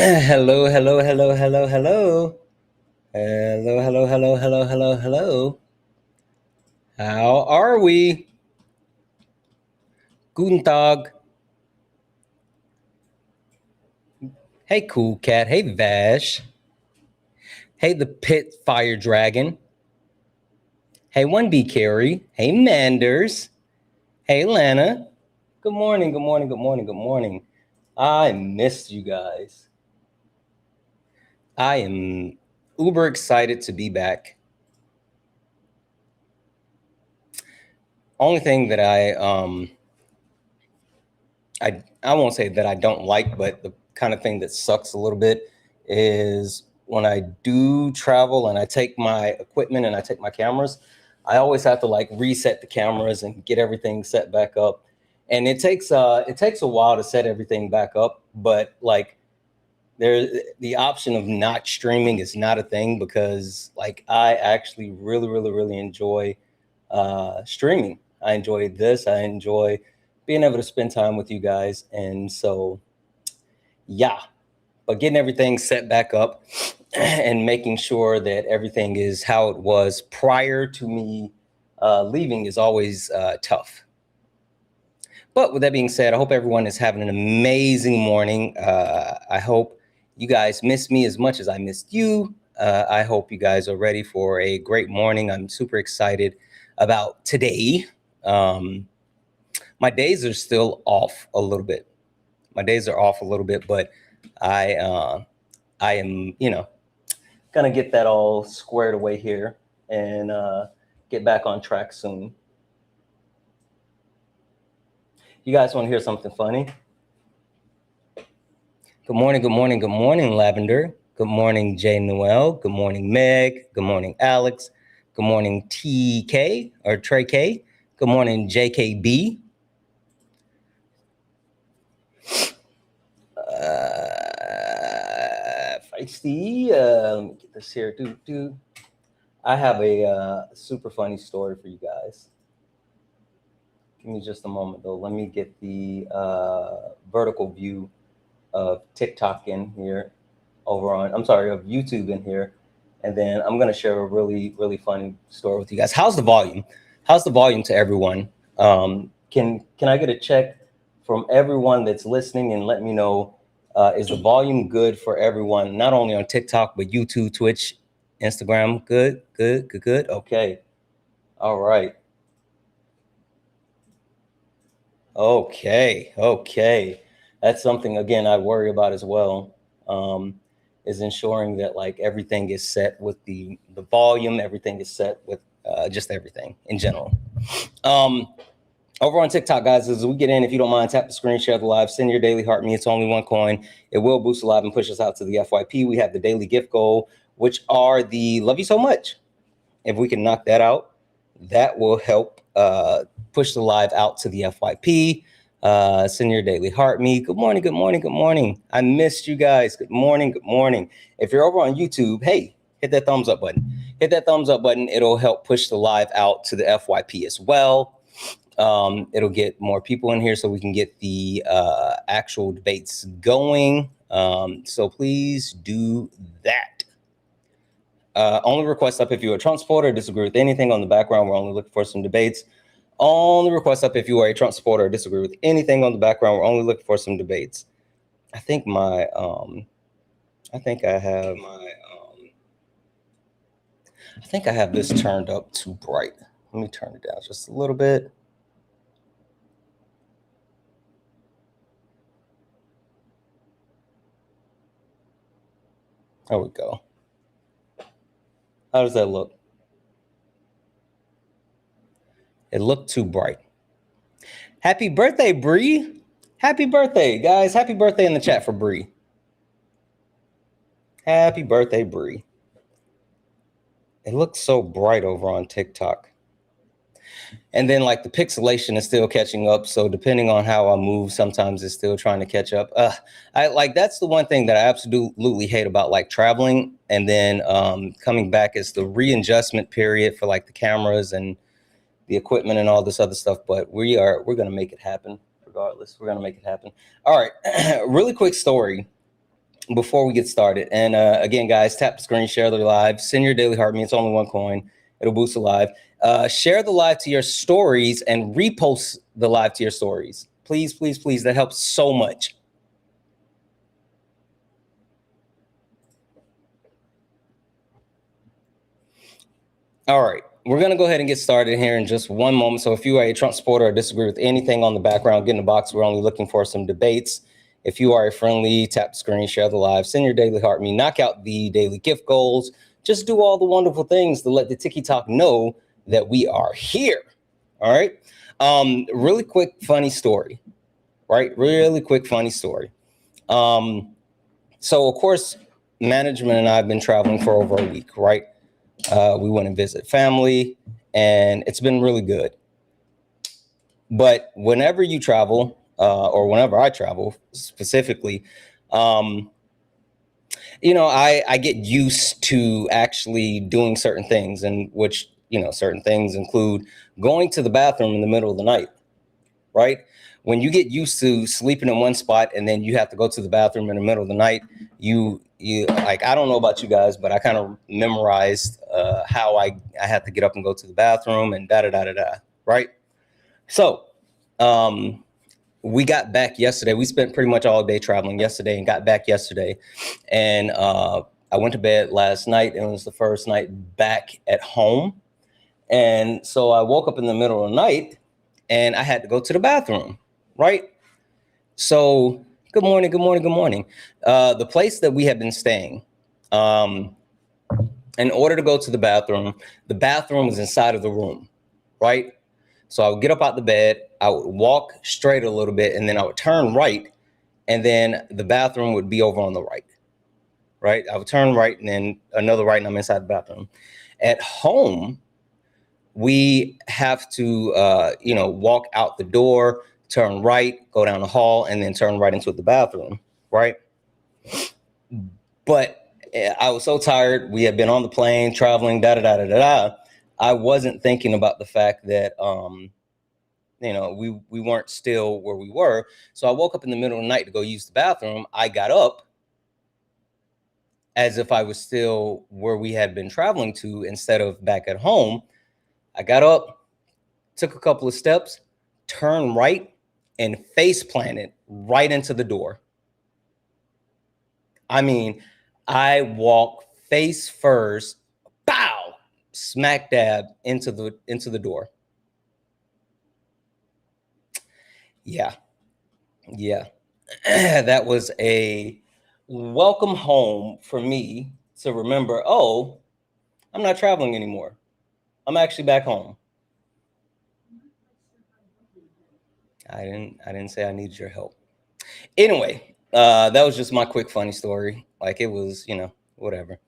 Hello, hello, hello, hello, hello. Hello, hello, hello, hello, hello, hello. How are we? Guten Tag. Hey, Cool Cat. Hey, Vash. Hey, the Pit Fire Dragon. Hey, 1B Carrie. Hey, Manders. Hey, Lana. Good morning, good morning, good morning, good morning. I missed you guys. I am uber excited to be back. Only thing that I won't say that I don't like, but the kind of thing that sucks a little bit is when I do travel and I take my equipment and I take my cameras, I always have to like reset the cameras and get everything set back up. And it takes a while to set everything back up, but like the option of not streaming is not a thing because like I actually really enjoy streaming. I enjoy this. I enjoy being able to spend time with you guys. And so, yeah, but getting everything set back up and making sure that everything is how it was prior to me leaving is always tough. But with that being said, I hope everyone is having an amazing morning. I hope you guys miss me as much as I missed you. I hope you guys are ready for a great morning. I'm super excited about today. My days are still off a little bit. My days are off a little bit, but I am, gonna get that all squared away here and get back on track soon. You guys want to hear something funny? Good morning, good morning, good morning, Lavender. Good morning, Jay Noel. Good morning, Meg. Good morning, Alex. Good morning, TK or Trey K. Good morning, JKB. Feisty. Let me get this here. I have a super funny story for you guys. Give me just a moment, though. Let me get the vertical view of TikTok in here of YouTube in here. And then I'm going to share a really funny story with you guys. How's the volume? How's the volume to everyone? Can I get a check from everyone that's listening and let me know, is the volume good for everyone, not only on TikTok, but YouTube, Twitch, Instagram? Good. Okay. All right. Okay. That's something, again, I worry about as well, is ensuring that like everything is set with the volume, everything is set with just everything in general. Over on TikTok, guys, as we get in, if you don't mind, tap the screen, share the live, send your daily heart me. It's only one coin. It will boost the live and push us out to the FYP. We have the daily gift goal, which are the love you so much. If we can knock that out, that will help push the live out to the FYP. Send your daily heart me. Good morning. I missed you guys. Good morning. If you're over on YouTube, hey, hit that thumbs up button. It'll help push the live out to the FYP as well. It'll get more people in here so we can get the actual debates going. So please do that. Only request up if you're a Trump supporter or disagree with anything on the background. We're only looking for some debates. Only request up if you are a Trump supporter or disagree with anything on the background. We're only looking for some debates. I think I have this turned up too bright. Let me turn it down just a little bit. There we go. How does that look? It looked too bright. Happy birthday, Bree. Happy birthday, guys. Happy birthday in the chat for Bree. Happy birthday, Bree. It looks so bright over on TikTok. And then like the pixelation is still catching up. So depending on how I move, sometimes it's still trying to catch up. I like, that's the one thing that I absolutely hate about like traveling. And then coming back is the readjustment period for like the cameras and the equipment and all this other stuff. But we're going to make it happen regardless. We're going to make it happen. All right. Really quick story before we get started. And again, guys, tap the screen, share the live, send your daily heart. It's only 1 coin. It'll boost the live. Share the live to your stories and repost the live to your stories. Please, please, please. That helps so much. All right. We're going to go ahead and get started here in just one moment. So if you are a Trump supporter or disagree with anything on the background, get in the box. We're only looking for some debates. If you are a friendly, tap the screen, share the live, send your daily heart me, knock out the daily gift goals. Just do all the wonderful things to let the TikTok know that we are here. All right. Really quick, funny story, right? Really quick, funny story. So of course, management and I have been traveling for over a week, right? We went and visit family and it's been really good. But whenever you travel, or whenever I travel specifically, you know, I get used to actually doing certain things, and which, you know, certain things include going to the bathroom in the middle of the night, right? When you get used to sleeping in one spot and then you have to go to the bathroom in the middle of the night, you like, I don't know about you guys, but I kind of memorized how I had to get up and go to the bathroom and da-da-da-da-da, right? So, we got back yesterday. We spent pretty much all day traveling yesterday and got back yesterday. And I went to bed last night, and it was the first night back at home. And so I woke up in the middle of the night and I had to go to the bathroom, right? So good morning, good morning, good morning. The place that we had been staying, in order to go to the bathroom was inside of the room, right? So I would get up out the bed, I would walk straight a little bit, and then I would turn right, and then the bathroom would be over on the right, right? I would turn right and then another right, and I'm inside the bathroom. At home, we have to, you know, walk out the door, turn right, go down the hall, and then turn right into the bathroom, right? But I was so tired. We had been on the plane, traveling, da-da-da-da-da-da. I wasn't thinking about the fact that, you know, we weren't still where we were. So I woke up in the middle of the night to go use the bathroom. I got up as if I was still where we had been traveling to instead of back at home. I got up, took a couple of steps, turned right, and face planted right into the door. I mean, I walked face first, pow, smack dab into the door. Yeah. That was a welcome home for me to remember, oh, I'm not traveling anymore. I'm actually back home. I didn't say I needed your help. Anyway, that was just my quick funny story. Like, it was, you know, whatever.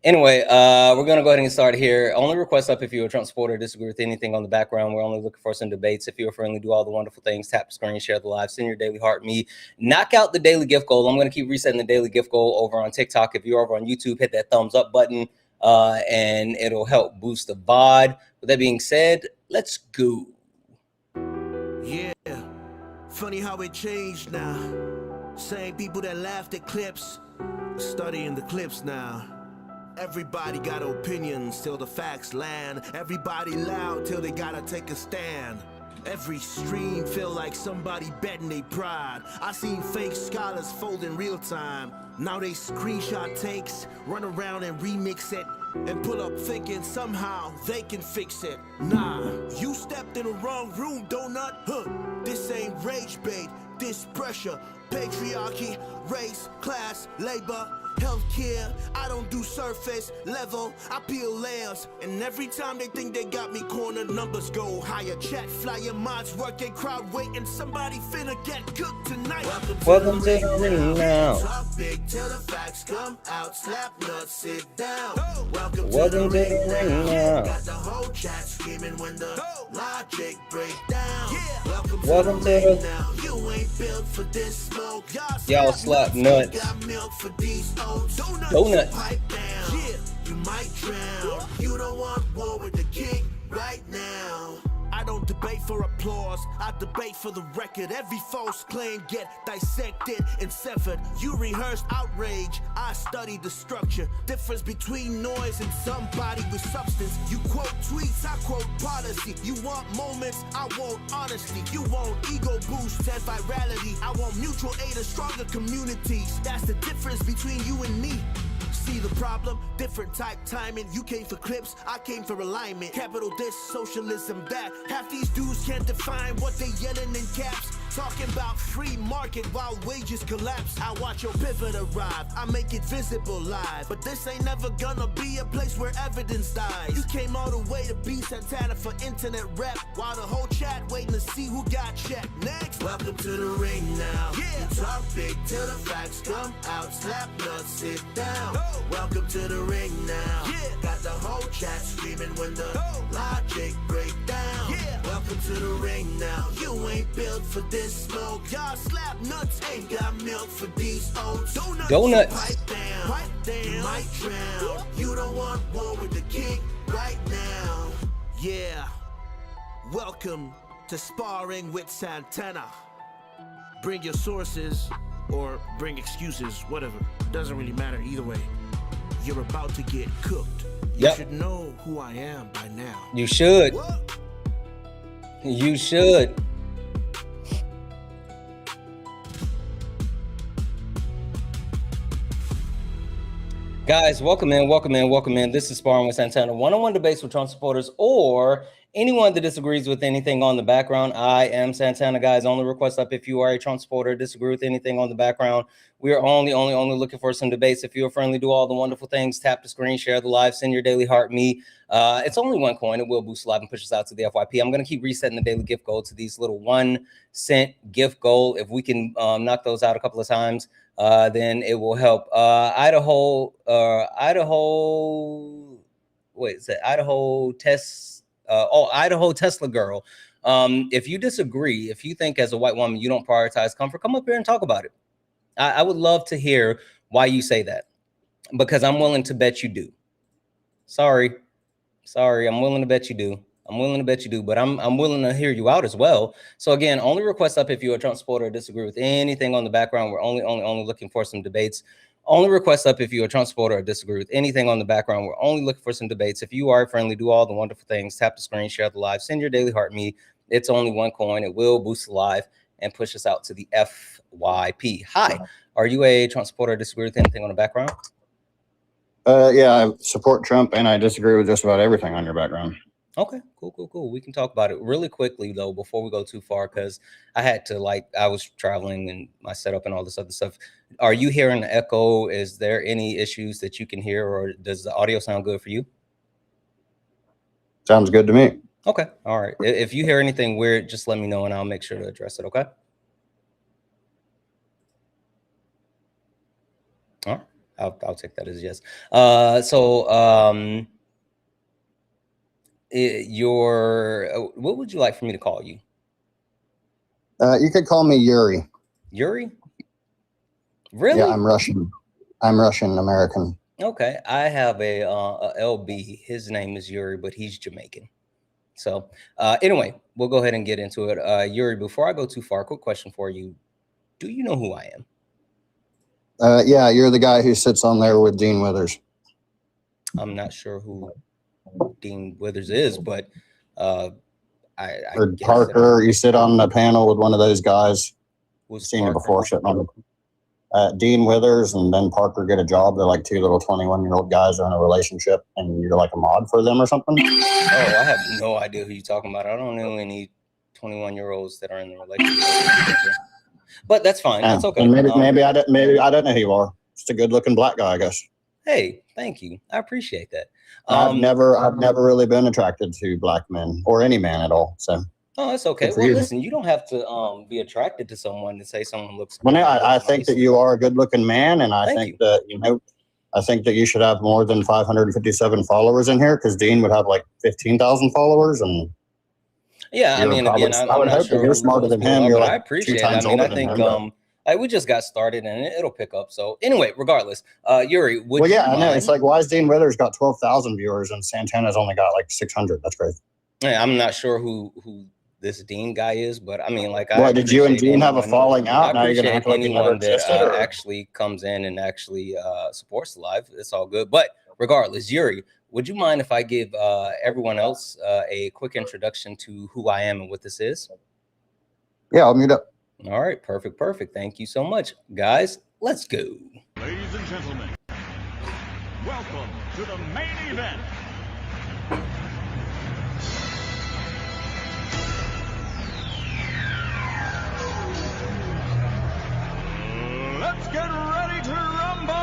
Anyway, we're going to go ahead and get started here. Only request up if you're a Trump supporter, disagree with anything on the background. We're only looking for some debates. If you're friendly, do all the wonderful things. Tap the screen, share the live, send your daily heart me. Knock out the daily gift goal. I'm going to keep resetting the daily gift goal over on TikTok. If you're over on YouTube, hit that thumbs up button, and it'll help boost the VOD. With that being said, let's go. Yeah, funny how it changed now. Same people that laughed at clips, studying the clips now. Everybody got opinions till the facts land. Everybody loud till they gotta take a stand. Every stream feel like somebody betting they pride. I seen fake scholars fold in real time. Now they screenshot takes, run around and remix it, and pull up thinking somehow they can fix it. Nah, you stepped in the wrong room, donut. This ain't rage bait, this pressure. Patriarchy, race, class, labor, healthcare. I don't do surface level, I peel layers. And every time they think they got me cornered, numbers go higher. Chat flyer mods working, crowd waiting. Somebody finna get cooked tonight. Welcome to the ring now. Talk big till the facts come out. Slap nuts, sit down. Welcome to the ring now. Got the whole chat screaming when the logic break down. Welcome to the now. You ain't built for this smoke. Y'all slap nuts. Got milk for these oats. Donuts. Pipe down. Yeah, you might drown. You don't want war with the king right now. I don't debate for applause, I debate for the record. Every false claim get dissected and severed. You rehearsed outrage, I studied the structure. Difference between noise and somebody with substance. You quote tweets, I quote policy. You want moments, I want honesty. You want ego boost and virality. I want mutual aid and stronger communities. That's the difference between you and me. See the problem? Different type timing. You came for clips, I came for alignment. Capital this, socialism that. Half these dudes can't define what they yelling in caps. Talking about free market while wages collapse. I watch your pivot arrive, I make it visible live. But this ain't never gonna be a place where evidence dies. You came all the way to be Santana for internet rap, while the whole chat waiting to see who got checked. Next, welcome to the ring now. Yeah. You talk big till the facts come out. Slap nuts, sit down. Oh. Welcome to the ring now. Yeah. Got the whole chat screaming when the logic break down. Yeah. Welcome to the ring now. You ain't built for this smoke. Y'all slap nuts ain't got milk for these oats. Donuts. Pipe down, might drown. You don't want war with the king right now. Yeah. Welcome to Sparring with Santana. Bring your sources or bring excuses, whatever. Doesn't really matter either way. You're about to get cooked. You should know who I am by now. You should. What? You should. Guys, welcome in, welcome in, welcome in. This is Sparring with Santana. One-on-one debates with Trump supporters or anyone that disagrees with anything on the background. I am Santana, guys. Only request up if you are a Trump supporter, disagree with anything on the background. We are only looking for some debates. If you're friendly, do all the wonderful things. Tap the screen, share the live, send your daily heart me. It's only one coin. It will boost live and push us out to the FYP. I'm going to keep resetting the daily gift goal to these little 1 cent gift goal. If we can knock those out a couple of times, then it will help. Idaho Tesla girl. If you disagree, if you think as a white woman you don't prioritize comfort, come up here and talk about it. I would love to hear why you say that, because I'm willing to bet you do. Sorry, I'm willing to bet you do. But I'm willing to hear you out as well. So again, only request up if you're a Trump supporter or disagree with anything on the background. We're only looking for some debates. Only request up if you're a Trump supporter or disagree with anything on the background. We're only looking for some debates. If you are friendly, do all the wonderful things. Tap the screen, share the live, send your daily heart me. It's only one coin. It will boost the live and push us out to the FYP. Hi, are you a Trump supporter or disagree with anything on the background? Yeah, I support Trump and I disagree with just about everything on your background. Okay, cool. We can talk about it really quickly though, before we go too far, because I had to I was traveling and my setup and all this other stuff. Are you hearing the echo? Is there any issues that you can hear, or does the audio sound good for you? Sounds good to me. Okay, all right. If you hear anything weird, just let me know and I'll make sure to address it, okay? All right, I'll take that as a yes. What would you like for me to call you? You could call me Yuri. Yuri? Really? Yeah, I'm Russian. I'm Russian American. Okay, I have a LB. His name is Yuri, but he's Jamaican. So anyway, we'll go ahead and get into it. Yuri, before I go too far, quick question for you. Do you know who I am? Yeah, you're the guy who sits on there with Dean Withers. I'm not sure who Dean Withers is, but I or Parker, you sit on the panel with one of those guys. Who's seen you before sitting on Dean Withers and Ben Parker get a job. They're like two little 21-year-old guys are in a relationship and you're like a mod for them or something. Oh, I have no idea who you're talking about. I don't know any 21-year-olds that are in the relationship. But that's fine. That's okay. And maybe I don't know who you are. Just a good-looking black guy, I guess. Hey, thank you. I appreciate that. I've never really been attracted to black men or any man at all. So. Oh, that's okay. Well, listen, you don't have to be attracted to someone to say someone looks. Well, I think that you are a good-looking man, and I think that I think that you should have more than 557 followers in here, because Dean would have like 15,000 followers, and yeah, I mean, again, I'm not sure you're smarter than him. You're like I appreciate it. I mean, I think we just got started and it'll pick up. So anyway, regardless, Yuri, well, yeah, I know. It's like, why has Dean Withers got 12,000 viewers and Santana's only got like 600? That's crazy. I'm not sure who this Dean guy is, but I mean, like, what, did you and Dean have a falling out? I appreciate anyone that actually comes in and actually supports the live. It's all good. But regardless, Yuri, would you mind if I give everyone else a quick introduction to who I am and what this is? Yeah, I'll mute up. All right, perfect. Thank you so much, guys. Let's go. Ladies and gentlemen, welcome to the main event. Let's get ready to rumble!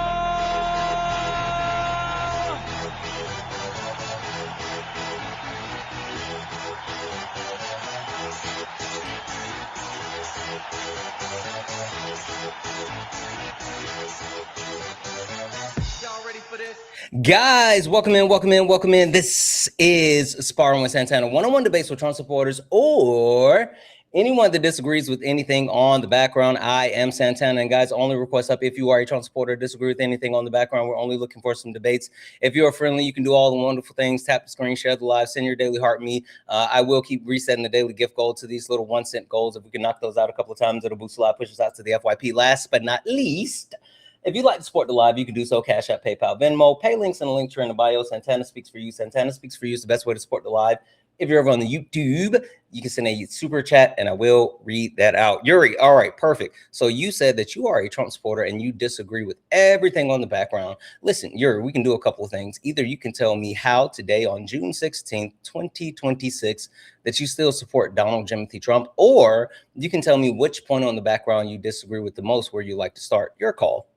Y'all ready for this? Guys, welcome in. This is Sparring with Santana, one-on-one debates with Trump supporters or anyone that disagrees with anything on the background. I am Santana, and guys, only request up if you are a Trump supporter, disagree with anything on the background. We're only looking for some debates. If you're friendly, you can do all the wonderful things. Tap the screen, share the live, send your daily heart me. I will keep resetting the daily gift goal to these little 1-cent goals. If we can knock those out a couple of times, it'll boost the live, push us out to the FYP. Last but not least, if you'd like to support the live, you can do so. Cash App, PayPal, Venmo, pay links in the link tree in the bio. Santana Speaks for You. Santana Speaks for You is the best way to support the live. If you're over on the YouTube, you can send a super chat and I will read that out. Yuri, all right, perfect. So you said that you are a Trump supporter and you disagree with everything on the background. Listen, Yuri, we can do a couple of things. Either you can tell me how today on June 16th, 2026, that you still support Donald Timothy Trump, or you can tell me which point on the background you disagree with the most, where you like to start. Your call.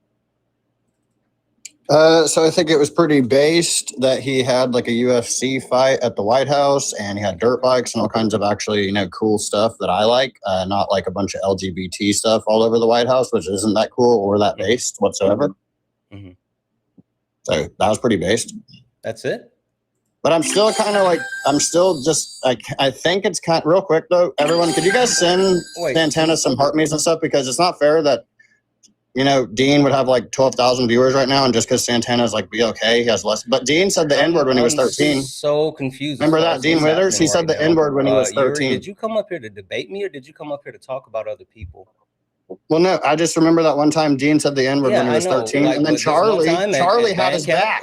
So I think it was pretty based that he had like a UFC fight at the White House and he had dirt bikes and all kinds of actually, cool stuff that I like, not like a bunch of LGBT stuff all over the White House, which isn't that cool or that based whatsoever. Mm-hmm. So that was pretty based. That's it. But I'm still kind of like, I think it's kind of, real quick though, everyone, could you guys send Santana some heart me's and stuff? Because it's not fair that, Dean would have like 12,000 viewers right now, and just because Santana's like be okay, he has less. But Dean said the N-word when he was 13. So confused. Remember that, Dean Withers? He said the N-word when he was 13. Yuri, did you come up here to debate me, or did you come up here to talk about other people? Well, no, I just remember that one time Dean said the N-word when he was 13, and then Charlie had his back.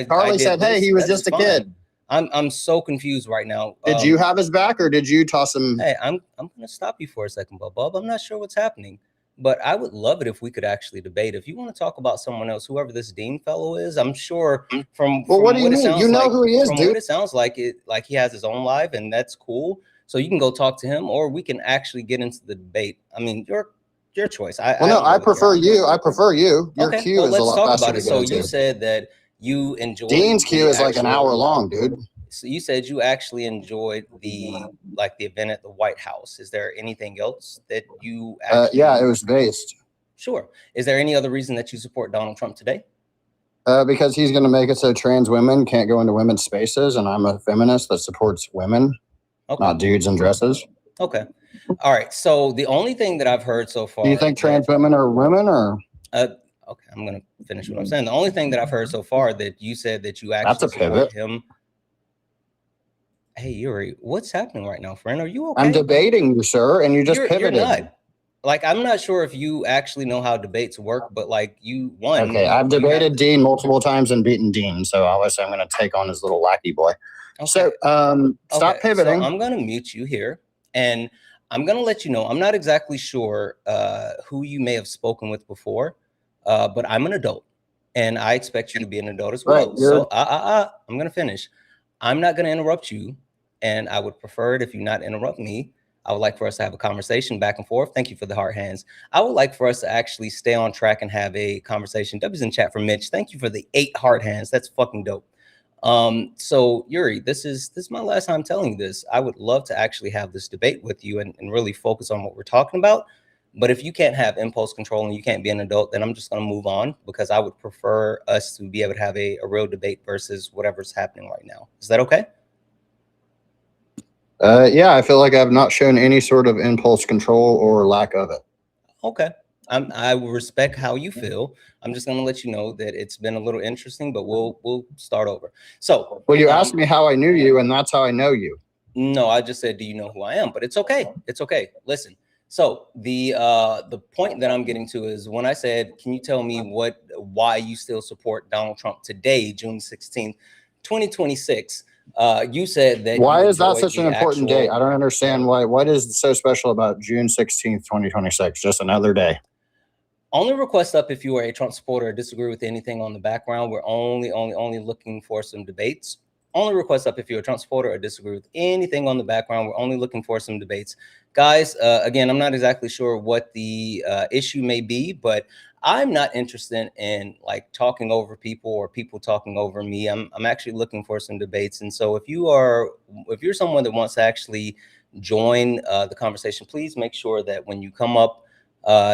Charlie said, "Hey, he was just a kid." I'm so confused right now. Did you have his back, or did you toss him? Hey, I'm gonna stop you for a second, Bub. I'm not sure what's happening. But I would love it if we could actually debate. If you want to talk about someone else, whoever this Dean fellow is, I'm sure from what do you mean? You know who he is, dude. What it sounds like, he has his own live, and that's cool. So you can go talk to him, or we can actually get into the debate. I mean, your choice. I prefer you. I prefer you. Your queue is a lot faster to get into. So you said that you enjoyed Dean's queue is like an hour long, dude. So you said you actually enjoyed the event at the White House. Is there anything else that you actually yeah, it was based. Sure. Is there any other reason that you support Donald Trump today? Because he's going to make it so trans women can't go into women's spaces, and I'm a feminist that supports women, not dudes in dresses. Okay. All right. So the only thing that I've heard so far. Do you think trans women are women, or? Okay, I'm going to finish what I'm saying. The only thing that I've heard so far that you said that you actually support him. Hey, Yuri, what's happening right now, friend? Are you okay? I'm debating you, sir, and you just pivoted. You're not. Like, I'm not sure if you actually know how debates work, but like you won. Okay, I've debated Dean multiple times and beaten Dean, so obviously I'm going to take on his little lackey boy. Okay. So stop pivoting. So I'm going to mute you here, and I'm going to let you know. I'm not exactly sure who you may have spoken with before, but I'm an adult, and I expect you to be an adult as well. Right, so I'm going to finish. I'm not going to interrupt you, and I would prefer it if you not interrupt me. I would like for us to have a conversation back and forth. Thank you for the heart hands. I would like for us to actually stay on track and have a conversation. W's in chat for Mitch. Thank you for the 8 heart hands. That's fucking dope. So Yuri, this is my last time telling you this. I would love to actually have this debate with you and really focus on what we're talking about. But if you can't have impulse control and you can't be an adult, then I'm just going to move on, because I would prefer us to be able to have a real debate versus whatever's happening right now. Is that okay? Yeah, I feel like I've not shown any sort of impulse control or lack of it. Okay. I will respect how you feel. I'm just going to let you know that it's been a little interesting, but we'll start over. So, well, you asked me how I knew you, and that's how I know you. No, I just said, do you know who I am? But it's okay. It's okay. Listen. So the point that I'm getting to is when I said, can you tell me why you still support Donald Trump today, June 16th, 2026? You said that Why you is that enjoyed such an the important date? actual. I don't understand why. What is so special about June 16th, 2026? Just another day. Only request up if you are a Trump supporter or disagree with anything on the background. We're only looking for some debates. Only request up if you're a Trump supporter or disagree with anything on the background. We're only looking for some debates. Guys, again, I'm not exactly sure what the issue may be, but I'm not interested in like talking over people or people talking over me. I'm actually looking for some debates. And so if you're someone that wants to actually join the conversation, please make sure that when you come up,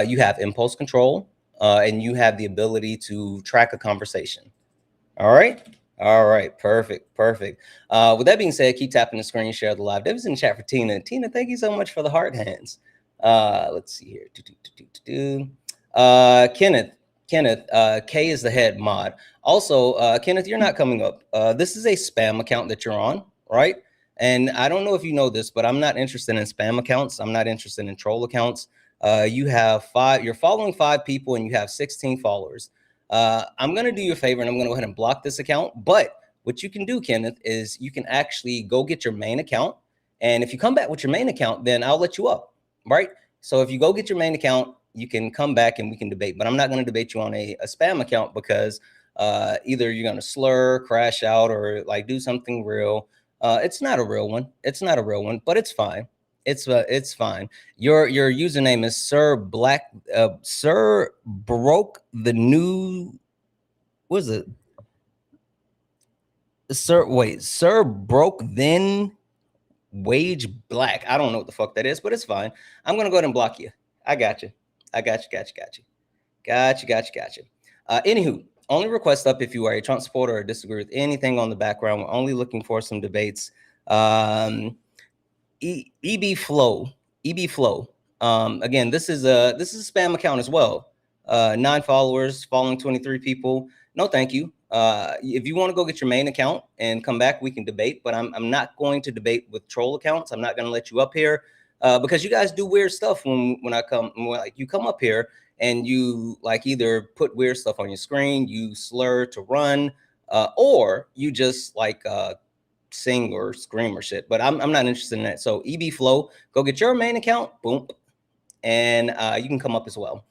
you have impulse control, and you have the ability to track a conversation. All right. Perfect. With that being said, keep tapping the screen, share the live. David's in the chat for Tina. Tina, thank you so much for the heart hands. Let's see here. Kenneth, K is the head mod. Also, Kenneth, you're not coming up. This is a spam account that you're on, right? And I don't know if you know this, but I'm not interested in spam accounts. I'm not interested in troll accounts. You're following 5 people and you have 16 followers. I'm going to do you a favor and I'm going to go ahead and block this account. But what you can do, Kenneth, is you can actually go get your main account. And if you come back with your main account, then I'll let you up, right? So if you go get your main account, you can come back and we can debate. But I'm not going to debate you on a spam account because either you're going to slur, crash out, or like do something real. It's not a real one. But it's fine. It's fine. Your username is Sir Broke the New. What is it? Sir Broke Then Wage Black. I don't know what the fuck that is, but it's fine. I'm gonna go ahead and block you. I got you. Anywho, only request up if you are a Trump supporter or disagree with anything on the background. We're only looking for some debates. EB Flow. Again, this is a spam account as well. 9 followers, following 23 people. No, thank you. If you want to go get your main account and come back, we can debate. But I'm not going to debate with troll accounts. I'm not going to let you up here because you guys do weird stuff when you come up here and you like either put weird stuff on your screen, you slur to run, or you just like sing or scream or shit. But I'm not interested in that. So EB Flow, go get your main account, boom, and you can come up as well.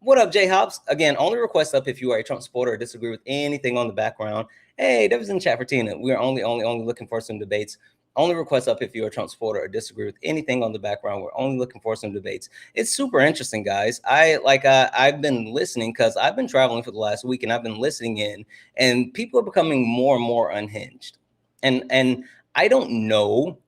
What up, J Hops? Again, only request up if you are a Trump supporter or disagree with anything on the background. Hey, that was in the chat for Tina. We are only looking for some debates. Only request up if you're a Trump supporter or disagree with anything on the background. We're only looking for some debates. It's super interesting, guys. I've been listening because I've been traveling for the last week and I've been listening in, and people are becoming more and more unhinged. And I don't know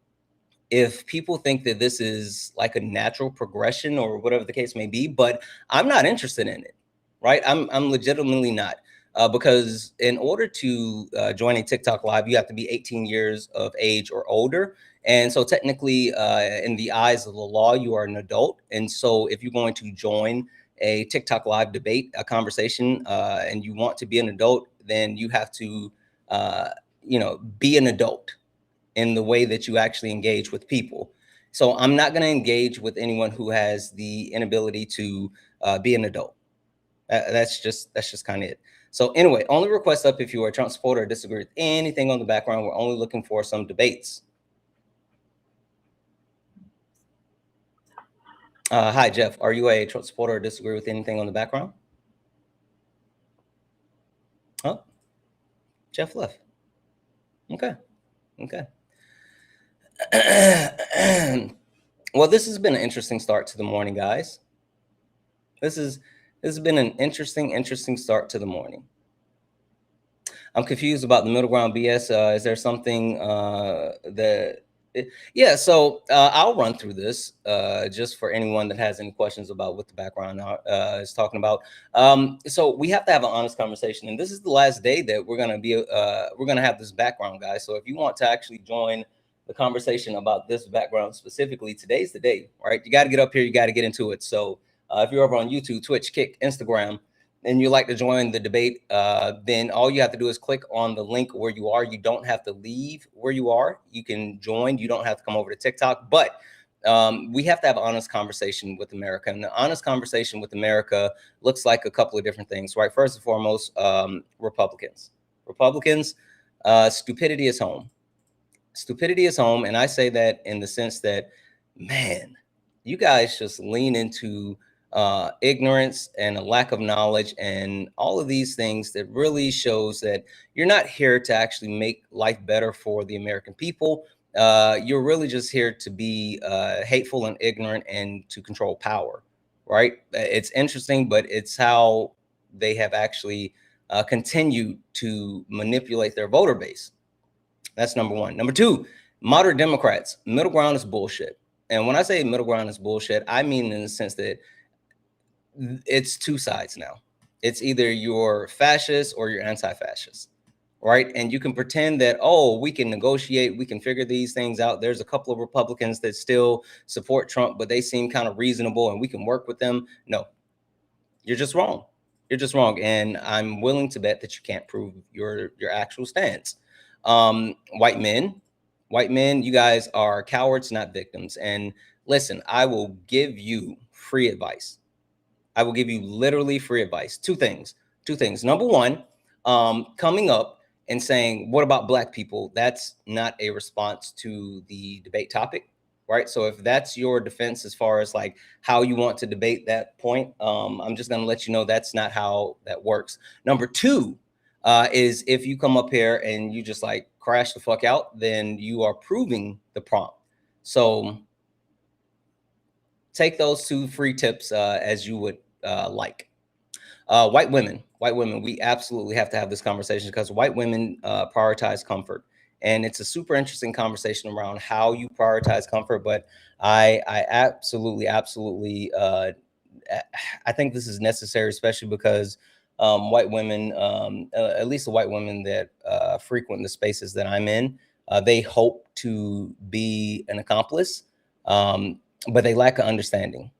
if people think that this is like a natural progression or whatever the case may be, but I'm not interested in it, right? I'm legitimately not, because in order to join a TikTok live, you have to be 18 years of age or older. And so technically, in the eyes of the law, you are an adult. And so if you're going to join a TikTok live debate, a conversation, and you want to be an adult, then you have to, be an adult in the way that you actually engage with people. So I'm not going to engage with anyone who has the inability to be an adult. That's just kind of it. So anyway, only request up if you are a Trump supporter or disagree with anything on the background. We're only looking for some debates. Hi, Jeff. Are you a Trump supporter or disagree with anything on the background? Oh, Jeff left. Okay. Well, this has been an interesting start to the morning, guys. This has been an interesting start to the morning. I'm confused about the middle ground BS. Is there something yeah, so I'll run through this just for anyone that has any questions about what the background is talking about. So we have to have an honest conversation, and this is the last day that we're gonna have this background, guys. So if you want to actually join the conversation about this background specifically, today's the day, right? You got to get up here, you got to get into it. So if you're over on YouTube, Twitch, Kick, Instagram, and you like to join the debate, then all you have to do is click on the link where you are. You don't have to leave where you are. You can join. You don't have to come over to TikTok, but we have to have an honest conversation with America. And the honest conversation with America looks like a couple of different things, right? First and foremost, Republicans. Stupidity is home. Stupidity is home. And I say that in the sense that, man, you guys just lean into ignorance and a lack of knowledge and all of these things that really shows that you're not here to actually make life better for the American people. You're really just here to be hateful and ignorant and to control power, right? It's interesting, but it's how they have actually continued to manipulate their voter base. That's number one. Number two, moderate Democrats. Middle ground is bullshit. And when I say middle ground is bullshit, I mean in the sense that it's two sides now. It's either you're fascist or you're anti-fascist, right? And you can pretend that, oh, we can negotiate, we can figure these things out. There's a couple of Republicans that still support Trump, but they seem kind of reasonable and we can work with them. No, you're just wrong. You're just wrong. And I'm willing to bet that you can't prove your actual stance. White men, you guys are cowards, not victims. And listen, I will give you free advice. I will give you literally free advice. Two things. Number one, coming up and saying, what about black people? That's not a response to the debate topic, right? So if that's your defense as far as like how you want to debate that point, I'm just going to let you know that's not how that works. Number two, is if you come up here and you just like crash the fuck out, then you are proving the prompt. So take those two free tips as you would like. White women, we absolutely have to have this conversation because white women prioritize comfort. And it's a super interesting conversation around how you prioritize comfort. But I absolutely, I think this is necessary, especially because white women, at least the white women that frequent the spaces that I'm in, they hope to be an accomplice, but they lack an understanding.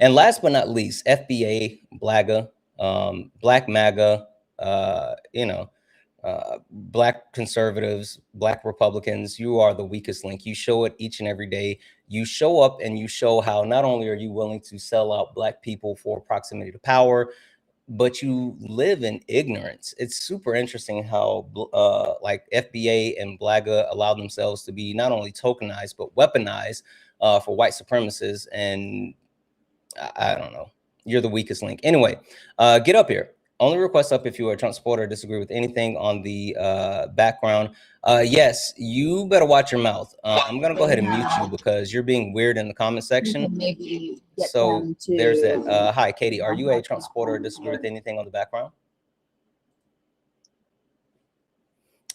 And last but not least, FBA, Blaga, Black MAGA, Black conservatives, Black Republicans, you are the weakest link. You show it each and every day. You show up and you show how not only are you willing to sell out Black people for proximity to power, but you live in ignorance. It's super interesting how like FBA and Blaga allow themselves to be not only tokenized, but weaponized for white supremacists. And I don't know, you're the weakest link. Anyway, get up here. Only request up if you are a Trump supporter or disagree with anything on the background. Yes, you better watch your mouth. I'm going to go ahead and mute you because you're being weird in the comment section. So there's that. Hi, Katie. Are you a Trump supporter or disagree with anything on the background?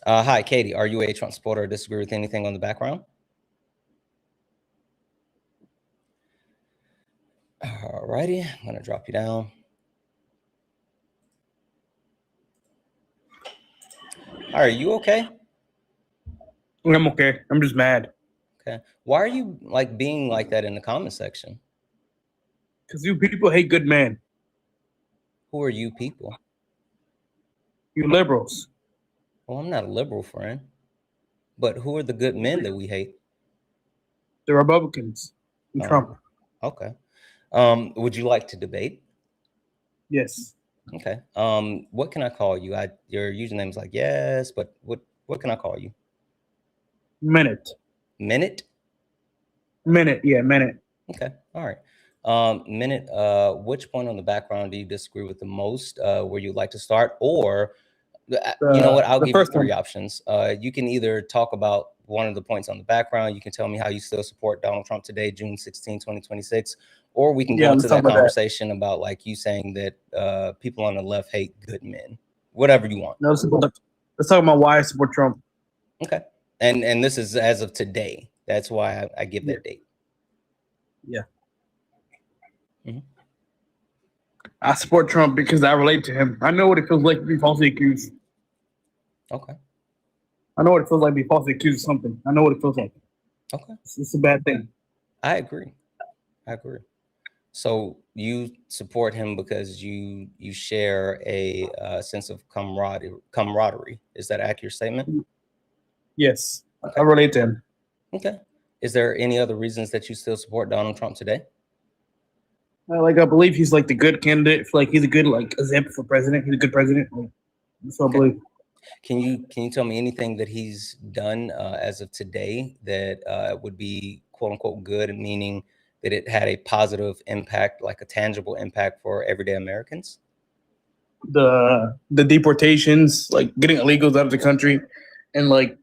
Hi, Katie. Are you a Trump supporter or disagree with anything on the background? All righty. I'm going to drop you down. Are you okay? I'm okay. I'm just mad. Okay. Why are you like being like that in the comment section? Because you people hate good men. Who are you people? You liberals. Well, I'm not a liberal, friend. But who are the good men that we hate? The Republicans and Trump. Okay. Would you like to debate? Yes. Okay. What can I call you? Your username is like yes, but what can I call you? Minute. Minute? Minute. Yeah, Minute. Okay. All right. Minute. Which point on the background do you disagree with the most? Where you'd like to start, or you know what? I'll give you three options. You can either talk about one of the points on the background. You can tell me how you still support Donald Trump today, June 16, 2026. Or we can go into that conversation about like you saying that people on the left hate good men. Whatever you want. No, let's talk about why I support Trump. Okay. And this is as of today. That's why I give that date. Yeah. Mm-hmm. I support Trump because I relate to him. I know what it feels like to be falsely accused. Okay. I know what it feels like to be falsely accused of something. I know what it feels like. Okay. It's a bad thing. I agree. So you support him because you share a sense of camaraderie. Is that an accurate statement? Yes, Okay. I relate to him. Okay. Is there any other reasons that you still support Donald Trump today? Like, I believe he's like the good candidate. Like, he's a good like example for president. He's a good president. Like, that's what I believe. Can you tell me anything that he's done as of today that would be quote unquote good, meaning that it had a positive impact, like a tangible impact for everyday Americans? The deportations, like getting illegals out of the country, and like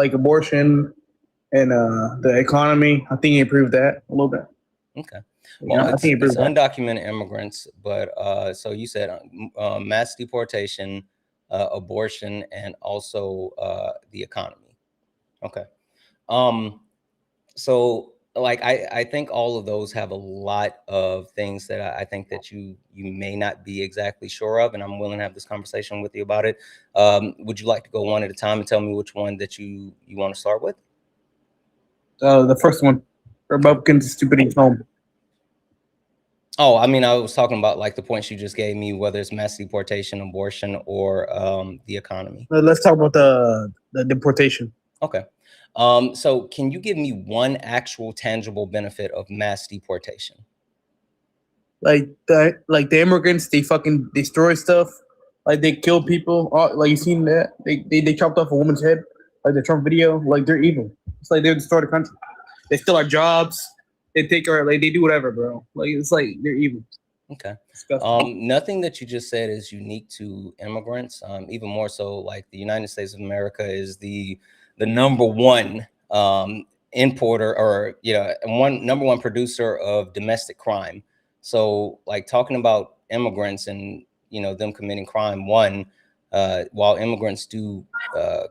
abortion and the economy. I think he improved that a little bit. Okay. Well, it's undocumented immigrants, but so you said mass deportation, abortion, and also the economy. Okay. So like I think all of those have a lot of things that I think that you may not be exactly sure of, and I'm willing to have this conversation with you about it. Would you like to go one at a time and tell me which one that you want to start with? The first one, Republicans Stupidity home. Oh, I mean, I was talking about like the points you just gave me, whether it's mass deportation, abortion, or the economy. Let's talk about the deportation. Okay. So can you give me one actual tangible benefit of mass deportation? Like the immigrants, they fucking destroy stuff. Like they kill people. Like you seen that? They chopped off a woman's head, like the Trump video. Like they're evil. It's like they destroy the country. They steal our jobs. They take our, like, they do whatever, bro. Like, it's like they're evil. Okay. Nothing that you just said is unique to immigrants. Even more so, like the United States of America is the number one importer, or number one producer of domestic crime. So like talking about immigrants and them committing crime, while immigrants do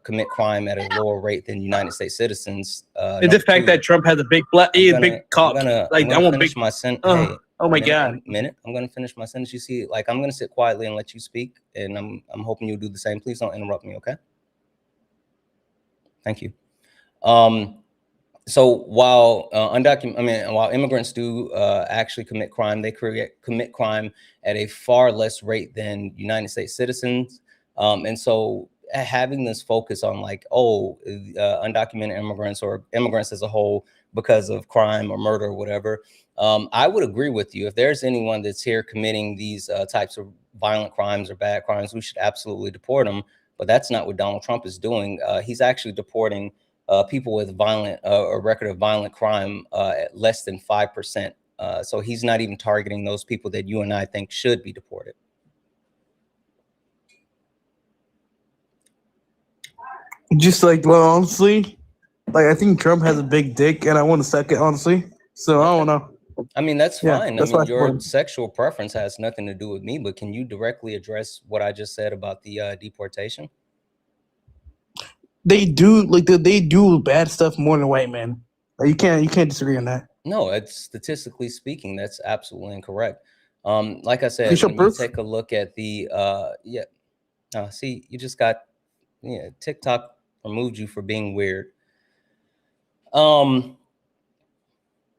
commit crime at a lower rate than United States citizens. It's the fact that Trump has a big big cock. Like I want big. My sentence. Hey, oh my god. Minute. I'm gonna finish my sentence. You see, like I'm gonna sit quietly and let you speak, and I'm hoping you'll do the same. Please don't interrupt me, okay? Thank you. So while while immigrants do actually commit crime, they commit crime at a far less rate than United States citizens. And so having this focus on like, undocumented immigrants or immigrants as a whole because of crime or murder or whatever, I would agree with you. If there's anyone that's here committing these types of violent crimes or bad crimes, we should absolutely deport them. But that's not what Donald Trump is doing. He's actually deporting people with a record of violent crime at less than 5%. So he's not even targeting those people that you and I think should be deported. Just like, well, honestly, like I think Trump has a big dick, and I want to suck it, honestly. So I don't know. I mean, that's fine. That's your sexual preference has nothing to do with me. But can you directly address what I just said about the deportation? They do they do bad stuff more than white men. Like, you can't disagree on that. No, it's statistically speaking, that's absolutely incorrect. Like I said, when you take a look at the see, you just got TikTok removed you for being weird.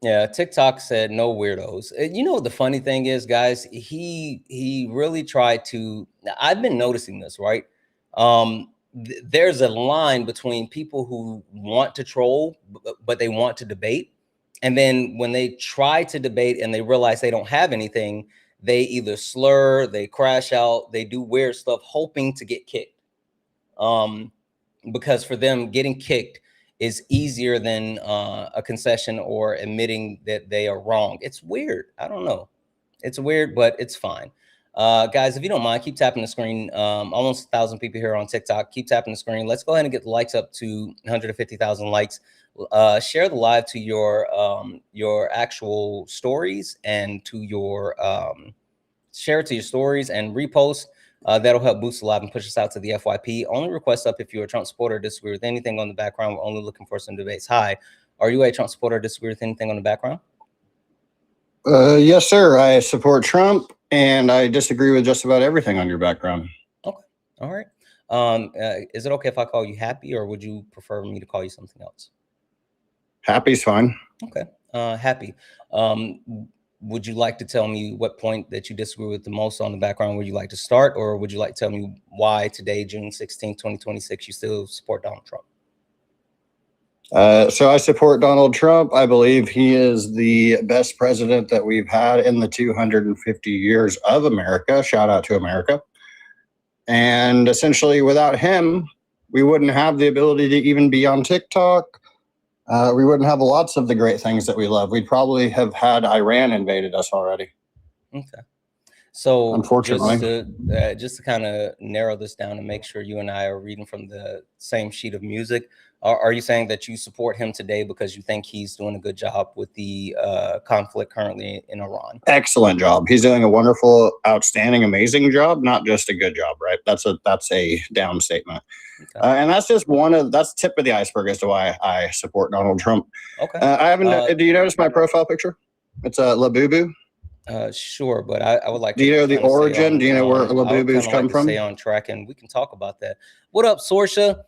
TikTok said no weirdos. The funny thing is, guys, he really tried to. I've been noticing this, right? There's a line between people who want to troll, but they want to debate. And then when they try to debate and they realize they don't have anything, they either slur, they crash out, they do weird stuff, hoping to get kicked. Because for them, getting kicked is easier than a concession or admitting that they are wrong. It's weird. I don't know. It's weird, but it's fine. Guys, if you don't mind, keep tapping the screen. Almost 1,000 people here on TikTok. Keep tapping the screen. Let's go ahead and get the likes up to 150,000 likes. Share the live to your actual stories and to your share it to your stories and repost. That'll help boost the live and push us out to the FYP. Only request up if you're a Trump supporter, disagree with anything on the background. We're only looking for some debates. Hi, are you a Trump supporter, disagree with anything on the background? Yes, sir. I support Trump, and I disagree with just about everything on your background. Okay. All right. Is it okay if I call you Happy, or would you prefer me to call you something else? Happy's fine. Okay. Happy. would you like to tell me what point that you disagree with the most on the background? Would you like to start, or would you like to tell me why today, June 16, 2026, you still support Donald Trump? So I support Donald Trump. I believe he is the best president that we've had in the 250 years of America. Shout out to America. And essentially, without him, we wouldn't have the ability to even be on TikTok. We wouldn't have lots of the great things that we love. We'd probably have had Iran invaded us already. Okay. So unfortunately, just to kind of narrow this down and make sure you and I are reading from the same sheet of music, are you saying that you support him today because you think he's doing a good job with the conflict currently in Iran? Excellent job. He's doing a wonderful, outstanding, amazing job. Not just a good job, right? That's a down statement. Okay. And that's just that's tip of the iceberg as to why I support Donald Trump. Okay. I haven't. Do you notice my profile picture? It's a Labubu. Sure, but I would like. Do you know the origin? Do you know where Labubus come from? Stay on track, and we can talk about that. What up, Sorsha?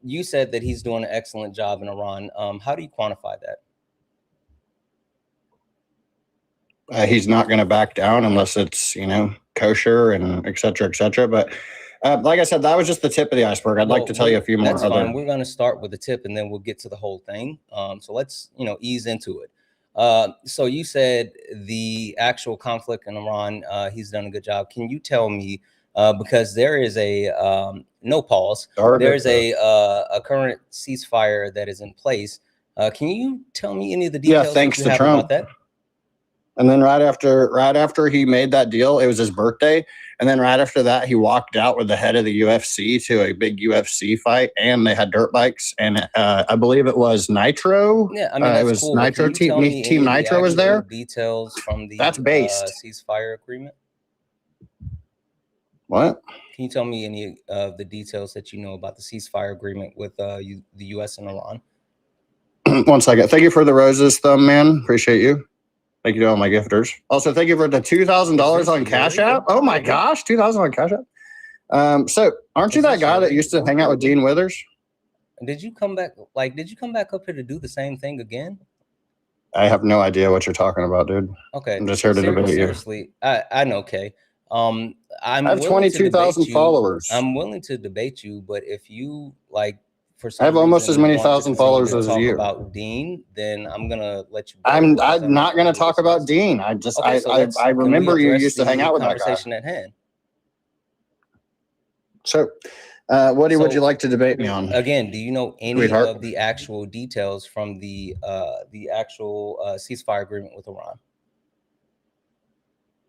You said that he's doing an excellent job in Iran. How do you quantify that? He's not going to back down unless it's, kosher and et cetera, et cetera. But like I said, that was just the tip of the iceberg. I'd like to tell you a few more. That's fine. We're going to start with the tip, and then we'll get to the whole thing. So let's, ease into it. So you said the actual conflict in Iran, he's done a good job. Can you tell me, because there is a no pause, there's a current ceasefire that is in place. Can you tell me any of the details? Yeah, thanks to Trump. About that? And then right after he made that deal, it was his birthday. And then right after that, he walked out with the head of the UFC to a big UFC fight, and they had dirt bikes. And I believe it was Nitro. Yeah, I mean, it was cool, Nitro. Team Nitro was there. Details from the ceasefire agreement. What? Can you tell me any of the details that you know about the ceasefire agreement with the U.S. and Iran? 1 second. Thank you for the roses, thumb man. Appreciate you. Thank you to all my gifters. Also, thank you for the $2,000 on Cash App. Oh my gosh, $2,000 on Cash App. So, aren't you that guy that used to hang out with Dean Withers? Did you come back? Did you come back up here to do the same thing again? I have no idea what you're talking about, dude. Okay, I'm just here to debate you. Seriously, I know. Okay, I have 22,000 followers. I'm willing to debate you, but if you I have almost as many thousand followers as you. About Dean, then I'm gonna let you. I'm not gonna talk about Dean. I just I remember you used to hang out with that guy. Conversation at hand. So, what would you like to debate me on? Again, do you know any of the actual details from the actual ceasefire agreement with Iran?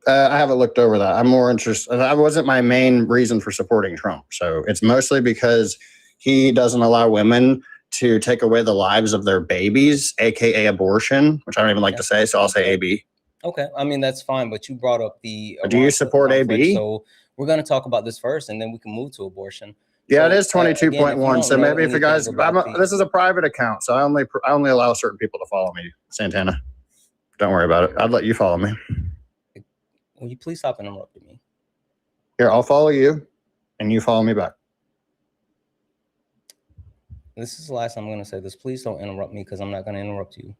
I haven't looked over that. I'm more interested. That wasn't my main reason for supporting Trump. So it's mostly because he doesn't allow women to take away the lives of their babies, aka abortion, which I don't even like to say, so I'll say AB. Okay, I mean that's fine, but you brought up the. Do you support AB? So we're going to talk about this first, and then we can move to abortion. Yeah, so, it is 22.1. So maybe if you guys, this is a private account, so I only allow certain people to follow me, Santana. Don't worry about it. I'd let you follow me. Will you please stop interrupting me? Here, I'll follow you, and you follow me back. This is the last time I'm going to say this. Please don't interrupt me because I'm not going to interrupt you.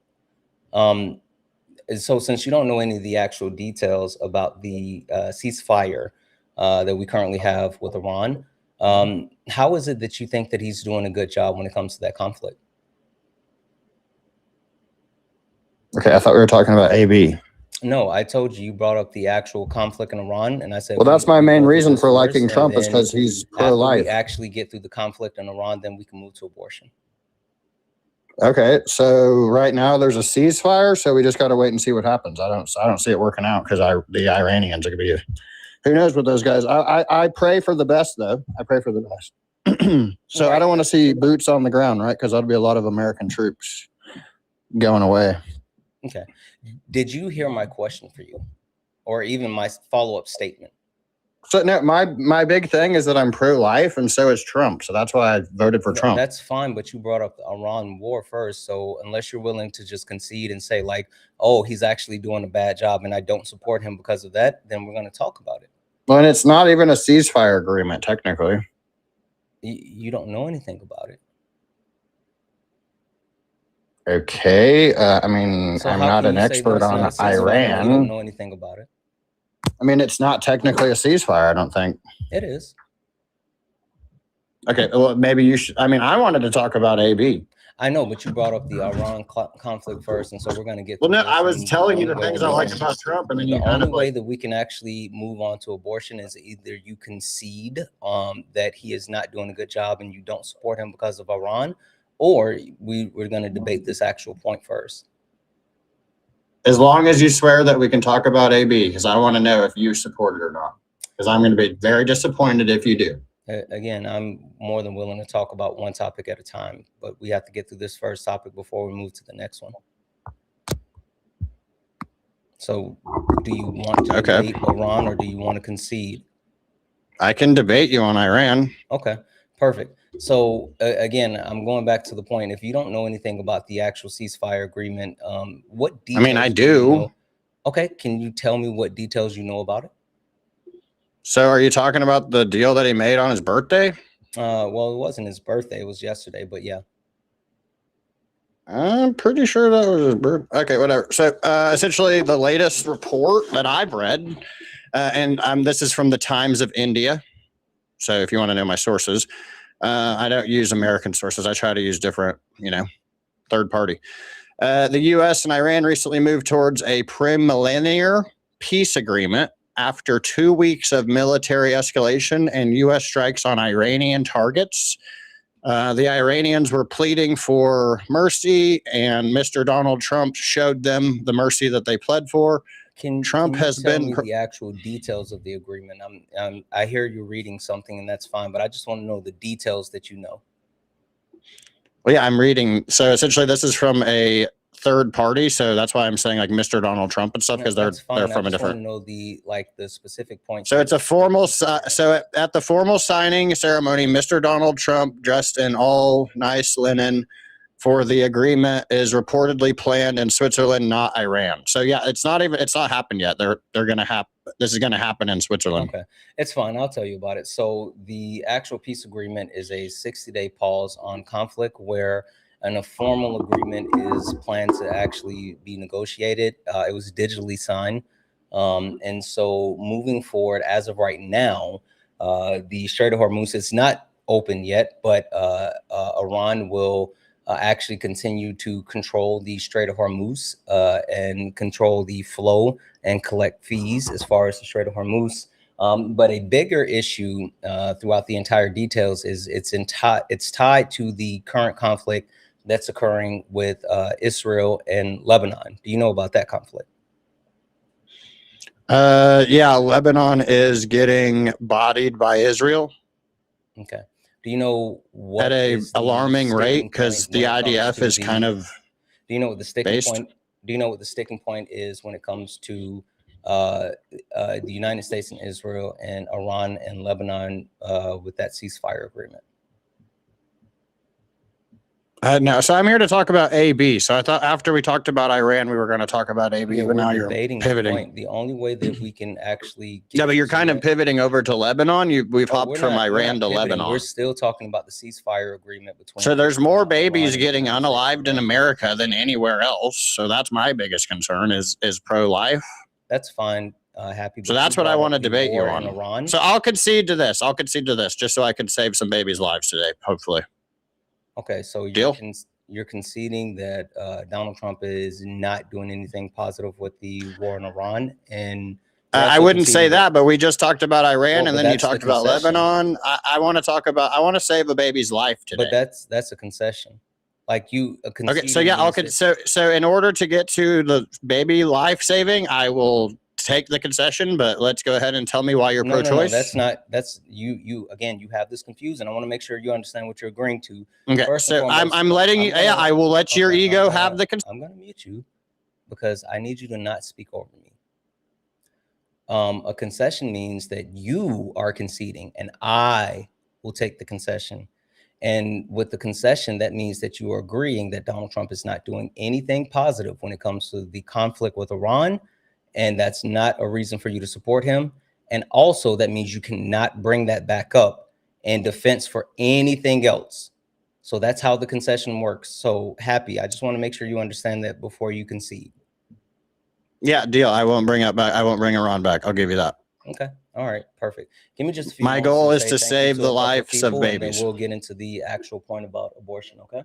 So since you don't know any of the actual details about the ceasefire that we currently have with Iran, how is it that you think that he's doing a good job when it comes to that conflict? Okay, I thought we were talking about AB. No, I told you brought up the actual conflict in Iran, and I said, well, that's my main reason for liking Trump is because he's pro-life. After we actually get through the conflict in Iran, then we can move to abortion. Okay, so right now there's a ceasefire, so we just got to wait and see what happens. I don't see it working out because the Iranians are going to be. Who knows what those guys? I pray for the best though. I pray for the best. So I don't want to see boots on the ground, right? Because that'll be a lot of American troops going away. Okay. Did you hear my question for you, or even my follow-up statement? So no, my big thing is that I'm pro-life, and so is Trump. So that's why I voted for Trump. That's fine, but you brought up the Iran war first. So unless you're willing to just concede and say oh, he's actually doing a bad job, and I don't support him because of that, then we're going to talk about it. Well, and it's not even a ceasefire agreement technically. You don't know anything about it. Okay. I mean, So I'm how not can an you say that expert it's on not a ceasefire when you don't Iran. know anything about it? I mean, it's not technically a ceasefire, I don't think. It is. Okay, well, maybe you should. I mean, I wanted to talk about AB. I know, but you brought up the Iran conflict first, and so we're going to get Well, through no, this. I was And telling you only the way things I we liked can- about Trump, and then the you kind only of way like. that we can actually move on to abortion is either you concede that he is not doing a good job and you don't support him because of Iran, or we're going to debate this actual point first. As long as you swear that we can talk about AB, because I want to know if you support it or not. Because I'm going to be very disappointed if you do. Again, I'm more than willing to talk about one topic at a time, but we have to get through this first topic before we move to the next one. So do you want to debate Iran or do you want to concede? I can debate you on Iran. Okay, perfect. So again, I'm going back to the point. If you don't know anything about the actual ceasefire agreement, what details? I mean, I you do. know? Okay, can you tell me what details you know about it? So are you talking about the deal that he made on his birthday? Well, it wasn't his birthday. It was yesterday, but yeah. I'm pretty sure that was his birthday. Okay, whatever. So essentially the latest report that I've read, and this is from the Times of India. So if you want to know my sources, I don't use American sources. I try to use different, third party. The U.S. and Iran recently moved towards a pre-millennial peace agreement after 2 weeks of military escalation and U.S. strikes on Iranian targets. The Iranians were pleading for mercy, and Mr. Donald Trump showed them the mercy that they pled for. Trump has been the actual details of the agreement. I hear you reading something, and that's fine, but I just want to know the details that you know. Well, yeah, I'm reading. So essentially, this is from a third party, so that's why I'm saying like Mr. Donald Trump and stuff, because they're from a different. I want to know the specific points. So it's a formal. So at the formal signing ceremony, Mr. Donald Trump, dressed in all nice linen for the agreement, is reportedly planned in Switzerland, not Iran. So yeah, it's not happened yet. They're gonna happen. This is gonna happen in Switzerland. Okay, it's fine. I'll tell you about it. So the actual peace agreement is a 60-day pause on conflict where a formal agreement is planned to actually be negotiated. It was digitally signed. And so moving forward, as of right now, the Strait of Hormuz is not open yet, but Iran will actually continue to control the Strait of Hormuz and control the flow and collect fees as far as the Strait of Hormuz. But a bigger issue throughout the entire details is it's tied to the current conflict that's occurring with Israel and Lebanon. Do you know about that conflict? Yeah, Lebanon is getting bodied by Israel. Okay. Do you know what at a alarming rate? Because the IDF is kind of. Do you know what the sticking based? point? Do you know what the sticking point is when it comes to the United States and Israel and Iran and Lebanon with that ceasefire agreement? No, so I'm here to talk about AB. So I thought after we talked about Iran, we were going to talk about AB, but now you're pivoting. The only way that we can actually no, but you're kind of pivoting over to Lebanon. We've hopped from Iran to pivoting. Lebanon. We're still talking about the ceasefire agreement between. So there's more babies getting unalived in America than anywhere else. So that's my biggest concern is pro-life. That's fine. Happy. So that's what I want to debate you on. Iran. So I'll concede to this. Just so I can save some babies' lives today, hopefully. Okay, so you're conceding that Donald Trump is not doing anything positive with the war in Iran, and I wouldn't say that, but we just talked about Iran, and then you talked about Lebanon. I want to save a baby's life today. But that's a concession. Like you. Okay, so yeah, okay. So in order to get to the baby life saving, I will take the concession, but let's go ahead and tell me why you're pro-choice. No, that's you again. You have this confused, and I want to make sure you understand what you're agreeing to. Okay, so I'm letting you. Yeah, I will let your ego have the. I'm going to mute you because I need you to not speak over me. A concession means that you are conceding, and I will take the concession. And with the concession, that means that you are agreeing that Donald Trump is not doing anything positive when it comes to the conflict with Iran. And that's not a reason for you to support him. And also that means you cannot bring that back up in defense for anything else. So that's how the concession works. So Happy, I just want to make sure you understand that before you concede. Yeah, deal. I won't bring it back. I won't bring Iran back. I'll give you that. Okay. All right. Perfect. Give me just a few. My goal is to thank you save to the a couple lives of people, and babies. then we'll get into the actual point about abortion. Okay.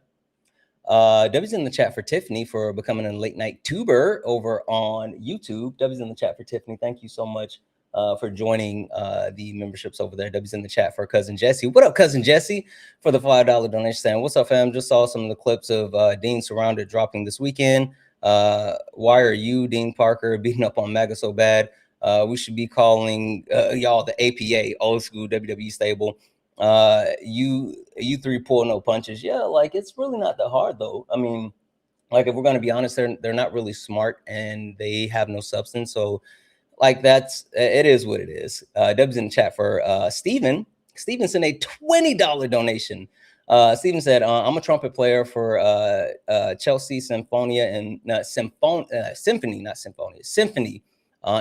W's in the chat for Tiffany for becoming a late night tuber over on YouTube. W's in the chat for Tiffany. Thank you so much for joining the memberships over there. W's in the chat for Cousin Jesse. What up, Cousin Jesse? For the $5 donation, saying, what's up, fam? Just saw some of the clips of Dean Surrounded dropping this weekend. Why are you, Dean Parker, beating up on MAGA so bad? We should be calling y'all the APA, old school WWE stable. You three pull no punches. Yeah, like it's really not that hard though. I mean, like if we're gonna be honest, they're not really smart and they have no substance. So like it is what it is. Deb's in the chat for Steven. Steven sent a $20 donation. Steven said, I'm a trumpet player for Chelsea Symphonia and Symphony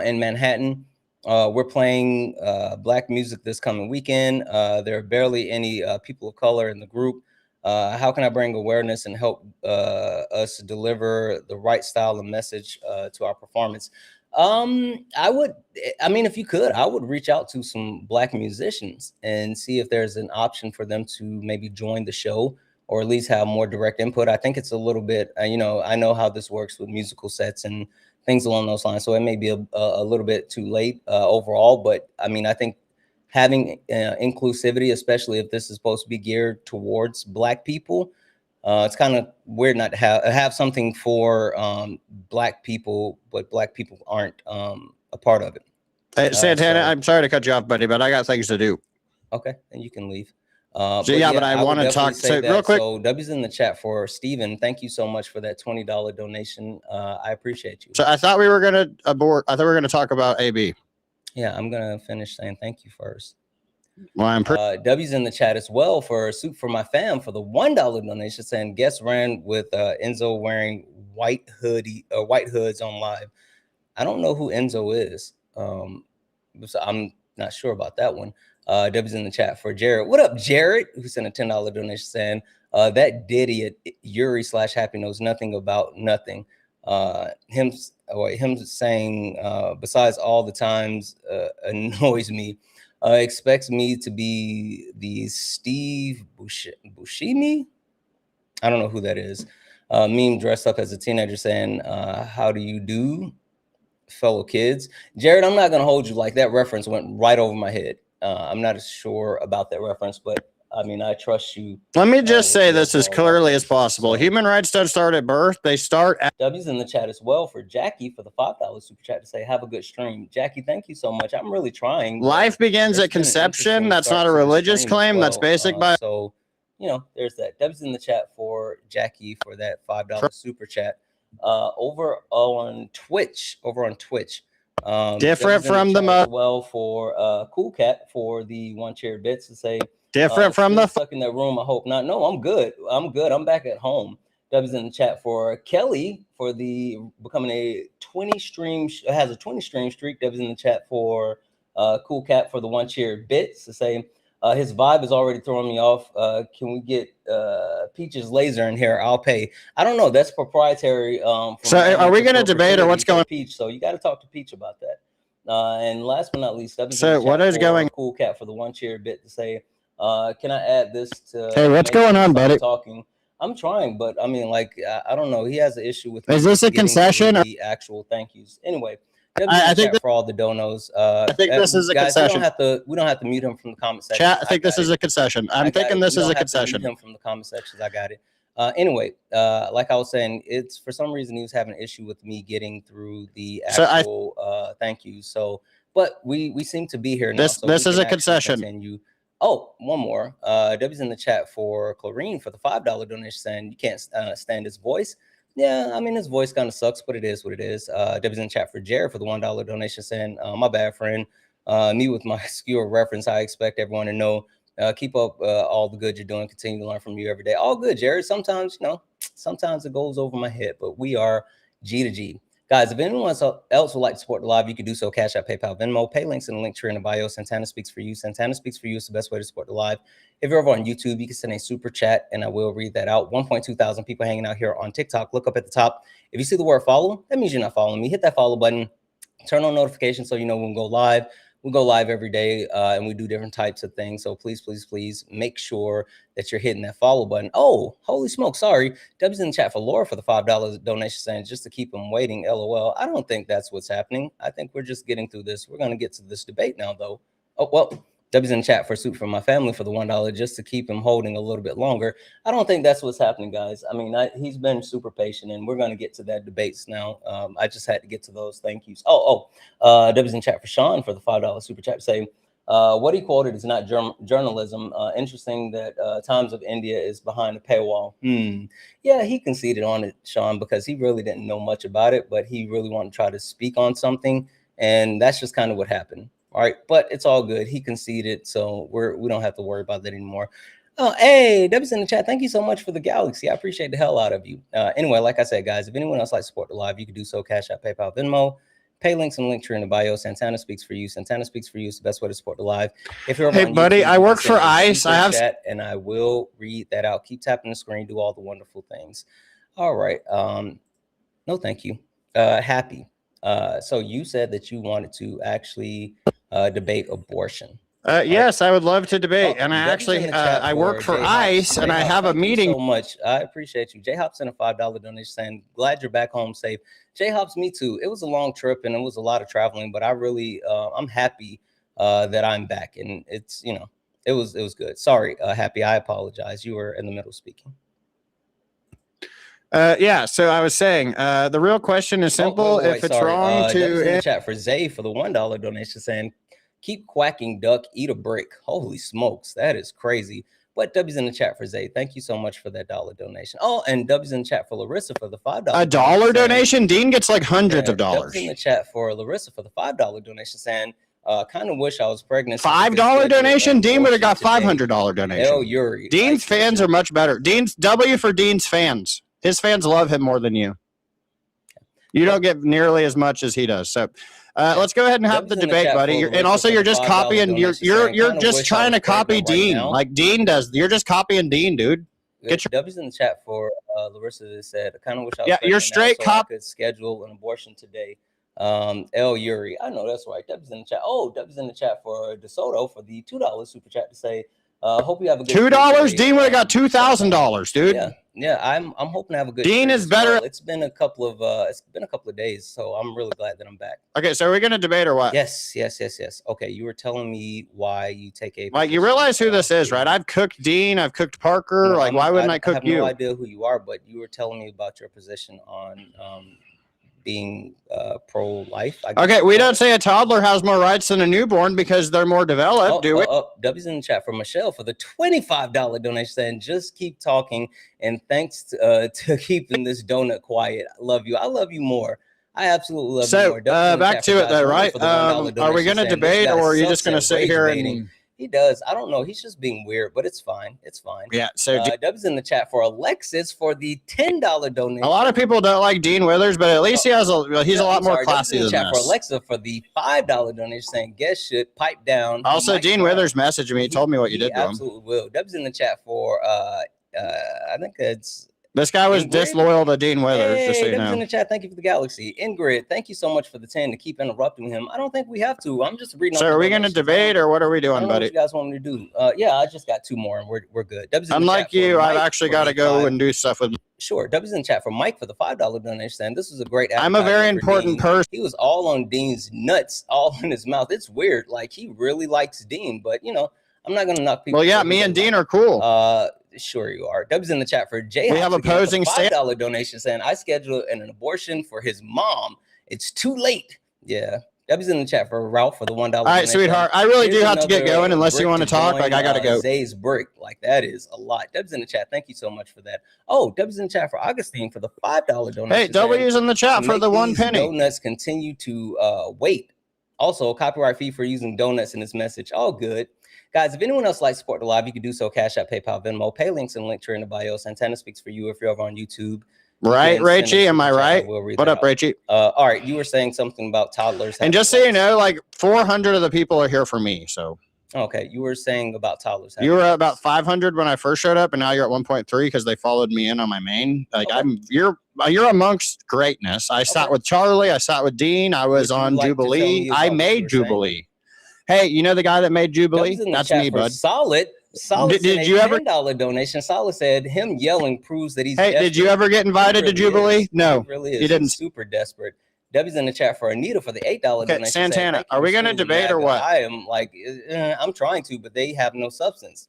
in Manhattan. We're playing Black music this coming weekend. There are barely any people of color in the group. How can I bring awareness and help us deliver the right style and message to our performance? If you could, I would reach out to some Black musicians and see if there's an option for them to maybe join the show or at least have more direct input. I think it's a little bit, I know how this works with musical sets and things along those lines. So it may be a little bit too late overall, but I mean, I think having inclusivity, especially if this is supposed to be geared towards Black people, it's kind of weird not to have something for Black people, but Black people aren't a part of it. Hey, Santana, I'm sorry to cut you off, buddy, but I got things to do. Okay, and you can leave. But I want to talk real quick. So W's in the chat for Steven. Thank you so much for that $20 donation. I appreciate you. So I thought we were going to abort. I thought we were going to talk about AB. Yeah, I'm going to finish saying thank you first. Well, I'm W's in the chat as well for Soup for My Fam for the $1 donation, saying guest ran with Enzo wearing white hoods on live. I don't know who Enzo is. So I'm not sure about that one. W's in the chat for Jared. What up, Jared? Who sent a $10 donation saying that Diddy Yuri / Happy knows nothing about nothing. Him saying besides all the times annoys me. Expects me to be the Steve Buscemi. I don't know who that is. Meme dressed up as a teenager saying, how do you do, fellow kids? Jared, I'm not going to hold you. Like that reference went right over my head. I'm not as sure about that reference, but I mean, I trust you. Let me just say this as clearly as possible. Human rights don't start at birth. They start at... W's in the chat as well for Jackie for the $5 super chat to say, have a good stream. Jackie, thank you so much. I'm really trying. Life begins at conception. That's not a religious claim. That's basic. So, there's that. W's in the chat for Jackie for that $5 super chat. Over on Twitch. Different from the as well for Cool Cat for the one chair bits to say different from the stuck in that room. I hope not. No, I'm good. I'm back at home. W's in the chat for Kelly for the becoming a 20 stream has a 20 stream streak. W's in the chat for Cool Cat for the one chair bits to say his vibe is already throwing me off. Can we get Peach's laser in here? I'll pay. I don't know. That's proprietary. So are we going to debate or what's going on? Peach. So you got to talk to Peach about that. And last but not least, so what is going? Cool Cat for the one chair bit to say, can I add this to? Hey, what's going on, buddy? Talking. I'm trying, but I mean, like, I don't know. He has an issue with. Is this a concession? The actual thank yous. Anyway. I think for all the donos. I think this is a concession. We don't have to mute him from the comment section. Chat, I think this is a concession. I'm thinking this is a concession. Him from the comment sections. I got it. Anyway, like I was saying, it's for some reason he was having an issue with me getting through the actual thank you. So, but we seem to be here now. This is a concession. Continue. Oh, one more. W's in the chat for Clarine for the $5 donation saying you can't stand his voice. Yeah, I mean, his voice kind of sucks, but it is what it is. W's in the chat for Jared for the $1 donation saying, my bad, friend. Me with my obscure reference, I expect everyone to know. Keep up all the good you're doing. Continue to learn from you every day. All good, Jared. Sometimes, sometimes it goes over my head, but we are G to G. Guys, if anyone else would like to support the live, you can do so. Cash App, PayPal, Venmo, pay links in the link tree in the bio. Santana speaks for you. Santana speaks for you is the best way to support the live. If you're over on YouTube, you can send a super chat and I will read that out. 1.2 thousand people hanging out here on TikTok. Look up at the top. If you see the word follow, that means you're not following me. Hit that follow button. Turn on notifications so you know when we go live. We go live every day and we do different types of things. So please, please, please make sure that you're hitting that follow button. Oh, holy smoke. Sorry. W's in the chat for Laura for the $5 donation saying just to keep them waiting. LOL. I don't think that's what's happening. I think we're just getting through this. We're going to get to this debate now, though. Oh, well. W's in the chat for Soup for My Family for the $1 just to keep him holding a little bit longer. I don't think that's what's happening, guys. I mean, he's been super patient, and we're going to get to that debates now. I just had to get to those thank yous. W's in the chat for Sean for the $5 super chat saying, what he quoted is not journalism. Interesting that Times of India is behind the paywall. Yeah, he conceded on it, Sean, because he really didn't know much about it, but he really wanted to try to speak on something, and that's just kind of what happened. All right, but it's all good. He conceded, so we don't have to worry about that anymore. Oh, hey, W's in the chat. Thank you so much for the galaxy. I appreciate the hell out of you. Anyway, like I said, guys, if anyone else likes to support the live, you can do so. Cash App, PayPal, Venmo. Pay links and link tree in the bio. Santana speaks for you. Santana speaks for you is the best way to support the live. If you're hey, buddy, I work for ICE. I have chat, and I will read that out. Keep tapping the screen. Do all the wonderful things. All right. No, thank you. Happy. So you said that you wanted to actually debate abortion. Yes, I would love to debate. And I actually, I work for ICE and I have a meeting. So much. I appreciate you. J Hops sent a $5 donation saying, glad you're back home safe. J Hops, me too. It was a long trip and it was a lot of traveling, but I really, I'm happy that I'm back. And it's, you know, it was good. Sorry, Happy. I apologize. You were in the middle speaking. Yeah, so I was saying, the real question is simple. If it's wrong to in the chat for Zay for the $1 donation saying, keep quacking, duck, eat a brick. Holy smokes, that is crazy. But W's in the chat for Zay. Thank you so much for that $1 donation. Oh, and W's in the chat for Larissa for the $5. A $1 donation? Dean gets like hundreds of dollars. W's in the chat for Larissa for the $5 donation saying, kind of wish I was pregnant. $5 donation? Dean would have got $500 donation. Oh, Yuri. Dean's fans are much better. Dean's W for Dean's fans. His fans love him more than you. You don't get nearly as much as he does. So let's go ahead and have the debate, buddy. And also, you're just copying. You're just trying to copy Dean, like Dean does. You're just copying Dean, dude. Get your W's in the chat for Larissa that said, I kind of wish I was you're straight cop. I could schedule an abortion today. L Yuri, I know that's right. W's in the chat. Oh, W's in the chat for DeSoto for the $2 super chat to say, hope you have a good $2. Dean would have got $2,000, dude. Yeah, I'm hoping to have a good. Dean is better. Well. It's been a couple of days, so I'm really glad that I'm back. Okay, so are we gonna debate or what? Yes. Okay, you were telling me why you take a. Like, you realize who this is, right? I've cooked Dean. I've cooked Parker. Like, why wouldn't I cook you? I have no idea who you are, but you were telling me about your position on being pro-life. Okay, we don't say a toddler has more rights than a newborn because they're more developed, do we? W's in the chat for Michelle for the $25 donation saying, just keep talking, and thanks to keeping this donut quiet. I love you. I love you more. I absolutely love you more. So, back to it though, right? Are we going to debate, or are you just going to sit here and... He does. I don't know. He's just being weird, but it's fine. It's fine. Yeah. So Dub's in the chat for Alexis for the $10 donation. A lot of people don't like Dean Withers, but at least he's a lot more classy than this. For Alexa for the $5 donation saying guests should pipe down. Also, Dean Withers messaged me. He told me what you did to him. Absolutely will. Dub's in the chat for I think it's. This guy was disloyal to Dean Withers, just so you know. In the chat, thank you for the galaxy. Ingrid, thank you so much for the 10 to keep interrupting him. I don't think we have to. I'm just reading. So are we going to debate, or what are we doing, buddy? What you guys want me to do? Yeah, I just got 2 more, and we're good. Unlike you, I've actually got to go and do stuff with. Sure. W's in the chat for Mike for the $5 donation. And this was a great. I'm a very important person. He was all on Dean's nuts, all in his mouth. It's weird. Like, he really likes Dean, but you know, I'm not going to knock people. Well, yeah, me and Dean are cool. Sure you are. Dub's in the chat for Jay. We have opposing $5 donation saying I scheduled an abortion for his mom. It's too late. Yeah. Dub's in the chat for Ralph for the $1. All right, sweetheart. I really do have to get going unless you want to talk. Like, I gotta go. Zay's brick. Like, that is a lot. Dub's in the chat. Thank you so much for that. Oh, Dub's in the chat for Augustine for the $5 donation. Hey, W's in the chat for the 1 penny. Donuts continue to wait. Also, copyright fee for using donuts in this message. All good. Guys, if anyone else likes to support the live, you can do so. Cash App, PayPal, Venmo, pay links and link tree in the bio. Santana speaks for you if you're over on YouTube. Right, Rachie? Am I right? What up, Rachie? All right, you were saying something about toddlers. And just so you know, like 400 of the people are here for me. So okay, you were saying about toddlers. You were at about 500 when I first showed up, and now you're at 1.3 because they followed me in on my main. Like you're amongst greatness. I sat with Charlie. I sat with Dean. I was on Jubilee. I made Jubilee. Hey, you know the guy that made Jubilee? That's me, bud. Solid. Did you ever $10 donation? Solid said him yelling proves that he's. Hey, desperate. Did you ever get invited to Jubilee? No, he really is. You didn't. He's super desperate. W's in the chat for Anita for the $8 donation. Santana, are we going to debate or what? I am like, I'm trying to, but they have no substance.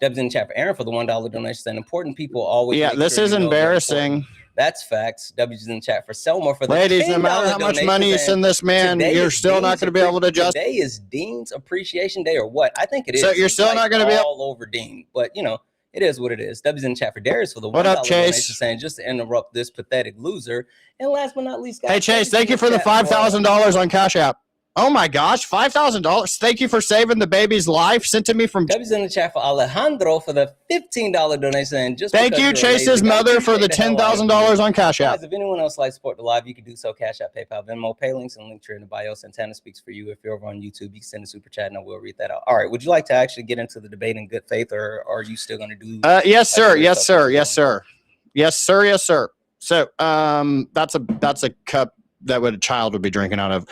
W's in the chat for Aaron for the $1 donation. Saying important people always. Yeah, this is embarrassing. That's facts. W's in the chat for Selma for the ladies. No matter how much money you send this man, you're still not going to be able to adjust. Today is Dean's Appreciation Day or what? I think it is. So you're still not going to be all over Dean, but you know. It is what it is. W's in the chat for Darius for the $1 donation, Chase? Saying just to interrupt this pathetic loser. And last but not least, guys, hey Chase, thank you for the $5,000 on Cash App. Oh my gosh, $5,000! Thank you for saving the baby's life. Sent to me from. W's in the chat for Alejandro for the $15 donation. And just thank you, Chase's mother, for the $10,000 on Cash App. Guys, if anyone else likes to support the live, you can do so. Cash App, PayPal, Venmo, pay links, and link tree in the bio. Santana speaks for you. If you're over on YouTube, you can send a super chat, and I will read that out. All right, would you like to actually get into the debate in good faith, or are you still going to do? Yes, sir. Yes, sir. Yes, sir. Yes, sir. Yes, sir. So, that's a cup that a child would be drinking out of.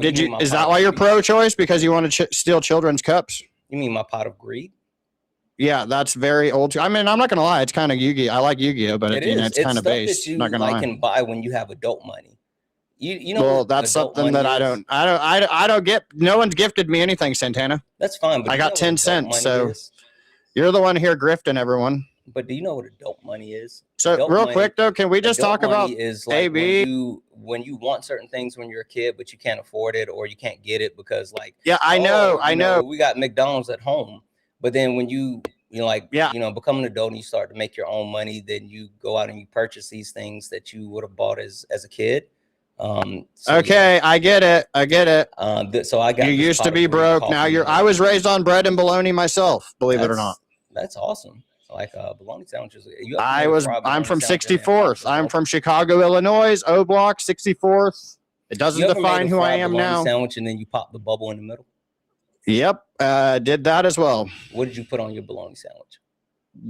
Is that why you're pro-choice? Because you want to steal children's cups? You mean my pot of greed? Yeah, that's very old. I mean, I'm not gonna lie, it's kind of Yu-Gi. I like Yu-Gi-Oh, but it's kind of base. Not gonna lie. Can buy when you have adult money. You know. Well, that's something that I don't get. No one's gifted me anything, Santana. That's fine. But I got 10 cents, so you're the one here grifting everyone. But do you know what adult money is? So real quick though, can we just talk about is like AB when you want certain things when you're a kid, but you can't afford it or you can't get it because like I know we got McDonald's at home, but then when you become an adult and you start to make your own money, then you go out and you purchase these things that you would have bought as a kid. Okay, I get it. So I got. You used to be broke. Now I was raised on bread and bologna myself. Believe it or not. That's awesome. Like bologna sandwiches. I'm from 64th. I'm from Chicago, Illinois. O Block, 64th. It doesn't define who I am now. Sandwich and then you pop the bubble in the middle. Yep, did that as well. What did you put on your bologna sandwich?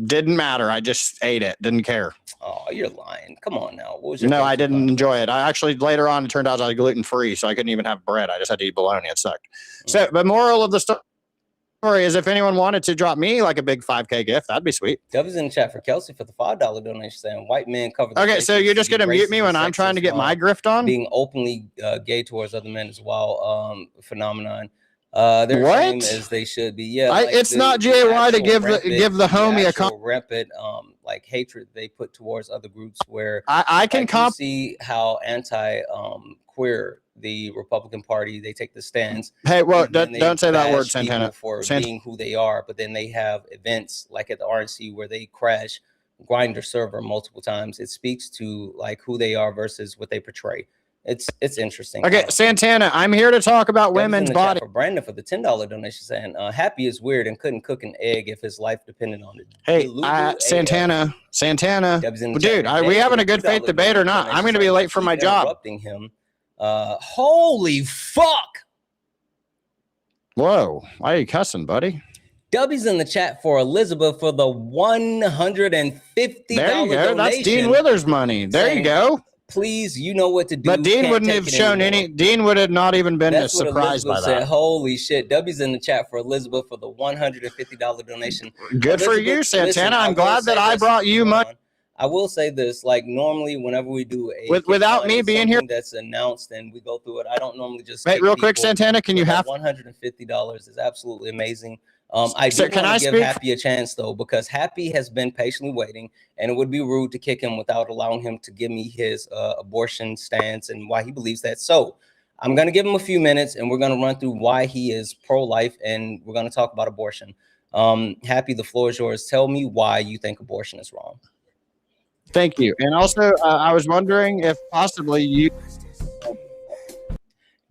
Didn't matter. I just ate it. Didn't care. Oh, you're lying. Come on now. No, I didn't enjoy it. I actually later on it turned out I was gluten free, so I couldn't even have bread. I just had to eat bologna. It sucked. So the moral of the story is if anyone wanted to drop me like a big 5K gift, that'd be sweet. W's in the chat for Kelsey for the $5 donation saying white men cover. Okay, so you're just gonna mute me when I'm trying to get my grift on? Being openly gay towards other men as well. Phenomenon. They're what? As they should be. Yeah, it's not GAY to give the homie a rampant like hatred they put towards other groups where I can see how anti queer the Republican Party, they take the stands. Hey, well, don't say that word, Santana. For being who they are, but then they have events like at the RNC where they crash Grindr server multiple times. It speaks to like who they are versus what they portray. It's interesting. Okay, Santana, I'm here to talk about women's body. For Brandon for the $10 donation saying happy is weird and couldn't cook an egg if his life depended on it. Hey, Santana, dude, are we having a good faith debate or not? I'm going to be late for my job. Interrupting him. Holy fuck! Whoa, why are you cussing, buddy? W's in the chat for Elizabeth for the $150 there you go. That's Dean Withers' money. There you go. Please, you know what to do. But Dean wouldn't have shown any. Dean would have not even been as surprised by that. Holy shit! W's in the chat for Elizabeth for the $150 donation. Good for you, Santana. I'm glad that I brought you money. I will say this: like normally, whenever we do without me being here, that's announced and we go through it. I don't normally just. Wait, real quick, Santana, can you have $150 is absolutely amazing. I do want to give Happy a chance though, because Happy has been patiently waiting, and it would be rude to kick him without allowing him to give me his abortion stance and why he believes that. So I'm going to give him a few minutes, and we're going to run through why he is pro-life, and we're going to talk about abortion. Happy, the floor is yours. Tell me why you think abortion is wrong. Thank you. And also, I was wondering if possibly you.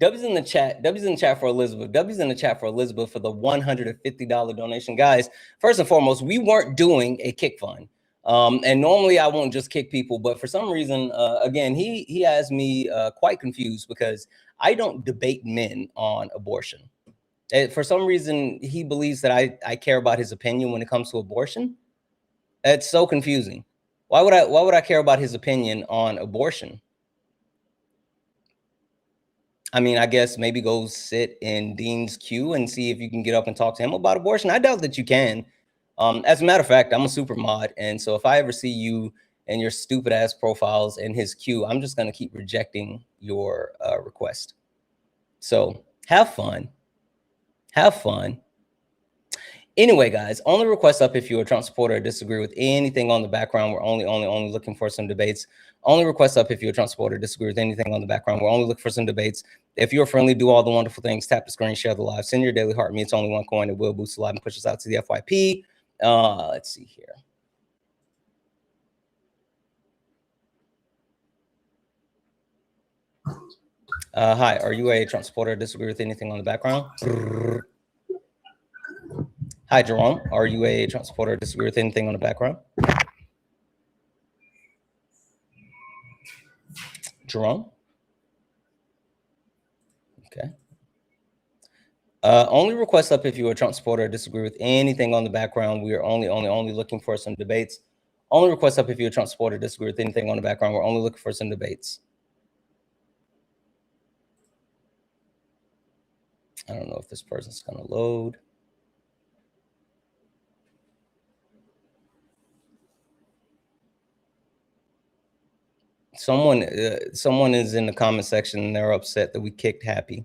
W's in the chat. W's in the chat for Elizabeth. W's in the chat for Elizabeth for the $150 donation. Guys, first and foremost, we weren't doing a kick fund. And normally I won't just kick people, but for some reason, again, he has me quite confused because I don't debate men on abortion. For some reason, he believes that I care about his opinion when it comes to abortion. It's so confusing. Why would I care about his opinion on abortion? I mean, I guess maybe go sit in Dean's queue and see if you can get up and talk to him about abortion. I doubt that you can. As a matter of fact, I'm a super mod. And so if I ever see you and your stupid ass profiles in his queue, I'm just going to keep rejecting your request. So have fun. Have fun. Anyway, guys, only request up if you're a Trump supporter or disagree with anything on the background. We're only looking for some debates. Only request up if you're a Trump supporter or disagree with anything on the background. We're only looking for some debates. If you're friendly, do all the wonderful things. Tap the screen, share the live, send your daily heart. Me, it's only one coin. It will boost the live and push us out to the FYP. Let's see here. Hi, are you a Trump supporter or disagree with anything on the background? Hi, Jerome. Are you a Trump supporter or disagree with anything on the background? Jerome? Okay. Only request up if you're a Trump supporter or disagree with anything on the background. We are only looking for some debates. Only request up if you're a Trump supporter or disagree with anything on the background. We're only looking for some debates. I don't know if this person's going to load. Someone is in the comment section and they're upset that we kicked Happy.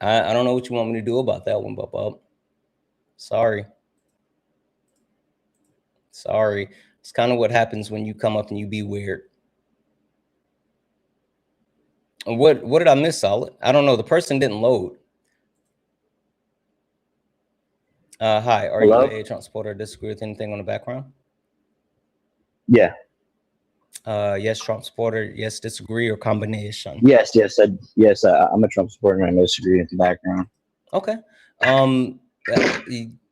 I don't know what you want me to do about that one, Bub. Sorry. It's kind of what happens when you come up and you be weird. What did I miss, Solid? I don't know. The person didn't load. Hi, are Hello? You a Trump supporter or disagree with anything on the background? Yeah. Yes, Trump supporter. Yes, disagree or combination. Yes. I'm a Trump supporter and I disagree with the background. Okay.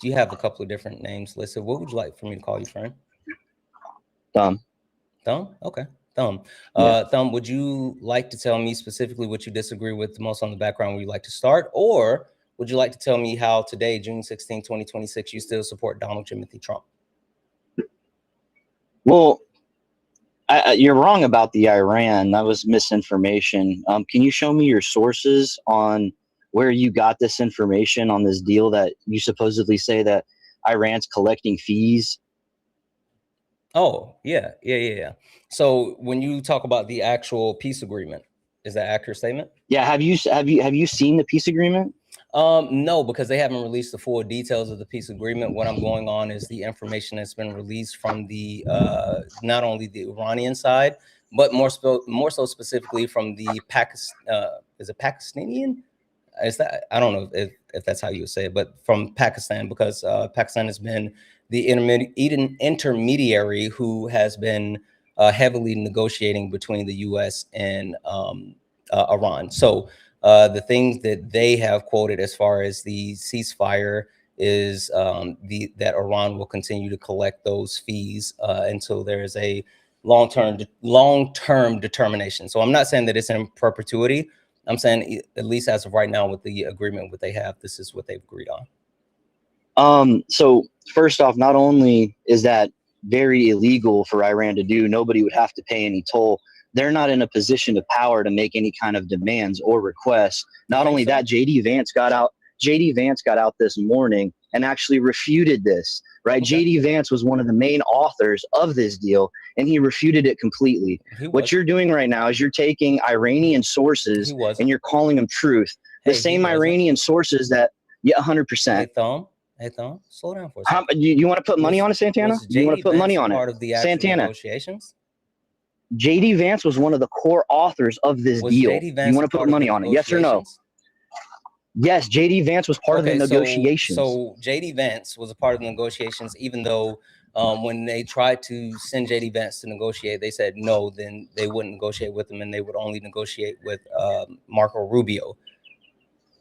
You have a couple of different names listed. What would you like for me to call you, friend? Thumb. Thumb. Okay. Thumb. Thumb. Would you like to tell me specifically what you disagree with the most on the background? Would you like to start, or would you like to tell me how today, June 16, 2026, you still support Donald Timothy Trump? Well, you're wrong about the Iran. That was misinformation. Can you show me your sources on where you got this information on this deal that you supposedly say that Iran's collecting fees? Oh, yeah. So when you talk about the actual peace agreement, is that an accurate statement? Yeah. Have you seen the peace agreement? No, because they haven't released the full details of the peace agreement. What I'm going on is the information that's been released from the not only the Iranian side, but more so specifically from the is it Pakistani? Is that, I don't know if that's how you would say it, but from Pakistan, because Pakistan has been the intermediary who has been heavily negotiating between the U.S. and Iran. So the things that they have quoted as far as the ceasefire is that Iran will continue to collect those fees until there is a long-term determination. So I'm not saying that it's in perpetuity. I'm saying at least as of right now with the agreement what they have, this is what they've agreed on. So first off, not only is that very illegal for Iran to do, nobody would have to pay any toll. They're not in a position of power to make any kind of demands or requests. Not only that, JD Vance got out this morning and actually refuted this, right? Okay. JD Vance was one of the main authors of this deal, and he refuted it completely. What you're doing right now is you're taking Iranian sources and you're calling them truth. The same Iranian sources that, yeah, 100%. Hey, Thumb, slow down for a second. You want to put money on it, Santana? You want to put money on it? Part of the actual Santana. Negotiations? JD Vance was one of the core authors of this deal. You want to put money on it? Yes or no? Yes, JD Vance was part of the negotiations. So JD Vance was a part of the negotiations, even though when they tried to send JD Vance to negotiate, they said no, then they wouldn't negotiate with him and they would only negotiate with Marco Rubio.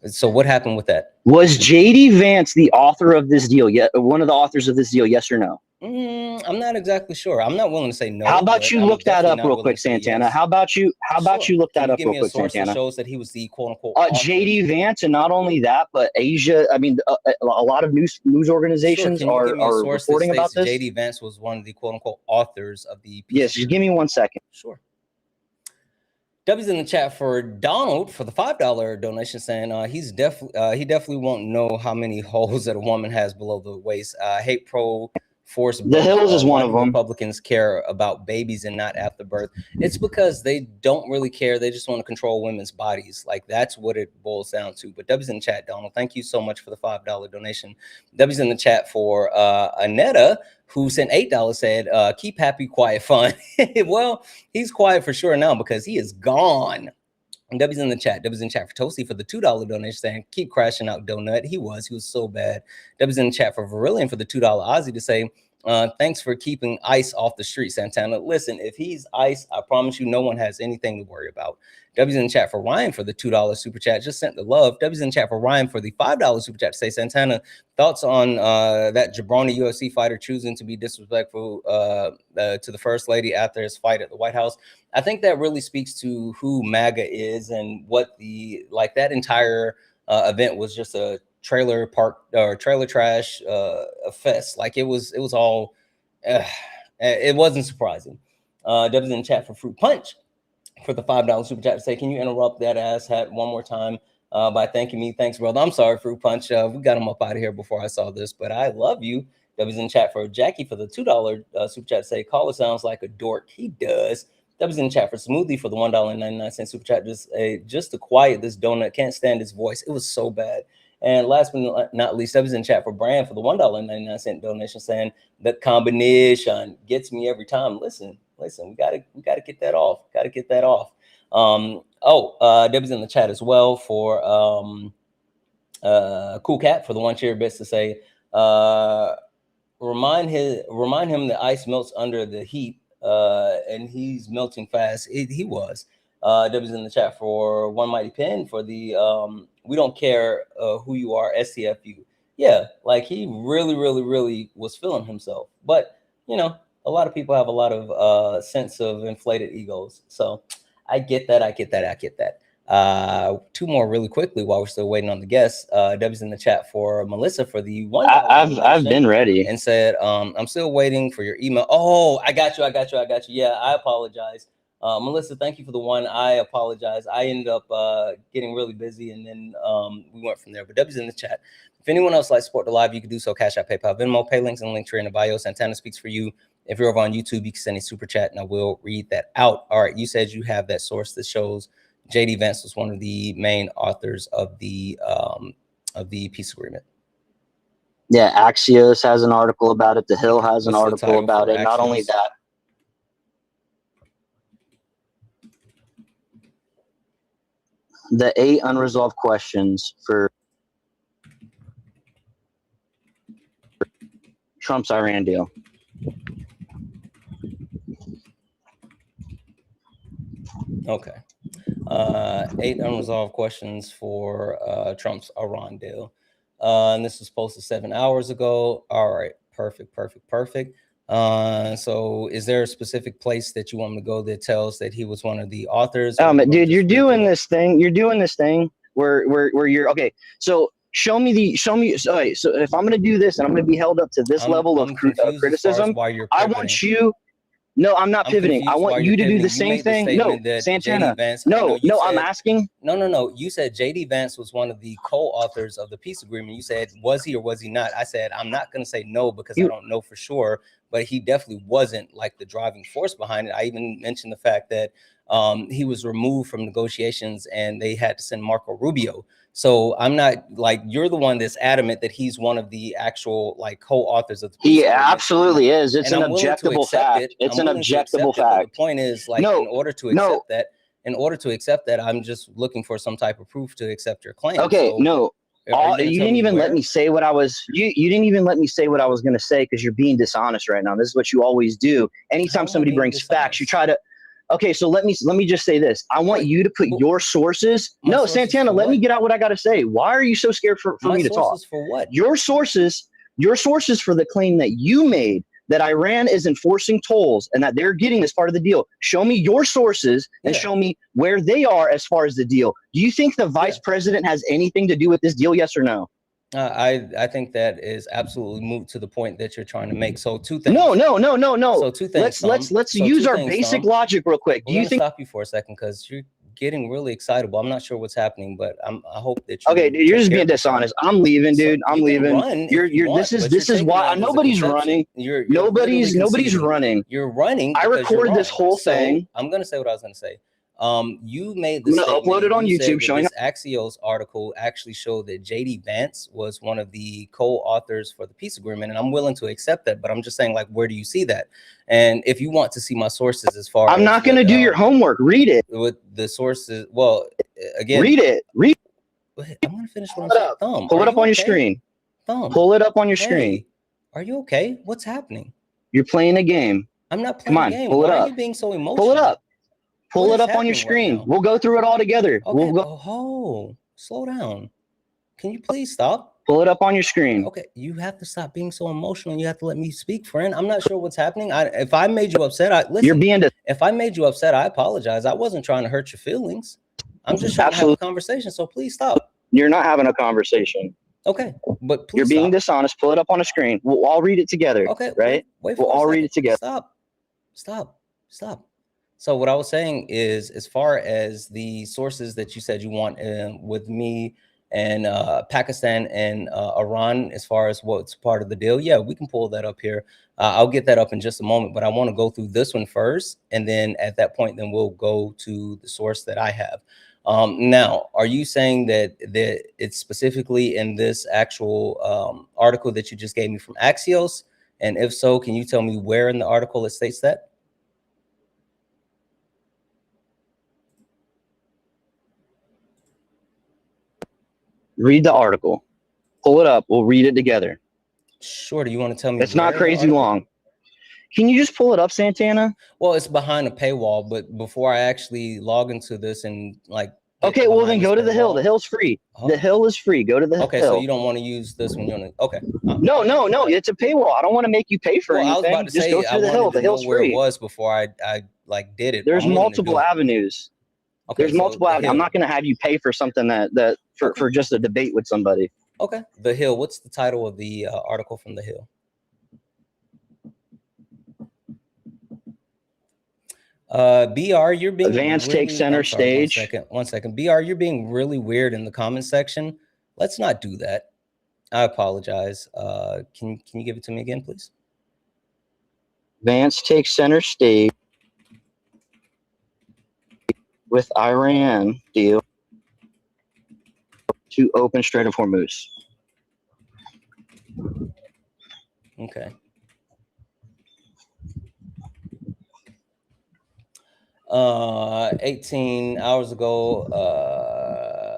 So what happened with that? Was JD Vance the author of this deal? Yeah, one of the authors of this deal? Yes or no? I'm not exactly sure. I'm not willing to say no. How about you look that up real quick, Santana? Yes. How about you look that up real quick, Santana? Santana? Shows that he was the quote unquote JD Vance, and not only that, but Asia. I mean, a lot of news organizations are reporting about this. JD Vance was one of the quote unquote authors of the piece. Yes, just give me 1 second. Sure. W's in the chat for Donald for the $5 donation, saying he definitely won't know how many holes that a woman has below the waist. Hate pro force. The Hills is one of them. Republicans care about babies and not after birth. It's because they don't really care. They just want to control women's bodies. Like, that's what it boils down to. But W's in the chat, Donald, thank you so much for the $5 donation. W's in the chat for Anetta, who sent $8, said, keep happy, quiet, fun. Well, he's quiet for sure now because he is gone. And W's in the chat. W's in the chat for Toasty for the $2 donation, saying, keep crashing out, Donut. He was so bad. W's in the chat for Virillion for the $2 Ozzy to say, thanks for keeping ICE off the street, Santana. Listen, if he's ICE, I promise you no one has anything to worry about. W's in the chat for Ryan for the $2 super chat. Just sent the love. W's in the chat for Ryan for the $5 super chat to say, Santana, thoughts on that jabroni UFC fighter choosing to be disrespectful to the first lady after his fight at the White House? I think that really speaks to who MAGA is and what that entire event was just a trailer park or trailer trash a fest. Like, it was all it wasn't surprising. W's in the chat for Fruit Punch for the $5 super chat to say, can you interrupt that ass hat one more time by thanking me? Thanks, brother. I'm sorry, Fruit Punch. We got him up out of here before I saw this, but I love you. W's in the chat for Jackie for the $2 super chat to say, caller sounds like a dork. He does. W's in the chat for Smoothie for the $1.99 super chat. Just to quiet this donut. Can't stand his voice. It was so bad. And last but not least, W's in the chat for Brand for the $1.99 donation, saying the combination gets me every time. Listen, we gotta get that off. Gotta get that off. W's in the chat as well for Cool Cat for the $1 bits to say, remind him that ice melts under the heat, and he's melting fast. He was. W's in the chat for One Mighty Pen for the we don't care who you are, STFU. Yeah, like, he really was feeling himself. But, you know, a lot of people have a lot of sense of inflated egos. So I get that. Two more really quickly while we're still waiting on the guests. W's in the chat for Melissa for the $1. I've been ready. And said, I'm still waiting for your email. Oh, I got you. Yeah, I apologize. Melissa, thank you for the one. I apologize. I ended up getting really busy, and then we went from there. But W's in the chat. If anyone else likes to support the live, you can do so. Cash App, PayPal, Venmo, pay links, and link tree in the bio. Santana speaks for you. If you're over on YouTube, you can send a super chat, and I will read that out. All right, you said you have that source that shows JD Vance was one of the main authors of the peace agreement. Yeah, Axios has an article about it. The Hill has an article about it. Not only that. The 8 unresolved questions for Trump's Iran deal. Okay. 8 unresolved questions for Trump's Iran deal. And this was posted 7 hours ago. All right. Perfect. So is there a specific place that you want me to go that tells that he was one of the authors? Dude, you're doing this thing where you're okay. So show me. All right, so if I'm going to do this and I'm going to be held up to this level of criticism, I want you. No, I'm not pivoting. I want you to do the same thing. No, Santana. No, I'm asking. No. You said JD Vance was one of the co-authors of the peace agreement. You said, was he or was he not? I said, I'm not going to say no because I don't know for sure, but he definitely wasn't like the driving force behind it. I even mentioned the fact that he was removed from negotiations and they had to send Marco Rubio. So I'm not like, you're the one that's adamant that he's one of the actual like co-authors of the peace agreement. Absolutely is. It's an objectable fact. It's an objectable fact. The point is, like, in order to accept that, I'm just looking for some type of proof to accept your claim. Okay, so, you didn't even let me say what I was. You didn't even let me say what I was going to say because you're being dishonest right now. This is what you always do. Anytime somebody brings facts, you try to. Okay, so let me just say this. I want you to put your sources. No, Santana, let me get out what I got to say. Why are you so scared for me to talk? For what? Your sources for the claim that you made that Iran is enforcing tolls and that they're getting as part of the deal. Show me your sources and show me where they are as far as the deal. Do you think the vice president has anything to do with this deal? Yes or no? I think that is absolutely moved to the point that you're trying to make. So two things. No. So two things. Let's use our basic logic real quick. Do you think? Stop you for a second because you're getting really excitable. I'm not sure what's happening, but I hope that you. Okay, dude, you're just being dishonest. I'm leaving, dude. I'm leaving. This is why nobody's running. Nobody's running. You're running. I record this whole thing. I'm gonna say what I was gonna say. You made the I'm gonna upload it on YouTube showing this Axios article actually showed that JD Vance was one of the co-authors for the peace agreement, and I'm willing to accept that, but I'm just saying, like, where do you see that? And if you want to see my sources as far I'm not gonna do your homework. Read it. With the sources, well, again, read it. I'm gonna finish what I'm saying. Thumb, pull it up on your screen. Thumb, pull it up on your screen. Are you okay? What's happening? You're playing a game. I'm not playing a game. Pull it up. Why are you being so emotional? Pull it up. Pull it up on your screen. We'll go through it all together. Okay. We'll go. Oh, slow down. Can you please stop? Pull it up on your screen. Okay, you have to stop being so emotional. You have to let me speak, friend. I'm not sure what's happening. If I made you upset, listen. If I made you upset, I apologize. I wasn't trying to hurt your feelings. I'm just trying to have a conversation. So please stop. You're not having a conversation. Okay, but please you're being dishonest. Pull it up on a screen. We'll all read it together. Okay, right? Wait we'll all read it together. Stop. So what I was saying is, as far as the sources that you said you want with me and Pakistan and Iran, as far as what's part of the deal, yeah, we can pull that up here. I'll get that up in just a moment, but I want to go through this one first, and then at that point, then we'll go to the source that I have. Now, are you saying that it's specifically in this actual article that you just gave me from Axios? And if so, can you tell me where in the article it states that? Read the article. Pull it up. We'll read it together. Sure. Do you want to tell me? It's not crazy long. Can you just pull it up, Santana? Well, it's behind a paywall, but before I actually log into this and like. Okay, well then go to the Hill. The Hill's free. The Hill is free. Go to the Hill. Okay, so you don't want to use this one. Okay. No. It's a paywall. I don't want to make you pay for anything. I was about to just go through the Hill. The Hill's free. Where it was before I like did it. There's multiple avenues. Okay, there's multiple avenues. I'm not going to have you pay for something for just a debate with somebody. Okay. The Hill. What's the title of the article from the Hill? BR, you're being Vance takes center stage. One second. BR, you're being really weird in the comment section. Let's not do that. I apologize. Can you give it to me again, please? Vance takes center stage with Iran deal to open Strait of Hormuz. Okay. 18 hours ago,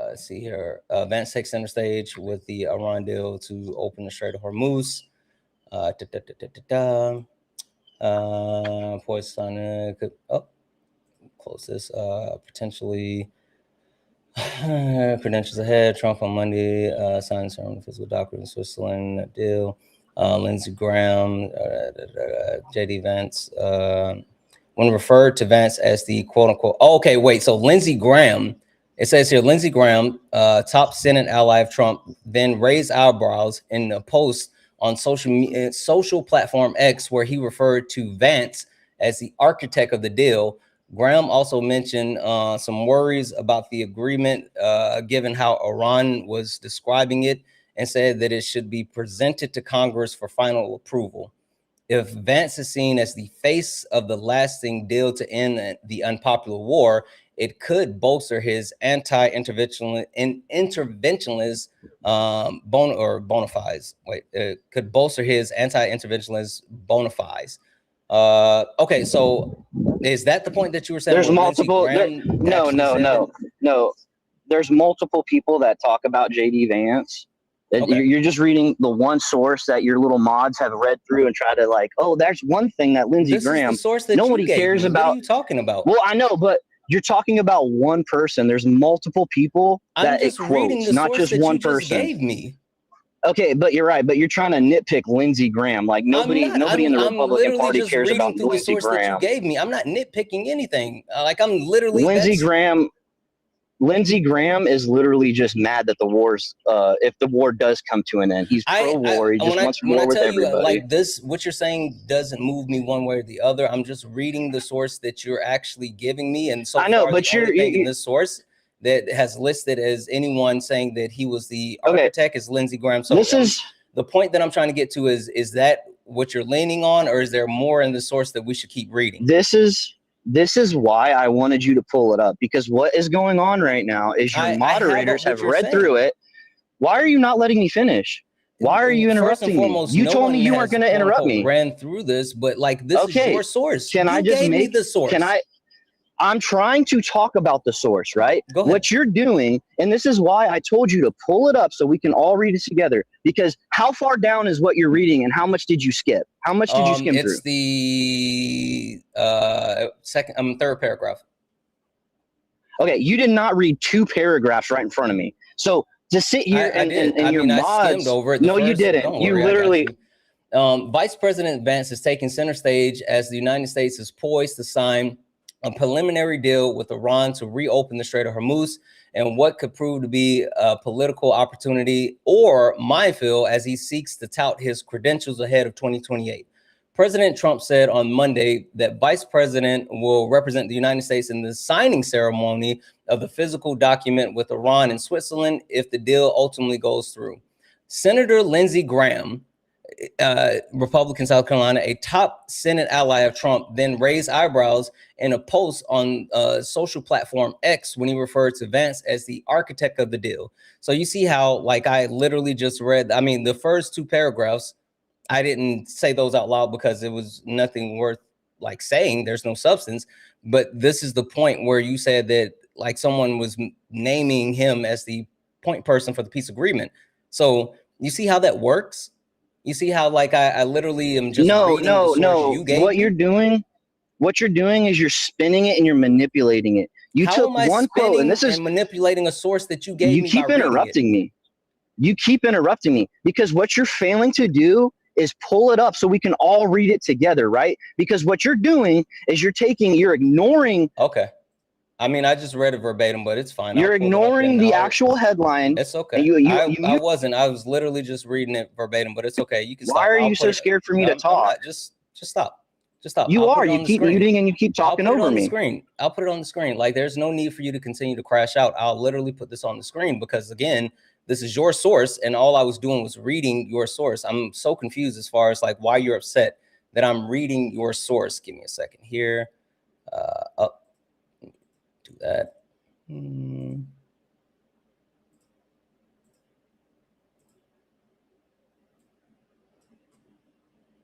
let's see here, Vance takes center stage with the Iran deal to open the Strait of Hormuz. Poison could close this. Potentially credentials ahead. Trump on Monday signed some physical documents in Switzerland deal. Lindsey Graham, JD Vance. When referred to Vance as the quote unquote, okay, wait. So Lindsey Graham, it says here, Lindsey Graham, top Senate ally of Trump, then raised eyebrows in a post on social platform X, where he referred to Vance as the architect of the deal. Graham also mentioned some worries about the agreement, given how Iran was describing it, and said that it should be presented to Congress for final approval. If Vance is seen as the face of the lasting deal to end the unpopular war, it could bolster his anti-interventionist bona fides. It could bolster his anti-interventionist bona fides. Okay, so is that the point that you were saying? There's multiple. No. There's multiple people that talk about JD Vance Okay. You're just reading the one source that your little mods have read through and try to like, oh, there's one thing that Lindsey This Graham. is the source that Nobody you gave cares me. about. What are you talking about? Well, I know, but you're talking about one person. There's multiple people that it quotes, not just one person. Gave me. Okay, but you're right. But you're trying to nitpick Lindsey Graham. Like nobody in the Republican Party cares about Lindsey Graham. That you gave me. I'm not nitpicking anything. Like I'm literally Lindsey Graham is literally just mad that the war's if the war does come to an end. He's pro-war. He just wants war with everybody. Like this, what you're saying doesn't move me one way or the other. I'm just reading the source that you're actually giving me, and so I know, but you're in this source that has listed as anyone saying that he was the architect is Lindsey Graham. So this is the point that I'm trying to get to is that what you're leaning on, or is there more in the source that we should keep reading? This is why I wanted you to pull it up, because what is going on right now is your moderators have read through it. Why are you not letting me finish? Why are you interrupting me? You told me you weren't going to interrupt me. Ran through this, but like this is your source. Can I just make the source? I'm trying to talk about the source, right? Go ahead. What you're doing, and this is why I told you to pull it up so we can all read it together. Because how far down is what you're reading, and how much did you skip? How much did you skim through? It's the third paragraph. Okay, you did not read 2 paragraphs right in front of me. So to sit here and your mods, I skimmed over it. No, you didn't. You literally. Vice President Vance is taking center stage as the United States is poised to sign a preliminary deal with Iran to reopen the Strait of Hormuz, and what could prove to be a political opportunity or minefield as he seeks to tout his credentials ahead of 2028. President Trump said on Monday that Vice President will represent the United States in the signing ceremony of the physical document with Iran and Switzerland if the deal ultimately goes through. Senator Lindsey Graham, Republican South Carolina, a top Senate ally of Trump, then raised eyebrows in a post on social platform X when he referred to Vance as the architect of the deal. So you see how, like, I literally just read, I mean, the first 2 paragraphs, I didn't say those out loud because it was nothing worth like saying. There's no substance. But this is the point where you said that like someone was naming him as the point person for the peace agreement. So you see how that works? You see how like I literally am just no. What you're doing is you're spinning it and you're manipulating it. You took one quote, and this is manipulating a source that you gave me. You keep interrupting me. You keep interrupting me because what you're failing to do is pull it up so we can all read it together, right? Because what you're doing is you're ignoring. Okay. I mean, I just read it verbatim, but it's fine. You're ignoring the actual headline. It's okay. I wasn't. I was literally just reading it verbatim, but it's okay. You can stop. Why are you so scared for me to talk? Just stop. Just stop. You keep muting and you keep talking over me. I'll put it on the screen. Like, there's no need for you to continue to crash out. I'll literally put this on the screen because, again, this is your source, and all I was doing was reading your source. I'm so confused as far as like why you're upset that I'm reading your source. Give me a second here. Do that.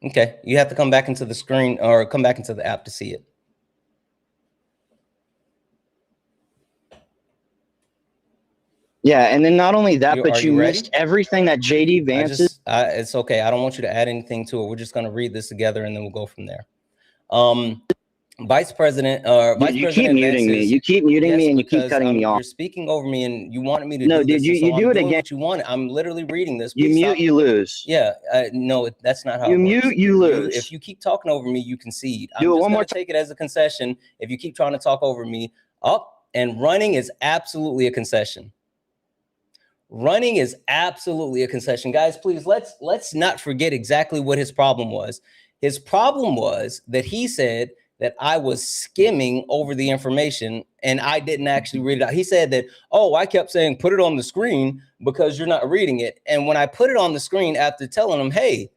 Okay, you have to come back into the screen or come back into the app to see it. Yeah, and then not only that, but you missed everything that JD Vance is. It's okay. I don't want you to add anything to it. We're just going to read this together, and then we'll go from there. Vice President, you keep muting me. You keep muting me, and you keep cutting me off. You're speaking over me, and you wanted me to. No, dude, you do it again. What you wanted. I'm literally reading this. You mute, you lose. Yeah, no, that's not how. You mute, you lose. If you keep talking over me, you concede. Do it one more time. Take it as a concession. If you keep trying to talk over me, and running is absolutely a concession. Running is absolutely a concession, guys. Please let's not forget exactly what his problem was. His problem was that he said that I was skimming over the information and I didn't actually read it out. He said that, I kept saying, put it on the screen because you're not reading it. And when I put it on the screen after telling him, hey,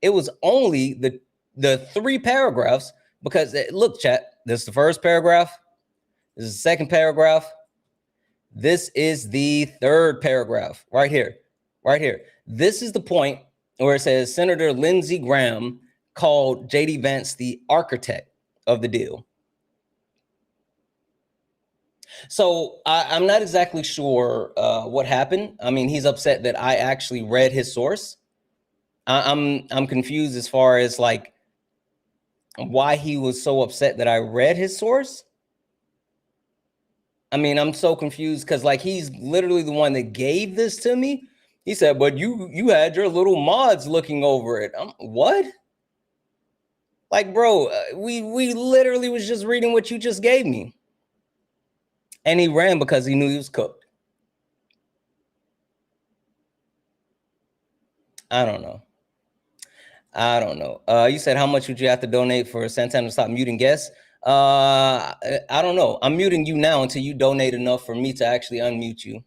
it was only the 3 paragraphs because look, chat, this is the first paragraph. This is the second paragraph. This is the third paragraph right here. This is the point where it says Senator Lindsey Graham called JD Vance the architect of the deal. So I'm not exactly sure what happened. I mean, he's upset that I actually read his source. I'm confused as far as like why he was so upset that I read his source. I mean, I'm so confused because like he's literally the one that gave this to me. He said, but you had your little mods looking over it. What? Like, bro, we literally was just reading what you just gave me. And he ran because he knew he was cooked. I don't know. You said, how much would you have to donate for Santana to stop muting guests? I don't know. I'm muting you now until you donate enough for me to actually unmute you.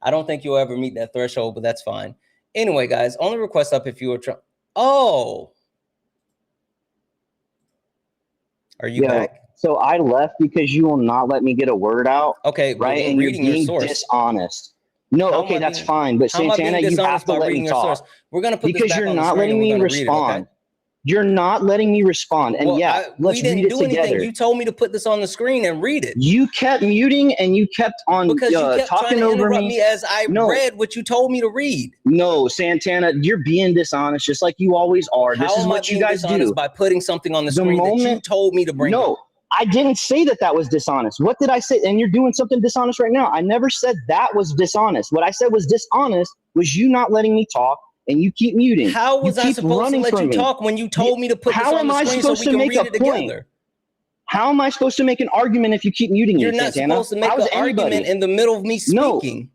I don't think you'll ever meet that threshold, but that's fine. Anyway, guys, only request up if you were trying. Oh. Are you back? So I left because you will not let me get a word out. Okay, right? And you're being dishonest. No, okay, that's fine. But Santana, you have to let me talk. We're gonna put because you're not letting me respond. You're not letting me respond. And let's read it together. You told me to put this on the screen and read it. You kept muting and you kept on because you kept talking trying to over me as I read what you told me to read. No, Santana, you're being dishonest just like you always are. This is what you guys do. By putting something on the screen that you told me to bring up. I didn't say that was dishonest. What did I say? And you're doing something dishonest right now. I never said that was dishonest. What I said was dishonest was you not letting me talk and you keep muting. How was I supposed to let you talk when you told me to put this on the screen so we can read it together? How am I supposed to make an argument if you keep muting me, Santana? You're not supposed to make an argument in the middle of me speaking.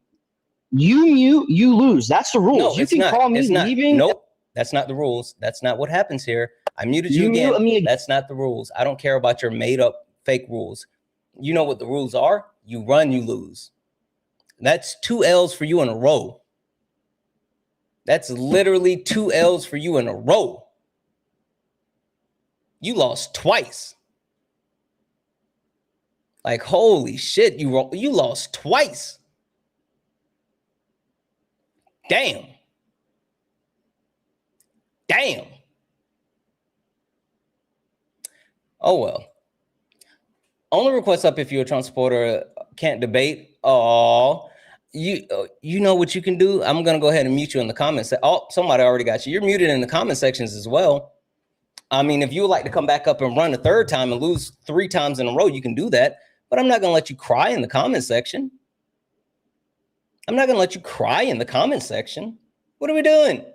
No. You mute, you lose. That's the rules. No, you can call me leaving. Nope. That's not the rules. That's not what happens here. I muted you again. That's not the rules. I don't care about your made up fake rules. You know what the rules are? You run, you lose. That's 2 L's for you in a row. That's literally 2 L's for you in a row. You lost twice. Like, holy shit, you lost twice. Damn. Oh, well. Only request up if you're a Trump supporter, can't debate. Oh, you know what you can do? I'm going to go ahead and mute you in the comments. Oh, somebody already got you. You're muted in the comment sections as well. I mean, if you would like to come back up and run a third time and lose 3 times in a row, you can do that. But I'm not going to let you cry in the comment section. What are we doing?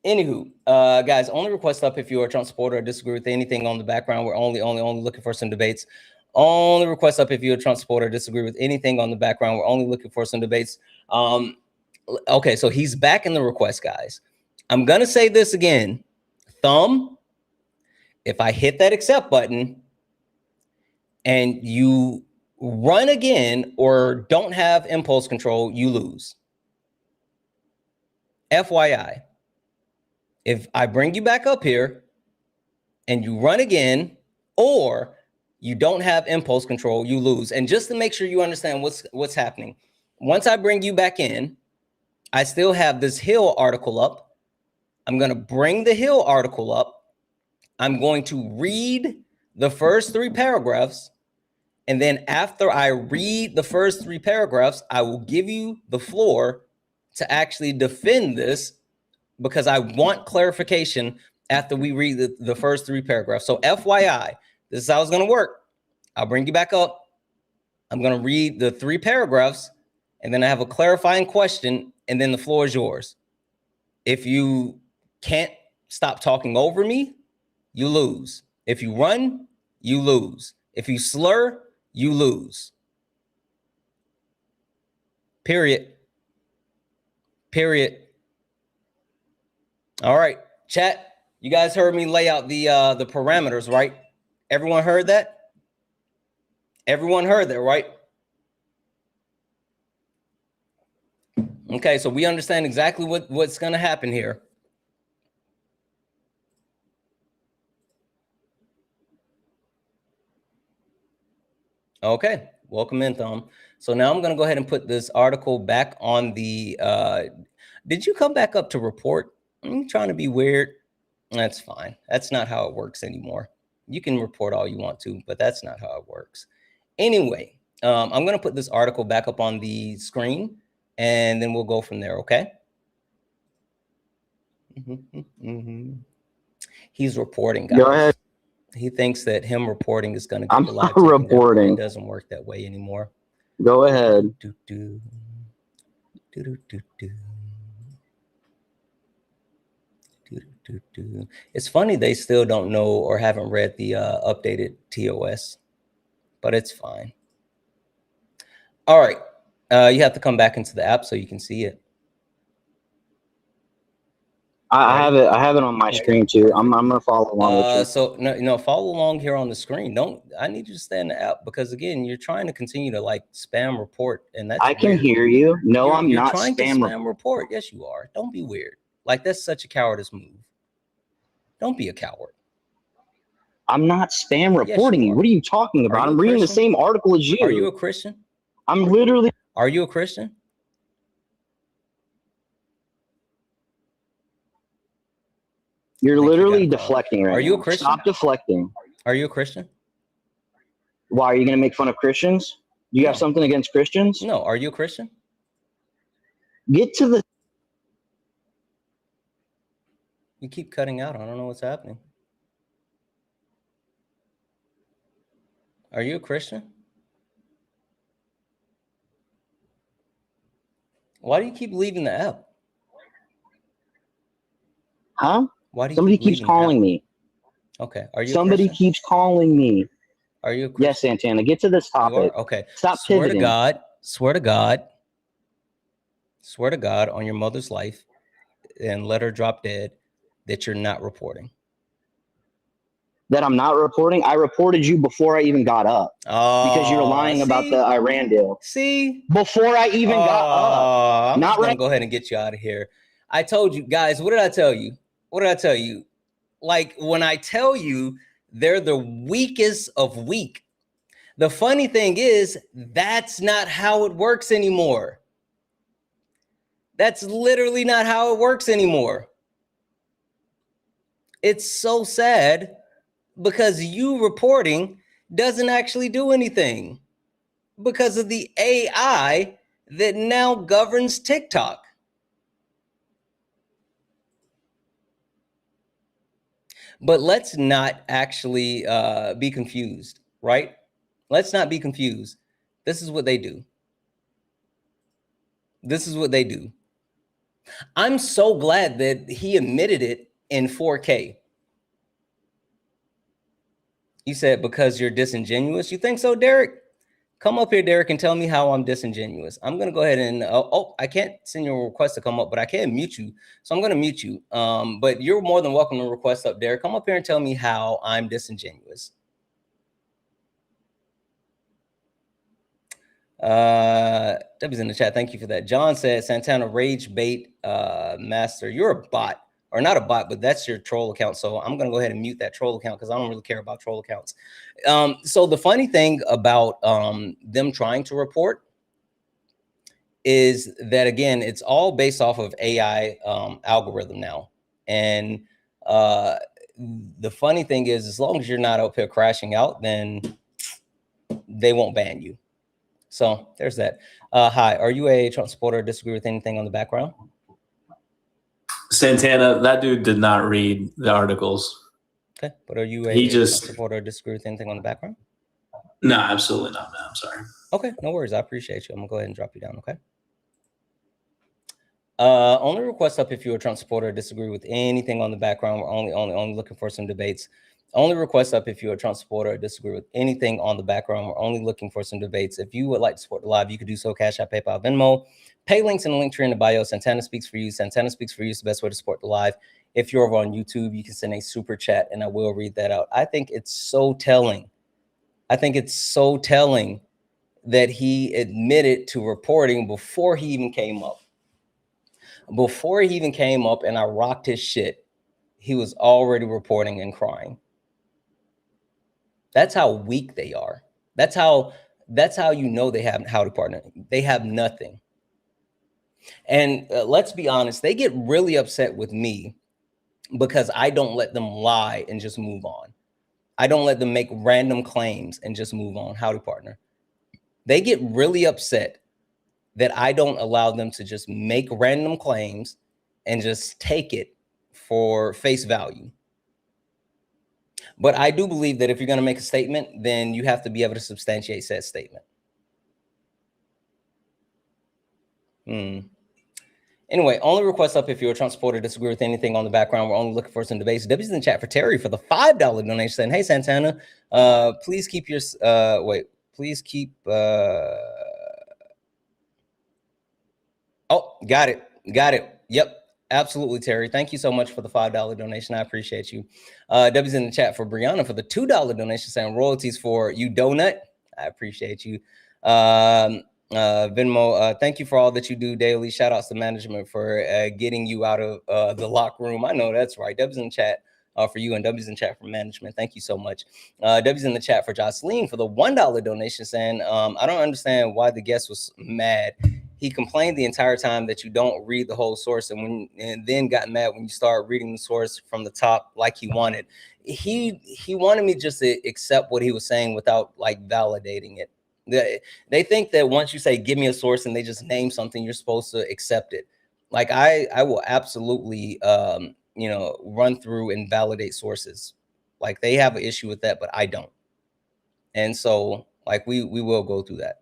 Anywho, guys, only request up if you're a Trump supporter or disagree with anything on the background. We're only looking for some debates. Only request up if you're a Trump supporter or disagree with anything on the background. We're only looking for some debates. Okay, so he's back in the request, guys. I'm going to say this again. Thumb, if I hit that accept button and you run again or don't have impulse control, you lose. FYI. If I bring you back up here and you run again, or you don't have impulse control, you lose. And just to make sure you understand what's happening, once I bring you back in, I still have this Hill article up. I'm going to bring the Hill article up. I'm going to read the first 3 paragraphs. And then after I read the first 3 paragraphs, I will give you the floor to actually defend this, because I want clarification after we read the first 3 paragraphs. So FYI, this is how it's going to work. I'll bring you back up. I'm going to read the 3 paragraphs, and then I have a clarifying question, and then the floor is yours. If you can't stop talking over me, you lose. If you run, you lose. If you slur, you lose. Period. All right, chat. You guys heard me lay out the parameters, right? Everyone heard that? Right? Okay, so we understand exactly what's going to happen here. Okay, welcome in, Thumb. So now I'm going to go ahead and put this article back on the, did you come back up to report? I'm trying to be weird. That's fine. That's not how it works anymore. You can report all you want to, but that's not how it works. Anyway, I'm going to put this article back up on the screen, and then we'll go from there, okay? He's reporting, guys. Go ahead. He thinks that him reporting is going to get I'm the live not taken down. reporting. It doesn't work that way anymore. Go ahead. It's funny they still don't know or haven't read the updated TOS, but it's fine. All right. You have to come back into the app so you can see it. I have it on my screen too. I'm gonna follow along with you. So no, follow along here on the screen. I need you to stay in the app because again, you're trying to continue to like spam report, and that's I can weird. hear you. No, I'm You're not trying spam to spam report. Yes, you are. Don't be weird. Like that's such a cowardice move. Don't be a coward. I'm not spam reporting you. What are you talking about? I'm reading the same article as you. Are you a Christian? I'm literally. Are you a Christian? You're literally deflecting right now. Are you a Christian? Stop deflecting. Are you a Christian? Why are you going to make fun of Christians? Do you have something against Christians? No. Are you a Christian? Get to the. You keep cutting out. I don't know what's happening. Are you a Christian? Why do you keep leaving the app? Huh? Why do you Somebody keeps calling me. Okay. Are you Somebody keeps calling me. Are you a Christian? Yes, Santana. Get to this topic. Okay. Stop Swear pivoting. to God on your mother's life and let her drop dead that you're not reporting. That I'm not reporting? I reported you before I even got up. Oh, because you're lying about the Iran deal. See? Before I even got up. I'm not going to go ahead and get you out of here. I told you, guys, what did I tell you? What did I tell you? Like, when I tell you they're the weakest of weak, the funny thing is, that's not how it works anymore. That's literally not how it works anymore. It's so sad because you reporting doesn't actually do anything because of the AI that now governs TikTok. But let's not actually be confused, right? Let's not be confused. This is what they do. This is what they do. I'm so glad that he admitted it in 4K. You said because you're disingenuous. You think so, Derek? Come up here, Derek, and tell me how I'm disingenuous. I'm going to go ahead and, I can't send you a request to come up, but I can mute you. So I'm going to mute you. But you're more than welcome to request up, Derek. Come up here and tell me how I'm disingenuous. Debbie's in the chat. Thank you for that. John said, Santana rage bait master. You're a bot. Or not a bot, but that's your troll account. So I'm going to go ahead and mute that troll account because I don't really care about troll accounts. So the funny thing about them trying to report is that, again, it's all based off of AI algorithm now. And the funny thing is, as long as you're not up here crashing out, then they won't ban you. So there's that. Hi, are you a Trump supporter or disagree with anything on the background? Santana, that dude did not read the articles. Okay, but are you a Trump supporter or disagree with anything on the background? No, absolutely not, man. I'm sorry. Okay, no worries. I appreciate you. I'm gonna go ahead and drop you down, okay? Only request up if you're a Trump supporter or disagree with anything on the background. We're only looking for some debates. Only request up if you're a Trump supporter or disagree with anything on the background. We're only looking for some debates. If you would like to support the live, you could do so. Cash App, PayPal, Venmo. Pay links in the link tree in the bio. Santana Speaks for You. Santana Speaks for You is the best way to support the live. If you're over on YouTube, you can send a super chat and I will read that out. I think it's so telling. I think it's so telling that he admitted to reporting before he even came up. Before he even came up and I rocked his shit, he was already reporting and crying. That's how weak they are. That's how you know they have howdy partner. They have nothing. And let's be honest, they get really upset with me because I don't let them lie and just move on. I don't let them make random claims and just move on. Howdy, partner. They get really upset that I don't allow them to just make random claims and just take it for face value. But I do believe that if you're going to make a statement, then you have to be able to substantiate said statement. Anyway, only request up if you're a Trump supporter, disagree with anything on the background. We're only looking for some debates. W's in the chat for Terry for the $5 donation saying, hey, Santana, please keep your, please keep, oh, got it. Yep. Absolutely, Terry. Thank you so much for the $5 donation. I appreciate you. W's in the chat for Brianna for the $2 donation saying royalties for you donut. I appreciate you. Venmo, thank you for all that you do daily. Shout outs to management for getting you out of the locker room. I know that's right. W's in the chat for you and W's in the chat for management. Thank you so much. W's in the chat for Jocelyn for the $1 donation saying, I don't understand why the guest was mad. He complained the entire time that you don't read the whole source and then got mad when you start reading the source from the top like he wanted. He wanted me just to accept what he was saying without like validating it. They think that once you say, give me a source and they just name something, you're supposed to accept it. Like I will absolutely, run through and validate sources. Like they have an issue with that, but I don't. And so like we will go through that.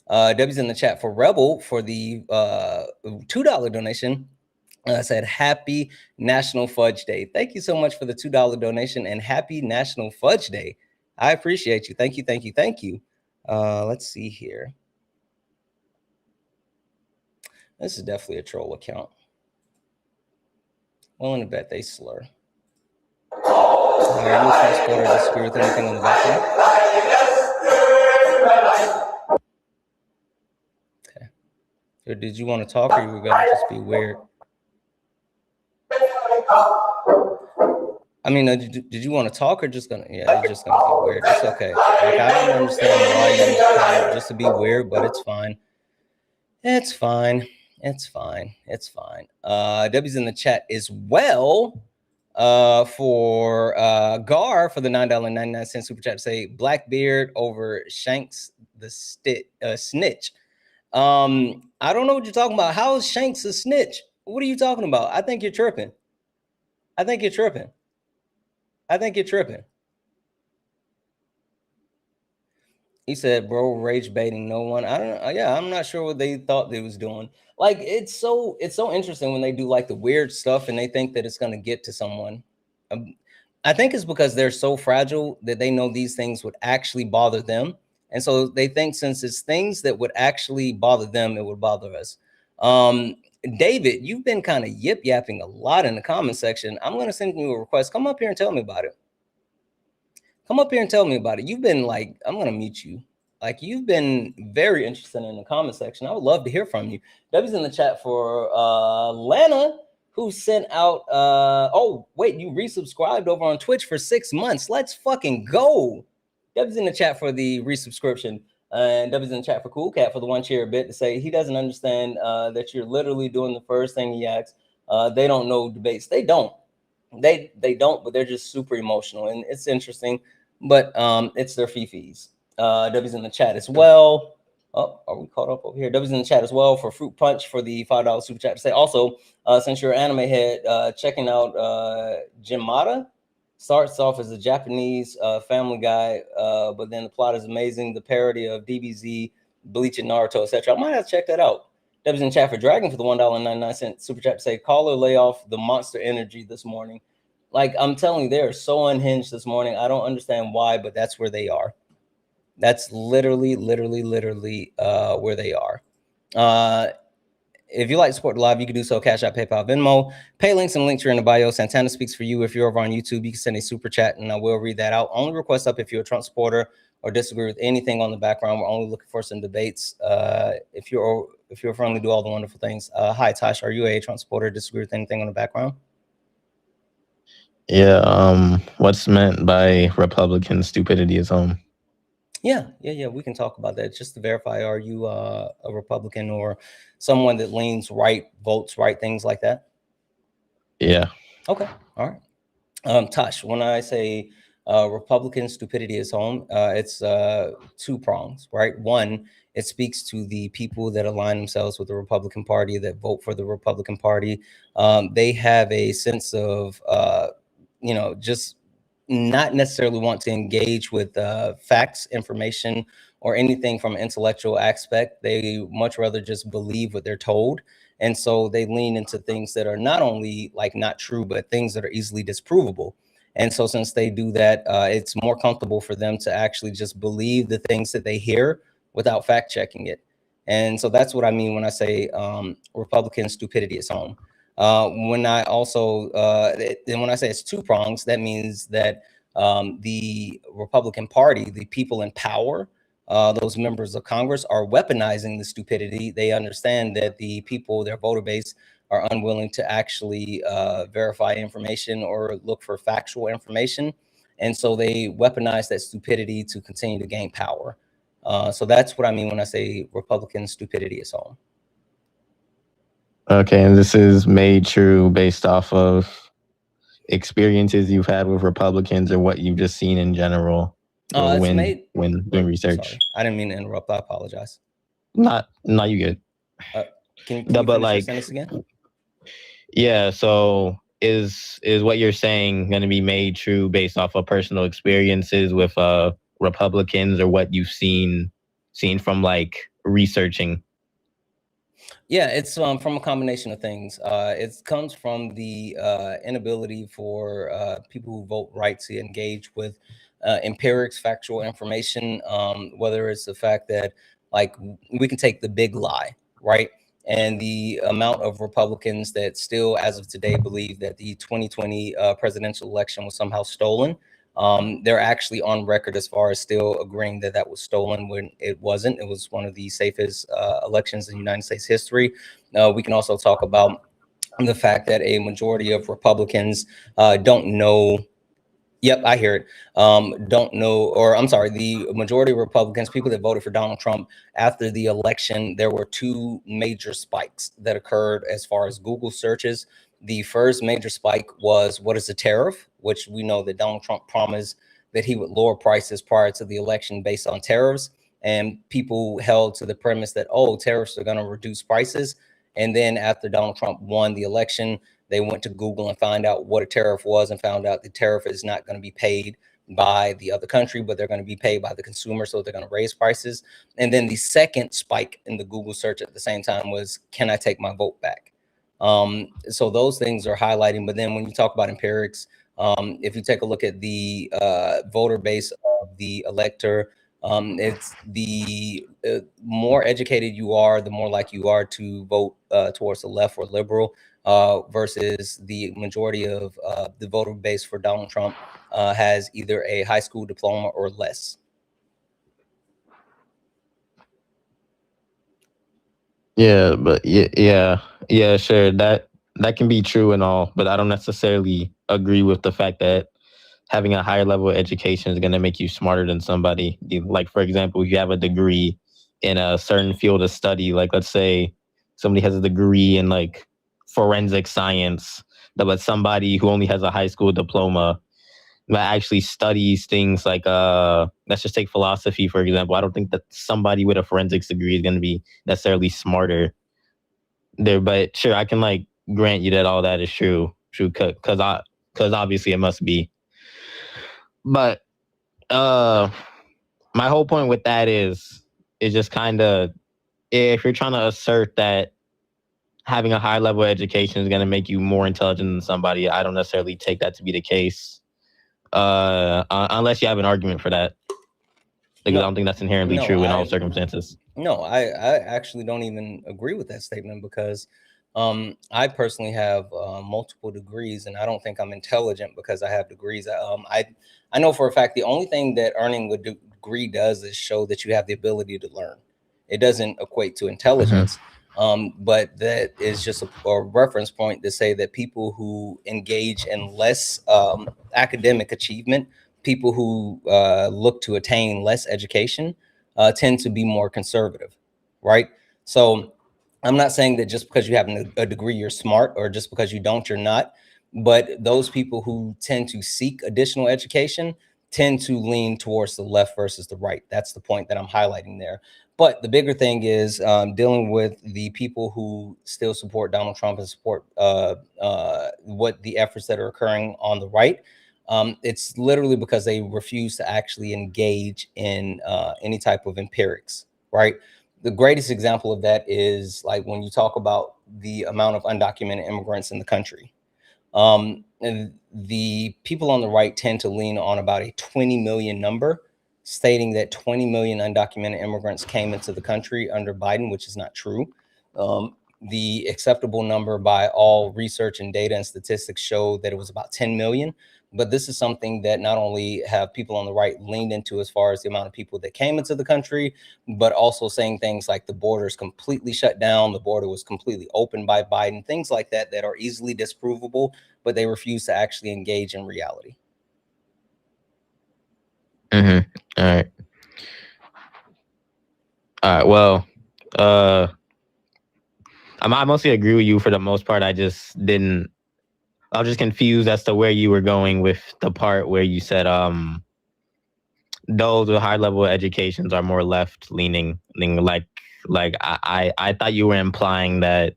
W's in the chat for Rebel for the $2 donation. Said happy National Fudge Day. Thank you so much for the $2 donation and happy National Fudge Day. I appreciate you. Thank you. Let's see here. This is definitely a troll account. Willing to bet they slur. Are you a transporter disagree with anything on the background? Okay. So did you want to talk or you were going to just be weird? I mean, did you want to talk or just gonna? Yeah, you're just gonna be weird. It's okay. Like I don't understand why you kind of just to be weird, but it's fine. It's fine. W's in the chat as well. For Gar for the $9.99 super chat to say Blackbeard over Shanks the snitch. I don't know what you're talking about. How is Shanks a snitch? What are you talking about? I think you're tripping. He said, bro, rage baiting no one. I don't know. Yeah, I'm not sure what they thought they was doing. Like, it's so interesting when they do like the weird stuff and they think that it's going to get to someone. I think it's because they're so fragile that they know these things would actually bother them. And so they think since it's things that would actually bother them, it would bother us. David, you've been kind of yip-yapping a lot in the comment section. I'm going to send you a request. Come up here and tell me about it. You've been like, I'm going to mute you. Like, you've been very interested in the comment section. I would love to hear from you. W's in the chat for Lana, who sent out, oh, wait, you resubscribed over on Twitch for 6 months. Let's fucking go. W's in the chat for the resubscription. And W's in the chat for Cool Cat for the one cheer bit to say he doesn't understand that you're literally doing the first thing he asks. They don't know debates. They don't, but they're just super emotional. And it's interesting, but it's their fifis. W's in the chat as well. Oh, are we caught up over here? W's in the chat as well for Fruit Punch for the $5 super chat to say also, since you're an anime head, checking out Jimata. Starts off as a Japanese Family Guy, but then the plot is amazing. The parody of DBZ, Bleach, and Naruto, etc. I might have to check that out. W's in chat for Dragon for the $1.99 super chat to say, call or lay off the Monster Energy this morning. Like, I'm telling you, they're so unhinged this morning. I don't understand why, but that's where they are. That's literally where they are. If you like to support the live, you can do so. Cash App, PayPal, Venmo. Pay links and links are in the bio. Santana speaks for you. If you're over on YouTube, you can send a super chat and I will read that out. Only request up if you're a Trump supporter or disagree with anything on the background. We're only looking for some debates. If you're friendly, do all the wonderful things. Hi, Tosh. Are you a Trump supporter? Disagree with anything on the background? Yeah. What's meant by Republican stupidity is home. Yeah. We can talk about that. Just to verify, are you a Republican or someone that leans right, votes right, things like that? Yeah. Okay. All right. Tosh, when I say Republican Stupidity is Home. It's two prongs, right? One, it speaks to the people that align themselves with the Republican Party, that vote for the Republican Party. They have a sense of, just not necessarily want to engage with facts, information, or anything from an intellectual aspect. They much rather just believe what they're told. And so they lean into things that are not only like not true, but things that are easily disprovable. And so since they do that, it's more comfortable for them to actually just believe the things that they hear without fact checking it. And so that's what I mean when I say Republican Stupidity is home. When I say it's two prongs, that means that the Republican Party, the people in power, those members of Congress, are weaponizing the stupidity. They understand that the people, their voter base, are unwilling to actually verify information or look for factual information. And so they weaponize that stupidity to continue to gain power. So that's what I mean when I say Republican Stupidity is home. Okay, and this is made true based off of experiences you've had with Republicans or what you've just seen in general when doing research. Sorry, I didn't mean to interrupt. I apologize. No, you good. Can you finish your sentence again? Yeah, so is what you're saying going to be made true based off of personal experiences with Republicans or what you've seen from like researching? Yeah, it's from a combination of things. It comes from the inability for people who vote right to engage with empirics, factual information, whether it's the fact that, like, we can take the big lie, right? And the amount of Republicans that still, as of today, believe that the 2020 presidential election was somehow stolen. They're actually on record as far as still agreeing that that was stolen when it wasn't. It was one of the safest elections in United States history. We can also talk about the fact that a majority of Republicans don't know. Yep, I hear it. Don't know, or I'm sorry, the majority of Republicans, people that voted for Donald Trump after the election, there were two major spikes that occurred as far as Google searches. The first major spike was, what is a tariff? Which we know that Donald Trump promised that he would lower prices prior to the election based on tariffs. And people held to the premise that, oh, tariffs are going to reduce prices. And then after Donald Trump won the election, they went to Google and found out what a tariff was and found out the tariff is not going to be paid by the other country, but they're going to be paid by the consumer. So they're going to raise prices. And then the second spike in the Google search at the same time was, can I take my vote back? So those things are highlighting. But then when you talk about empirics, if you take a look at the voter base of the elector, it's the more educated you are, the more likely you are to vote towards the left or liberal, versus the majority of the voter base for Donald Trump has either a high school diploma or less. Yeah, but yeah, sure. That can be true and all, but I don't necessarily agree with the fact that having a higher level of education is going to make you smarter than somebody. Like, for example, if you have a degree in a certain field of study, like let's say somebody has a degree in like forensic science, but somebody who only has a high school diploma that actually studies things like let's just take philosophy, for example. I don't think that somebody with a forensics degree is going to be necessarily smarter there, but sure, I can like grant you that all that is true because obviously it must be. But my whole point with that is just kind of, if you're trying to assert that having a high level of education is going to make you more intelligent than somebody, I don't necessarily take that to be the case, unless you have an argument for that. Because I don't think that's inherently true in all circumstances. No, I actually don't even agree with that statement, because I personally have multiple degrees, and I don't think I'm intelligent because I have degrees. I know for a fact the only thing that earning a degree does is show that you have the ability to learn. It doesn't equate to intelligence. But that is just a reference point to say that people who engage in less academic achievement, people who look to attain less education, tend to be more conservative, right? So I'm not saying that just because you have a degree, you're smart, or just because you don't, you're not. But those people who tend to seek additional education tend to lean towards the left versus the right. That's the point that I'm highlighting there. But the bigger thing is dealing with the people who still support Donald Trump and support what the efforts that are occurring on the right. It's literally because they refuse to actually engage in any type of empirics, right? The greatest example of that is like when you talk about the amount of undocumented immigrants in the country. And the people on the right tend to lean on about a 20 million number, stating that 20 million undocumented immigrants came into the country under Biden, which is not true. The acceptable number by all research and data and statistics show that it was about 10 million. But this is something that not only have people on the right leaned into as far as the amount of people that came into the country, but also saying things like the border is completely shut down, the border was completely open by Biden, things like that that are easily disprovable, but they refuse to actually engage in reality. Mm-hmm. All right. Well, I mostly agree with you for the most part. I was just confused as to where you were going with the part where you said those with high level educations are more left leaning. Like I thought you were implying that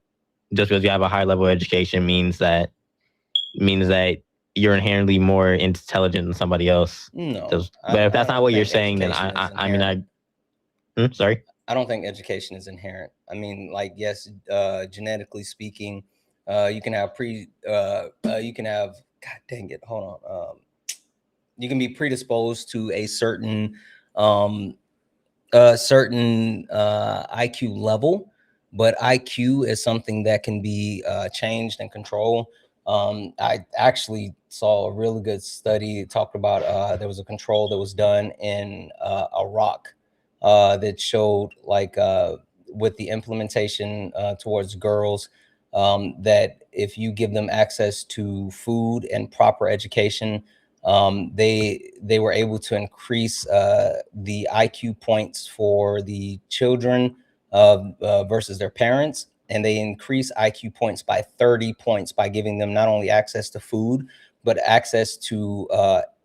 just because you have a high level education means that you're inherently more intelligent than somebody else. No, but if that's not what you're saying, then sorry. I don't think education is inherent. I mean, like, yes, genetically speaking, you can have God dang it, hold on. You can be predisposed to a certain IQ level, but IQ is something that can be changed and controlled. I actually saw a really good study talked about there was a control that was done in Iraq that showed like with the implementation towards girls that if you give them access to food and proper education, they were able to increase the IQ points for the children versus their parents. And they increase IQ points by 30 points by giving them not only access to food, but access to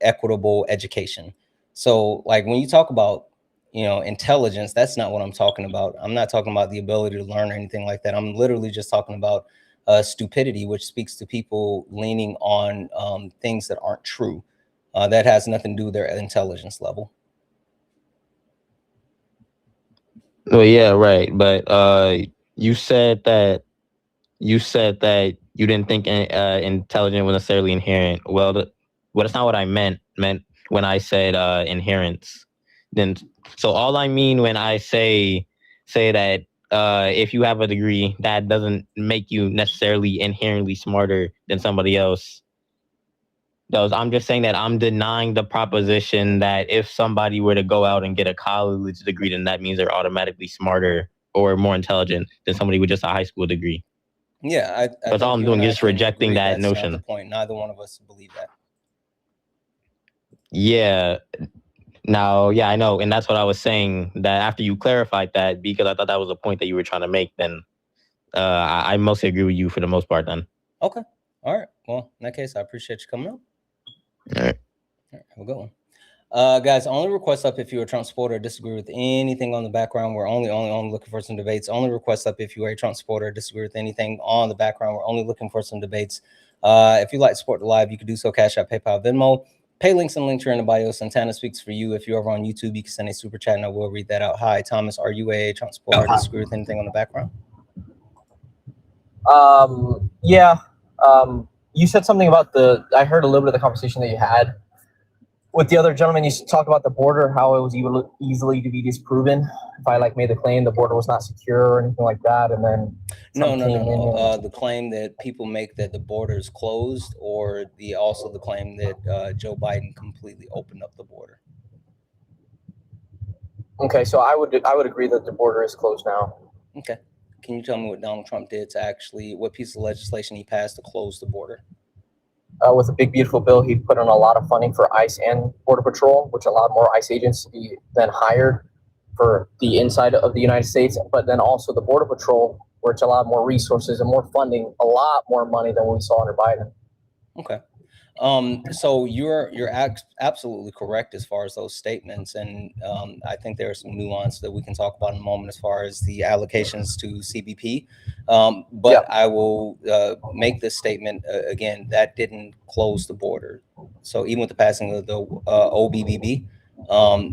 equitable education. So like when you talk about, intelligence, that's not what I'm talking about. I'm not talking about the ability to learn or anything like that. I'm literally just talking about stupidity, which speaks to people leaning on things that aren't true. That has nothing to do with their intelligence level. Well, yeah, right. But you said that you didn't think intelligence was necessarily inherent. Well, that's not what I meant when I said inherence. Then, so all I mean when I say that if you have a degree, that doesn't make you necessarily inherently smarter than somebody else. I'm just saying that I'm denying the proposition that if somebody were to go out and get a college degree, then that means they're automatically smarter or more intelligent than somebody with just a high school degree. Yeah, that's all I'm doing is just rejecting that notion. Not the point. Neither one of us believe that. Yeah. Now, yeah, I know, and that's what I was saying. That after you clarified that, because I thought that was a point that you were trying to make, then I mostly agree with you for the most part. Then. Okay. All right. Well, in that case, I appreciate you coming up. All right. Have a good one. Guys, only request up if you're a Trump supporter or disagree with anything on the background. We're only looking for some debates. Only request up if you are a Trump supporter or disagree with anything on the background. We're only looking for some debates. If you'd like to support the live, you can do so. Cash App, PayPal, Venmo. Pay links and links are in the bio. Santana speaks for you. If you're over on YouTube, you can send a super chat and I will read that out. Hi, Thomas. Are you a Trump supporter or disagree with anything on the background? Yeah. You said something about I heard a little bit of the conversation that you had with the other gentleman. You talked about the border, how it was easily to be disproven. If I made the claim the border was not secure or anything like that, and then no. The claim that people make that the border is closed, or also the claim that Joe Biden completely opened up the border. Okay, so I would agree that the border is closed now. Okay. Can you tell me what Donald Trump did what piece of legislation he passed to close the border? With a big, beautiful bill, he put in a lot of funding for ICE and Border Patrol, which allowed more ICE agents to be then hired for the inside of the United States, but then also the Border Patrol, which allowed more resources and more funding, a lot more money than we saw under Biden. Okay. So you're absolutely correct as far as those statements, and I think there's some nuance that we can talk about in a moment as far as the allocations to CBP. But I will make this statement again: that didn't close the border. So even with the passing of the OBBB,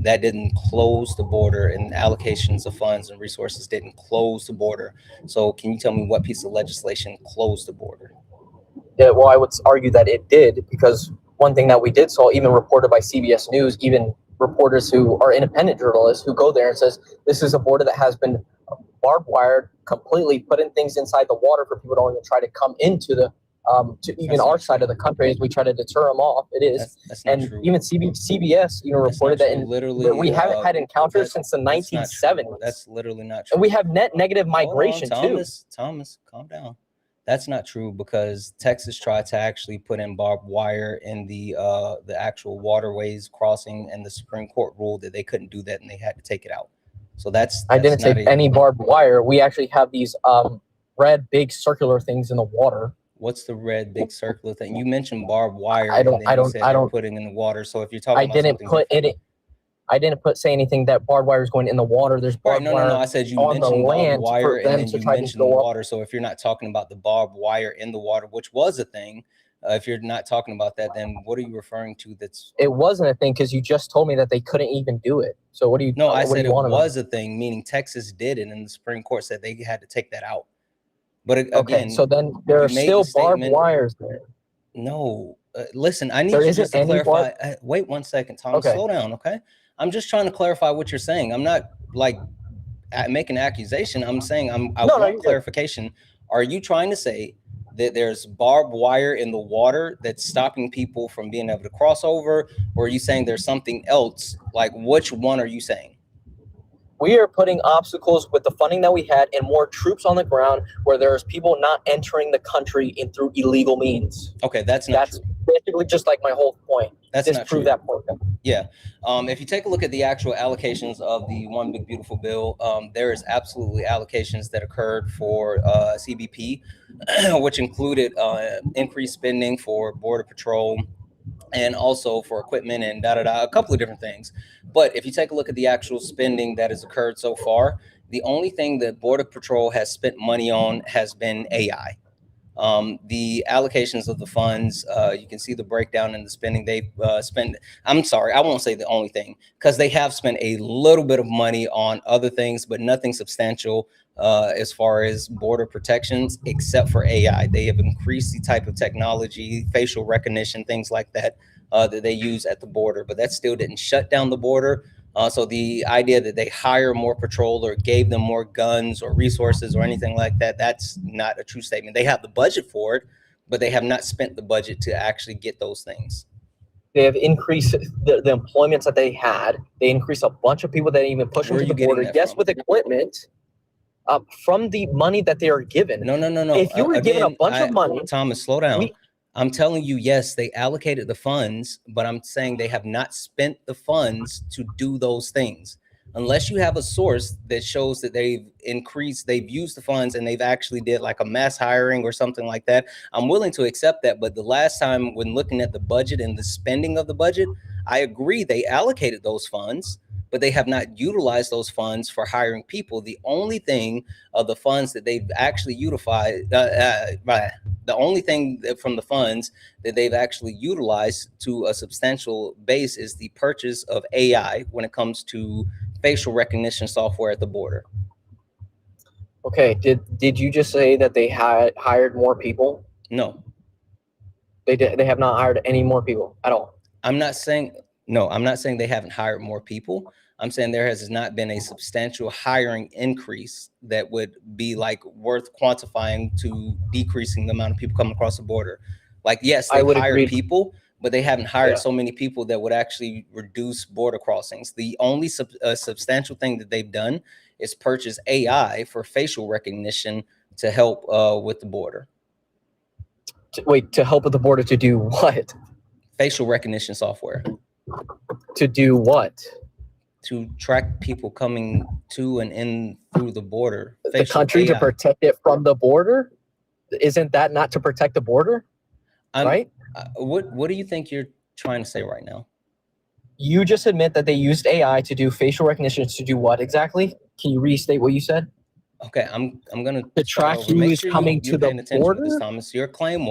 that didn't close the border, and allocations of funds and resources didn't close the border. So can you tell me what piece of legislation closed the border? Yeah, well, I would argue that it did, because one thing that we did saw, even reported by CBS News, even reporters who are independent journalists who go there and says, this is a border that has been barbed wired, completely putting things inside the water for people to even try to come into the to even our side of the country as we try to deter them off. It is. That's not and true. even CBS, reported that literally we haven't had encounters since the 1970s. That's literally not true. And we have net negative migration too. Thomas, calm down. That's not true, because Texas tried to actually put in barbed wire in the actual waterways crossing, and the Supreme Court ruled that they couldn't do that and they had to take it out. So that's I didn't say any barbed wire. We actually have these red big circular things in the water. What's the red big circular thing? You mentioned barbed wire. I don't putting in the water. So if you're talking about I didn't say anything that barbed wire is going in the water. There's barbed wire. No. I said you on mentioned the land barbed wire, and then you mentioned the go water. So if you're not talking about the barbed wire in the water, which was a thing, if you're not talking about that, then what are you referring to? It wasn't a thing, because you just told me that they couldn't even do it. So what do you? No, I said it was a thing, meaning Texas did it, and the Supreme Court said they had to take that out. But again, so then there are still barbed wires there. No, listen, I need you just to clarify. Wait 1 second, Tom. Okay. Slow down, okay? I'm just trying to clarify what you're saying. I'm not like making an accusation. I'm saying I want clarification. Are you trying to say that there's barbed wire in the water that's stopping people from being able to cross over, or are you saying there's something else? Like, which one are you saying? We are putting obstacles with the funding that we had and more troops on the ground, where there's people not entering the country through illegal means. Okay, that's true. Basically just like my whole point. That's just not prove true. That point. Yeah. If you take a look at the actual allocations of the One Big Beautiful Bill, there is absolutely allocations that occurred for CBP, which included increased spending for Border Patrol, and also for equipment and a couple of different things. But if you take a look at the actual spending that has occurred so far, the only thing that Border Patrol has spent money on has been AI. The allocations of the funds, you can see the breakdown in the spending they've spent. I'm sorry, I won't say the only thing, because they have spent a little bit of money on other things, but nothing substantial as far as border protections, except for AI. They have increased the type of technology, facial recognition, things like that, that they use at the border, but that still didn't shut down the border. So the idea that they hire more patrol or gave them more guns or resources or anything like that, that's not a true statement. They have the budget for it, but they have not spent the budget to actually get those things. They have increased the employments that they had. They increased a bunch of people that even push them to the border. Yes, with equipment, from the money that they are given. No. If you were given a bunch of money. Thomas, slow down. I'm telling you, yes, they allocated the funds, but I'm saying they have not spent the funds to do those things. Unless you have a source that shows that they've used the funds and they've actually did like a mass hiring or something like that, I'm willing to accept that. But the last time when looking at the budget and the spending of the budget, I agree they allocated those funds, but they have not utilized those funds for hiring people. The only thing of the funds that they've actually utilized, the only thing from the funds that they've actually utilized to a substantial base is the purchase of AI when it comes to facial recognition software at the border. Okay, did you just say that they had hired more people? No. They have not hired any more people at all. I'm not saying they haven't hired more people. I'm saying there has not been a substantial hiring increase that would be like worth quantifying to decreasing the amount of people coming across the border. Like, yes, they've hired people, but they haven't hired so many people that would actually reduce border crossings. The only substantial thing that they've done is purchase AI for facial recognition to help with the border. To help with the border to do what? Facial recognition software. To do what? To track people coming to and in through the border. The country AI. To protect it from the border? Isn't that not to protect the border? right? What do you think you're trying to say right now? You just admit that they used AI to do facial recognition to do what exactly? Can you restate what you said? Okay, I'm gonna To track start over. who Make is sure coming you're to the paying attention to this, border? Thomas. Your claim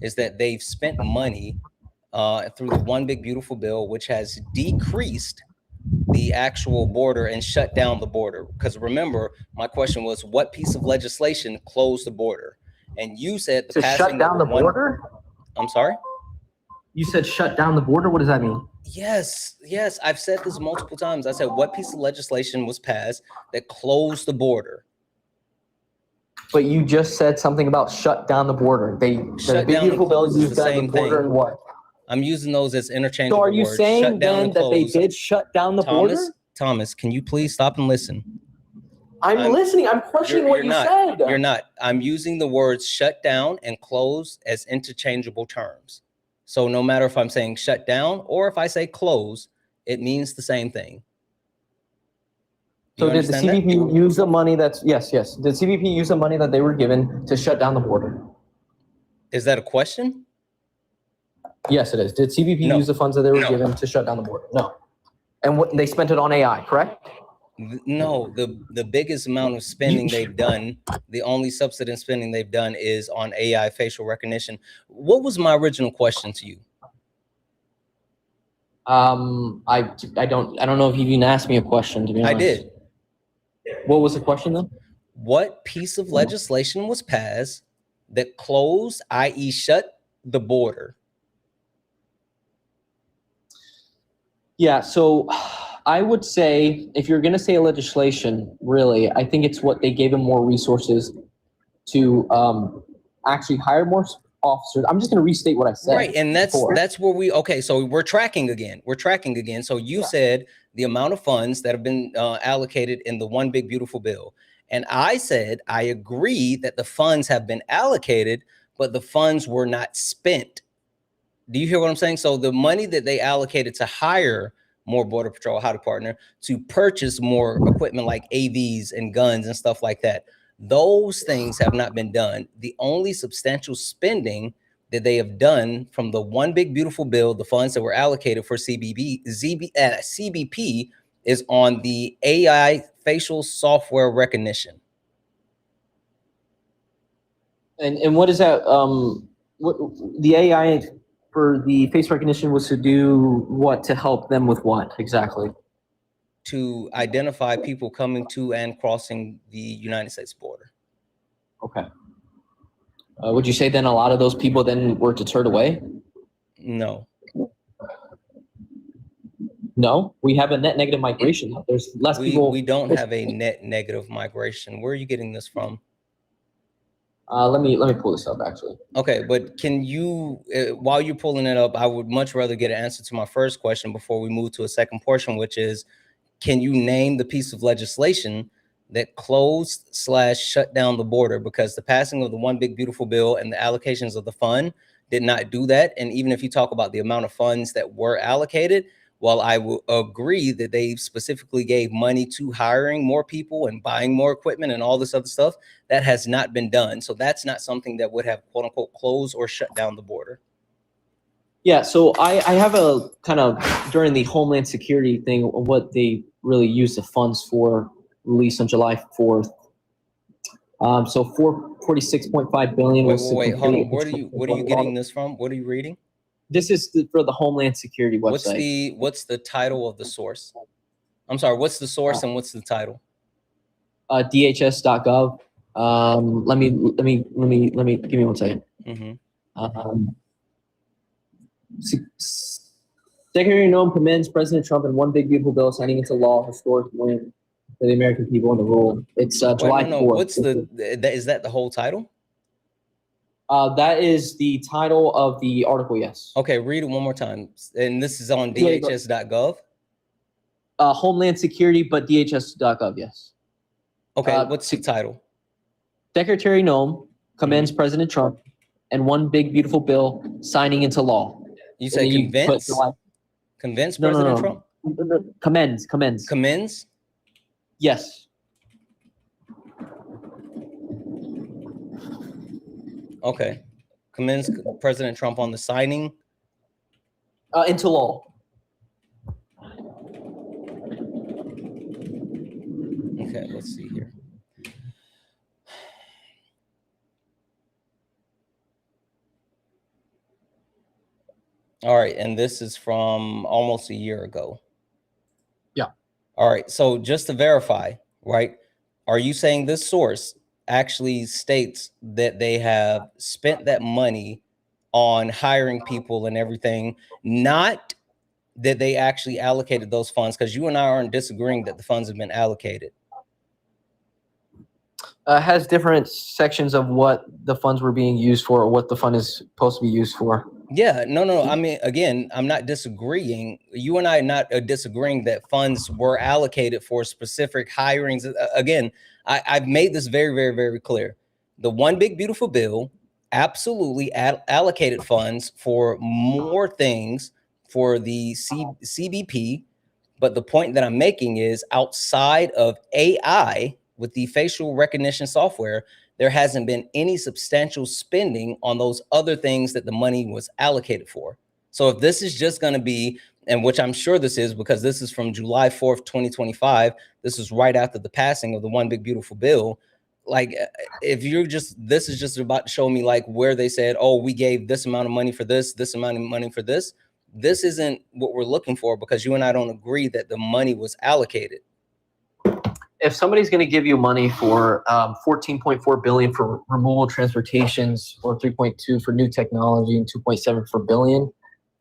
is that they've spent money through the One Big Beautiful Bill, which has decreased the actual border and shut down the border. Because remember, my question was, what piece of legislation closed the border? And you said the To passing shut down the of one. border? I'm sorry. You said shut down the border. What does that mean? Yes, I've said this multiple times. I said, what piece of legislation was passed that closed the border? But you just said something about shut down the border. The Shut Big down and Beautiful Bill close is used the that the same border thing. and what? I'm using those as interchangeable So are you words. saying Shut down then and that they close. did shut down the border? Thomas, can you please stop and listen? I'm listening. I'm questioning what you said. You're not. I'm using the words shut down and close as interchangeable terms. So no matter if I'm saying shut down or if I say close, it means the same thing. So did the CBP use the money that's, yes. Did CBP use the money that they were given to shut down the border? Is that a question? Yes, it is. Did CBP use the funds that they were given to shut down the border? No. And what they spent it on AI, correct? No, the biggest amount of spending they've done, the only substantive spending they've done is on AI facial recognition. What was my original question to you? I don't know if you even asked me a question, to be honest. I did. What was the question then? What piece of legislation was passed that closed, i.e. shut the border? Yeah, so I would say if you're going to say legislation, really, I think it's what they gave them more resources to actually hire more officers. I'm just going to restate what I said. Right, and that's where okay, so we're tracking again. So you said the amount of funds that have been allocated in the One Big Beautiful Bill. And I said, I agree that the funds have been allocated, but the funds were not spent. Do you hear what I'm saying? So the money that they allocated to hire more Border Patrol, how to partner, to purchase more equipment like AVs and guns and stuff like that, those things have not been done. The only substantial spending that they have done from the One Big Beautiful Bill, the funds that were allocated for CBP is on the AI facial software recognition. And what is that? What the AI for the face recognition was to do what? To help them with what exactly? To identify people coming to and crossing the United States border. Okay. Would you say then a lot of those people then were deterred away? No. No, we have a net negative migration. There's less people. We don't have a net negative migration. Where are you getting this from? Let me pull this up actually. Okay, but can you, while you're pulling it up, I would much rather get an answer to my first question before we move to a second portion, which is, can you name the piece of legislation that closed / shut down the border? Because the passing of the One Big Beautiful Bill and the allocations of the fund did not do that. And even if you talk about the amount of funds that were allocated, while I will agree that they specifically gave money to hiring more people and buying more equipment and all this other stuff, that has not been done. So that's not something that would have quote unquote closed or shut down the border. Yeah, so I have a kind of during the Homeland Security thing, what they really used the funds for, released on July 4th. So 446.5 billion. Wait, hold on. What are you getting this from? What are you reading? This is for the Homeland Security website. What's the title of the source? I'm sorry. What's the source and what's the title? DHS.gov. Let me give me 1 second. Secretary Noam commends President Trump and One Big Beautiful Bill signing into law historic win for the American people and the rule. It's July 4th. What's is that the whole title? That is the title of the article, yes. Okay, read it one more time. And this is on DHS.gov? Homeland Security, but DHS.gov, yes. Okay, what's the title? Secretary Noam commends President Trump and One Big Beautiful Bill signing into law. You say convince? Convince President Trump? Commends. Commends? Yes. Okay. commends President Trump on the signing into law. Okay, let's see here. All right, and this is from almost a year ago. Yeah. All right, so just to verify, right, are you saying this source actually states that they have spent that money on hiring people and everything, not that they actually allocated those funds? Because you and I aren't disagreeing that the funds have been allocated. Has different sections of what the funds were being used for, or what the fund is supposed to be used for. Yeah, no. I mean, again, I'm not disagreeing. You and I are not disagreeing that funds were allocated for specific hirings. Again, I've made this very, very, very clear. The One Big Beautiful Bill absolutely allocated funds for more things for the CBP. But the point that I'm making is, outside of AI with the facial recognition software, there hasn't been any substantial spending on those other things that the money was allocated for. So if this is just going to be, and which I'm sure this is, because this is from July 4th, 2025, this is right after the passing of the One Big Beautiful Bill. Like, if you're just, this is just about to show me like where they said, oh, we gave this amount of money for this amount of money for this. This isn't what we're looking for, because you and I don't agree that the money was allocated. If somebody's going to give you money for $14.4 billion for removal transportations, or 3.2 for new technology, and 2.7 for billion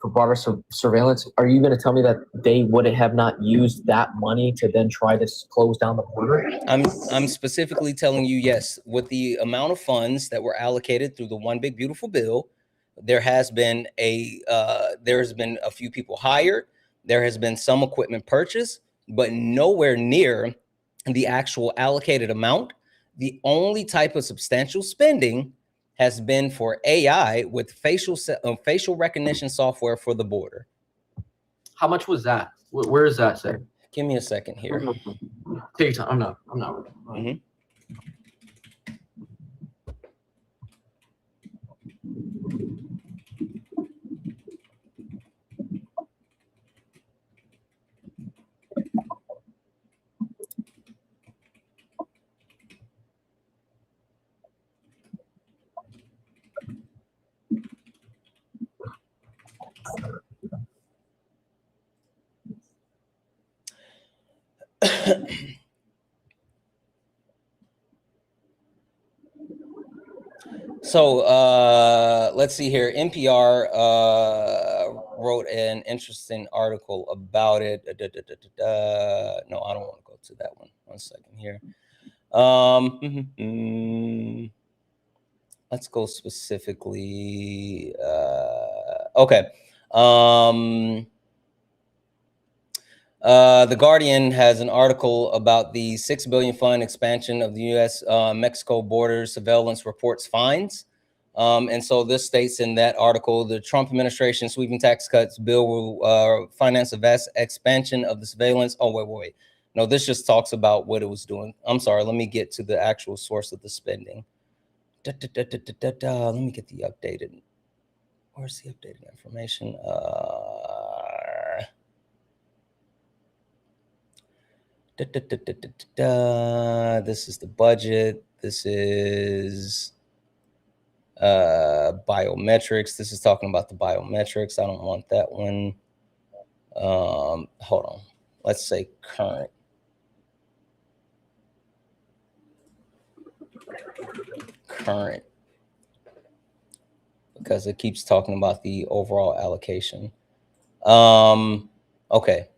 for broader surveillance, are you going to tell me that they would have not used that money to then try to close down the border? I'm specifically telling you, yes, with the amount of funds that were allocated through the One Big Beautiful Bill, there has been a few people hired, there has been some equipment purchased, but nowhere near the actual allocated amount. The only type of substantial spending has been for AI with facial recognition software for the border. How much was that? Where is that say? Give me a second here. Take your time. I'm not. Mm-hmm. So let's see here. NPR wrote an interesting article about it. No, I don't want to go to that one. 1 second here. Let's go specifically. Okay. The Guardian has an article about the $6 billion fund expansion of the U.S. Mexico border surveillance reports fines. And so this states in that article, the Trump administration sweeping tax cuts bill will finance a vast expansion of the surveillance. Oh, wait. No, this just talks about what it was doing. I'm sorry. Let me get to the actual source of the spending. Let me get the updated. Where's the updated information? This is the budget. This is biometrics. This is talking about the biometrics. I don't want that one. Hold on. Let's say current. Because it keeps talking about the overall allocation. Okay.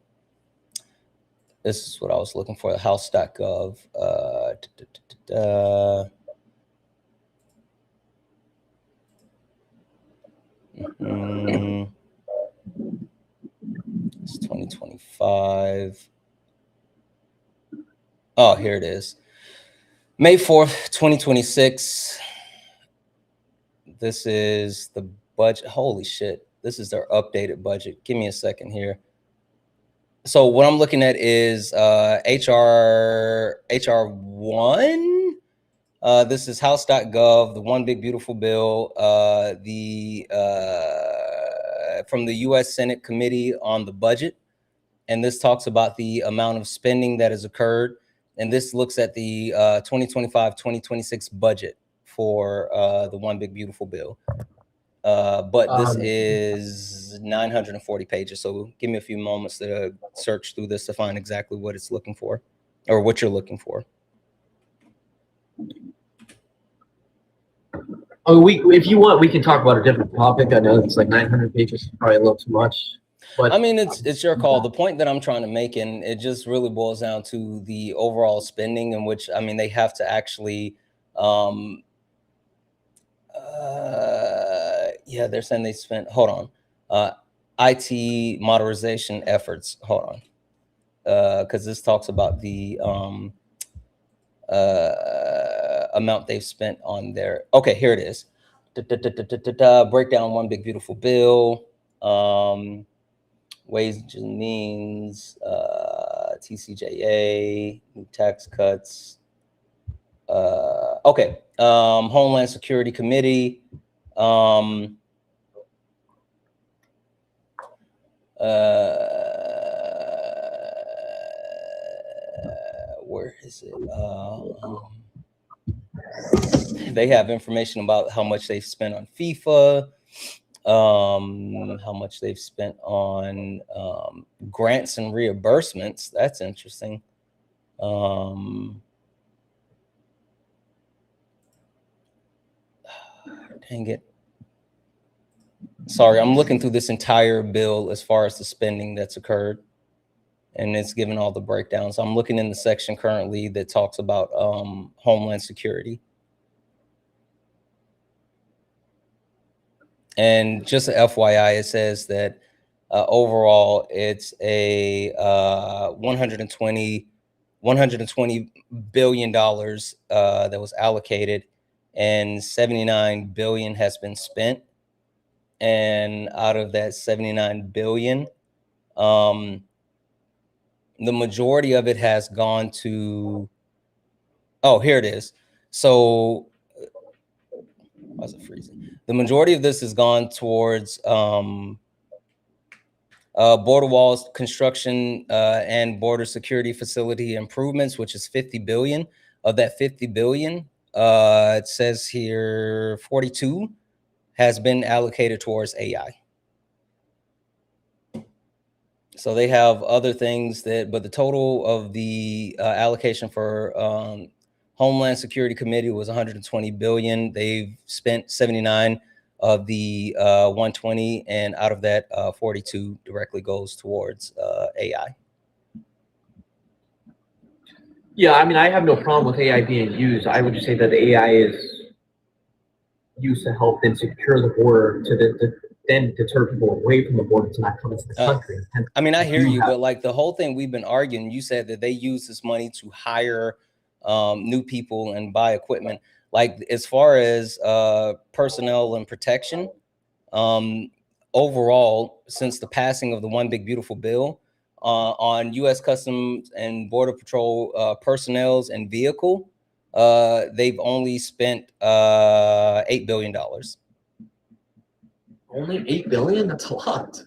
This is what I was looking for, house.gov. It's 2025. Oh, here it is. May 4th, 2026. This is the budget. Holy shit. This is their updated budget. Give me a second here. So what I'm looking at is HR 1. This is house.gov, the One Big Beautiful Bill, from the U.S. Senate Committee on the Budget. And this talks about the amount of spending that has occurred. And this looks at the 2025-2026 budget for the One Big Beautiful Bill. But this is 940 pages. So give me a few moments to search through this to find exactly what it's looking for, or what you're looking for. Oh, if you want, we can talk about a different topic. I know it's like 900 pages, probably a little too much. But I mean, it's your call. The point that I'm trying to make, and it just really boils down to the overall spending, in which, I mean, they have to actually, yeah, they're saying they spent, hold on, IT modernization efforts, hold on, because this talks about the amount they've spent on their, okay, here it is. Breakdown One Big Beautiful Bill, ways and means, TCJA, new tax cuts, okay, Homeland Security Committee, where is it? They have information about how much they've spent on FIFA, how much they've spent on grants and reimbursements. That's interesting. Dang it. Sorry, I'm looking through this entire bill as far as the spending that's occurred, and it's given all the breakdowns. I'm looking in the section currently that talks about Homeland Security. And just an FYI, it says that overall it's a $120 billion that was allocated, and 79 billion has been spent. And out of that 79 billion, the majority of it has gone to, oh, here it is. So, why is it freezing? The majority of this has gone towards border walls construction and border security facility improvements, which is 50 billion. Of that 50 billion, it says here 42 has been allocated towards AI. So they have other things that, but the total of the allocation for Homeland Security Committee was 120 billion. They've spent 79 of the 120, and out of that, 42 directly goes towards AI. yeah, I mean, I have no problem with AI being used. I would just say that the AI is used to help then secure the border to then deter people away from the border to not come into the country. I mean, I hear you, but like the whole thing we've been arguing, you said that they use this money to hire new people and buy equipment. Like as far as personnel and protection, overall, since the passing of the One Big Beautiful Bill, on U.S. Customs and Border Patrol personnel and vehicle, they've only spent $8 billion. Only 8 billion? That's a lot.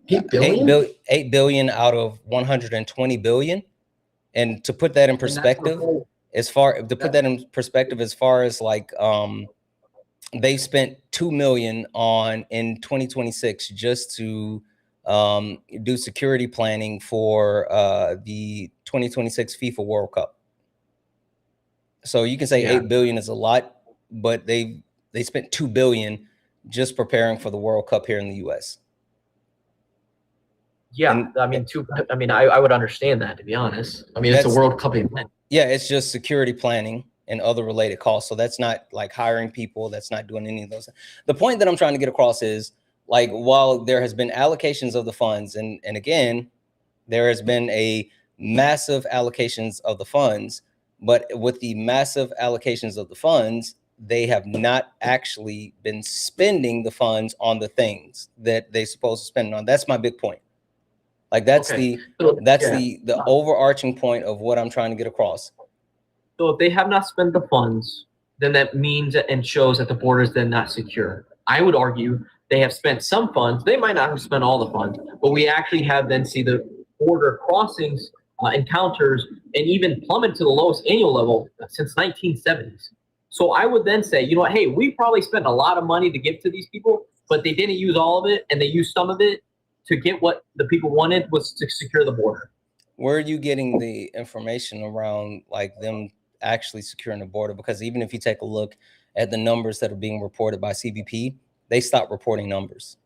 8 billion? 8 billion out of 120 billion. And to put that in perspective, as far as like they spent 2 million in 2026 just to do security planning for the 2026 FIFA World Cup. So you can say 8 billion is a lot, but they spent 2 billion just preparing for the World Cup here in the US. Yeah, and, I mean, I would understand that, to be honest. I mean, it's a World Cup event. Yeah, it's just security planning and other related costs. So that's not like hiring people. That's not doing any of those. The point that I'm trying to get across is, like, while there has been allocations of the funds, and again, there has been a massive allocations of the funds, but with the massive allocations of the funds, they have not actually been spending the funds on the things that they're supposed to spend on. That's my big point. Like that's the overarching point of what I'm trying to get across. So if they have not spent the funds, then that means and shows that the border is then not secure. I would argue they have spent some funds. They might not have spent all the funds, but we actually have then see the border crossings, encounters, and even plummet to the lowest annual level since 1970s. So I would then say, you know what, hey, we probably spent a lot of money to give to these people, but they didn't use all of it, and they used some of it to get what the people wanted, was to secure the border. Where are you getting the information around like them actually securing the border? Because even if you take a look at the numbers that are being reported by CBP, they stopped reporting numbers.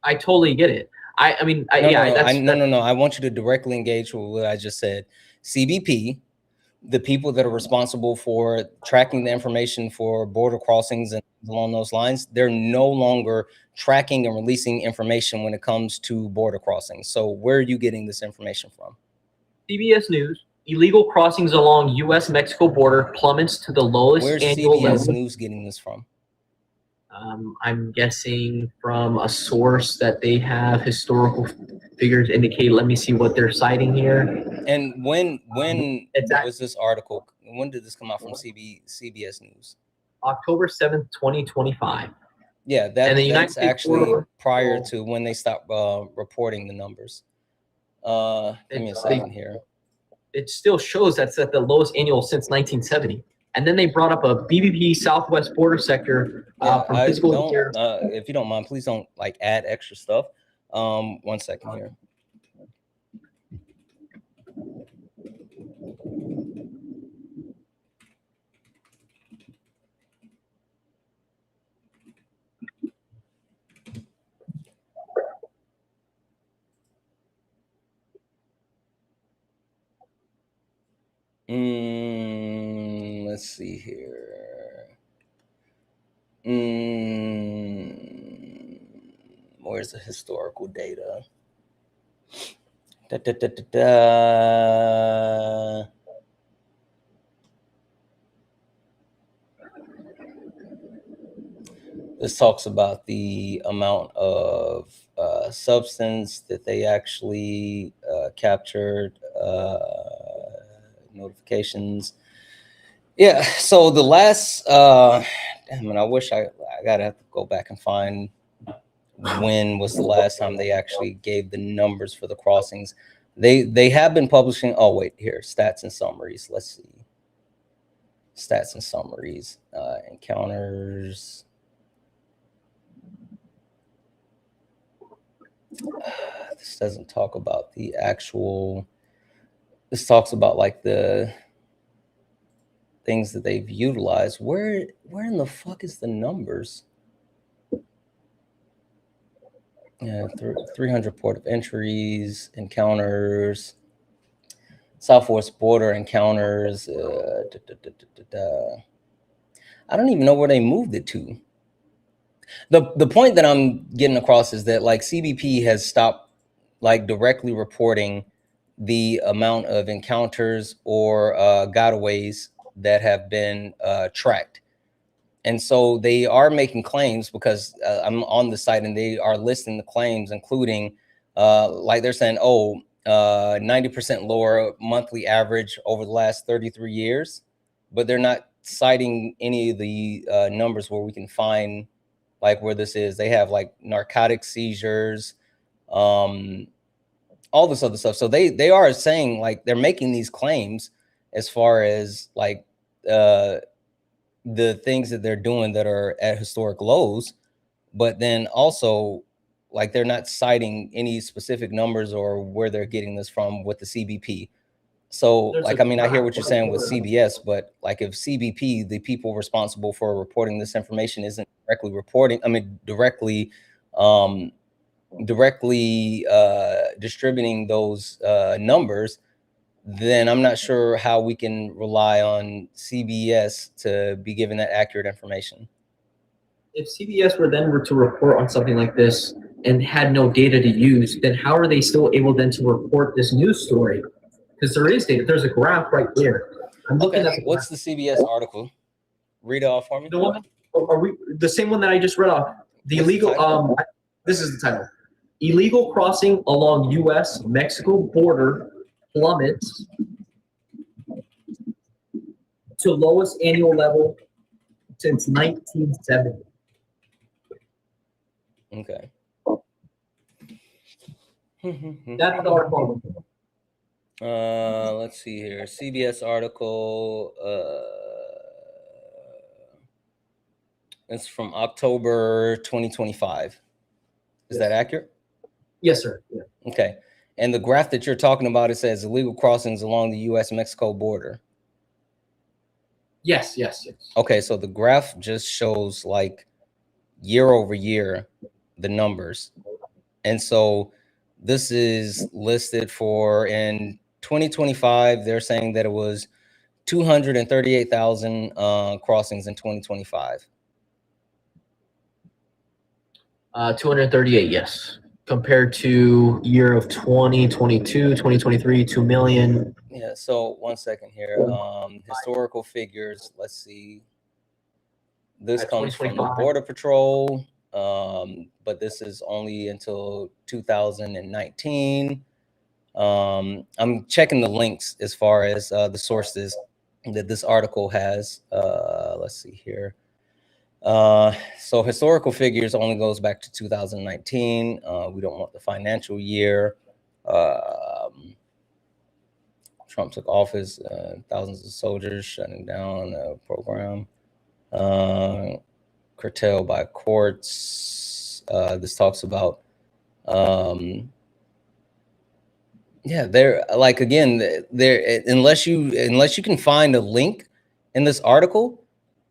I totally get it. I mean, no. I want you to directly engage with what I just said. CBP, the people that are responsible for tracking the information for border crossings and along those lines, they're no longer tracking and releasing information when it comes to border crossings. So where are you getting this information from? CBS News, illegal crossings along U.S.-Mexico border plummets to the lowest annual level. Where's CBS News getting this from? I'm guessing from a source that they have historical figures indicate. Let me see what they're citing here. And when was this article? When did this come out from CBS News? October 7th, 2025. Yeah, that's actually prior to when they stopped reporting the numbers. Give me a second here. It still shows that's at the lowest annual since 1970. And then they brought up a BBP Southwest border sector from fiscal year. If you don't mind, please don't like add extra stuff. 1 second here. Let's see here. Where's the historical data? This talks about the amount of substance that they actually captured, notifications. Yeah, so the last, damn it, I wish I gotta have to go back and find when was the last time they actually gave the numbers for the crossings. They have been publishing, oh wait, here, stats and summaries. Let's see. Stats and summaries, encounters. This doesn't talk about the actual, this talks about like the things that they've utilized. Where in the fuck is the numbers? Yeah, 300 port of entries, encounters, Southwest border encounters. I don't even know where they moved it to. The point that I'm getting across is that like CBP has stopped like directly reporting the amount of encounters or gotaways that have been tracked. And so they are making claims, because I'm on the site and they are listing the claims, including like they're saying, 90% lower monthly average over the last 33 years, but they're not citing any of the numbers where we can find like where this is. They have like narcotic seizures, all this other stuff. So they are saying like they're making these claims as far as like the things that they're doing that are at historic lows, but then also like they're not citing any specific numbers or where they're getting this from with the CBP. So like, I mean, I hear what you're saying with CBS, but like if CBP, the people responsible for reporting this information, isn't directly reporting, I mean, directly distributing those numbers, then I'm not sure how we can rely on CBS to be given that accurate information. If CBS were to report on something like this and had no data to use, then how are they still able then to report this news story? Because there is data. There's a graph right there. I'm looking at what's the CBS article? Read it off for me. The one, are we the same one that I just read off? The illegal. This is the title. Illegal crossing along U.S.-Mexico border plummets to lowest annual level since 1970. Okay. That's the article. Let's see here. CBS article. It's from October 2025. Is that accurate? Yes, sir. Yeah. Okay. And the graph that you're talking about, it says illegal crossings along the U.S.-Mexico border. Yes, yes, yes. Okay, so the graph just shows like year over year the numbers. And so this is listed for in 2025, they're saying that it was 238,000 crossings in 2025. 238, yes. Compared to year of 2022, 2023, 2 million. Yeah, so 1 second here. Historical figures, let's see. This comes from the Border Patrol, but this is only until 2019. I'm checking the links as far as the sources that this article has. Let's see here. So historical figures only goes back to 2019. We don't want the financial year. Trump took office, thousands of soldiers shutting down a program, curtailed by courts. This talks about, yeah, they're like, again, there, unless you can find a link in this article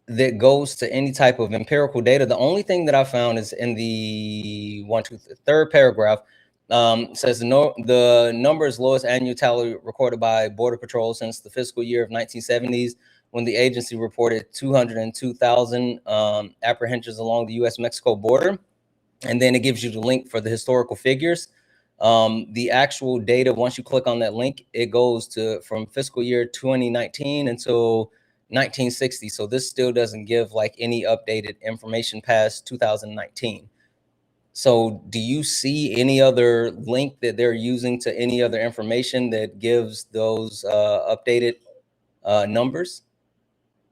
that goes to any type of empirical data. The only thing that I found is in the third paragraph. Says the number is lowest annual tally recorded by Border Patrol since the fiscal year of 1970s, when the agency reported 202,000 apprehensions along the U.S.-Mexico border. And then it gives you the link for the historical figures. The actual data, once you click on that link, it goes to from fiscal year 2019 until 1960. So this still doesn't give like any updated information past 2019. So do you see any other link that they're using to any other information that gives those updated numbers?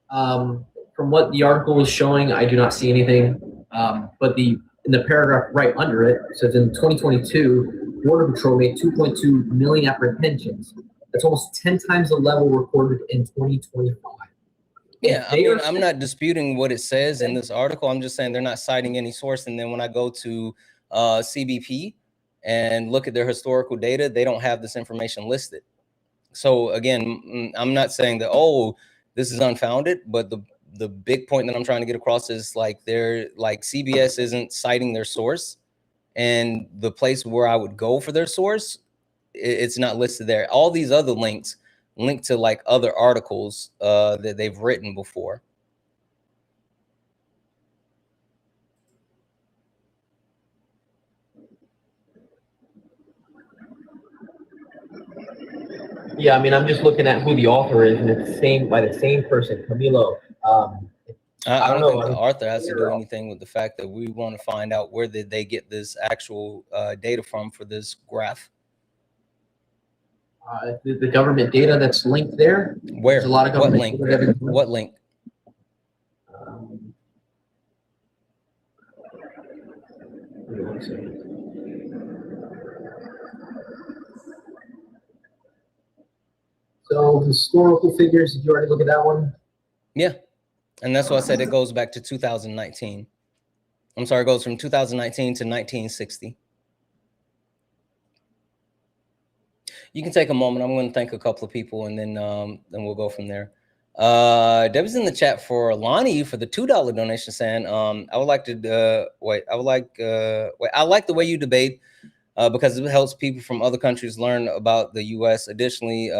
From what the article was showing, I do not see anything. But in the paragraph right under it, it says in 2022, Border Patrol made 2.2 million apprehensions. That's almost 10 times the level recorded in 2025. Yeah, I mean, I'm not disputing what it says in this article. I'm just saying they're not citing any source. And then when I go to CBP and look at their historical data, they don't have this information listed. So again, I'm not saying that, oh, this is unfounded, but the big point that I'm trying to get across is like CBS isn't citing their source, and the place where I would go for their source, it's not listed there. All these other links link to like other articles that they've written before. Yeah, I mean, I'm just looking at who the author is, and it's by the same person, Camilo. I don't know. Think the author has to do anything with the fact that we want to find out where did they get this actual data from for this graph. The government data that's linked there. Where? There's a lot of what link? What link? So historical figures, did you already look at that one? Yeah. And that's why I said it goes back to 2019. I'm sorry, it goes from 2019 to 1960. You can take a moment. I'm going to thank a couple of people, and then we'll go from there. Debbie's in the chat for Lonnie for the $2 donation, saying, I would like to I like the way you debate because it helps people from other countries learn about the U.S. Additionally,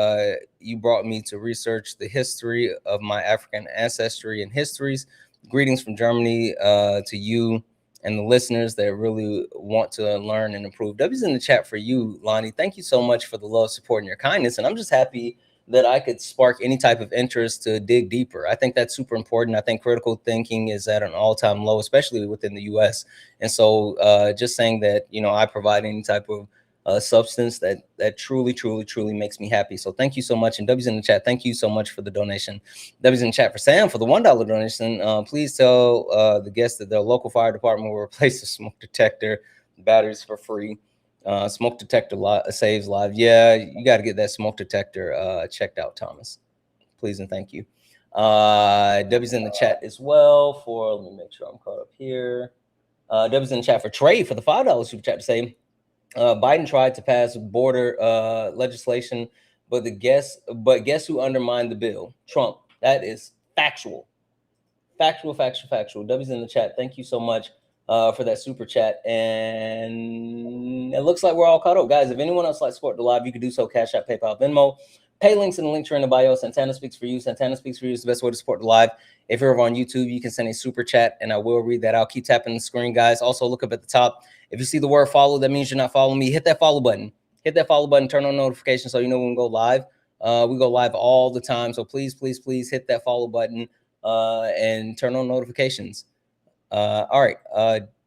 you brought me to research the history of my African ancestry and histories. Greetings from Germany to you and the listeners that really want to learn and improve. W's in the chat for you, Lonnie. Thank you so much for the love, support, and your kindness. And I'm just happy that I could spark any type of interest to dig deeper. I think that's super important. I think critical thinking is at an all-time low, especially within the U.S. And so just saying that, you know, I provide any type of substance that truly makes me happy. So thank you so much. And W's in the chat, thank you so much for the donation. W's in the chat for Sam for the $1 donation. Please tell the guests that the local fire department will replace the smoke detector batteries for free. Smoke detector saves lives. Yeah, you got to get that smoke detector checked out, Thomas. Please and thank you. W's in the chat as well for, let me make sure I'm caught up here. W's in the chat for Trey for the $5 super chat to say, Biden tried to pass border legislation, but guess who undermined the bill? Trump. That is factual. W's in the chat. Thank you so much for that super chat. And it looks like we're all caught up. Guys, if anyone else likes to support the live, you can do so. Cash App, PayPal, Venmo. Pay links in the link tree in the bio. Santana Speaks for You. Santana Speaks for You is the best way to support the live. If you're over on YouTube, you can send a super chat, and I will read that out. Keep tapping the screen, guys. Also, look up at the top. If you see the word follow, that means you're not following me. Hit that follow button. Hit that follow button. Turn on notifications so you know when we go live. We go live all the time. So please hit that follow button and turn on notifications. All right.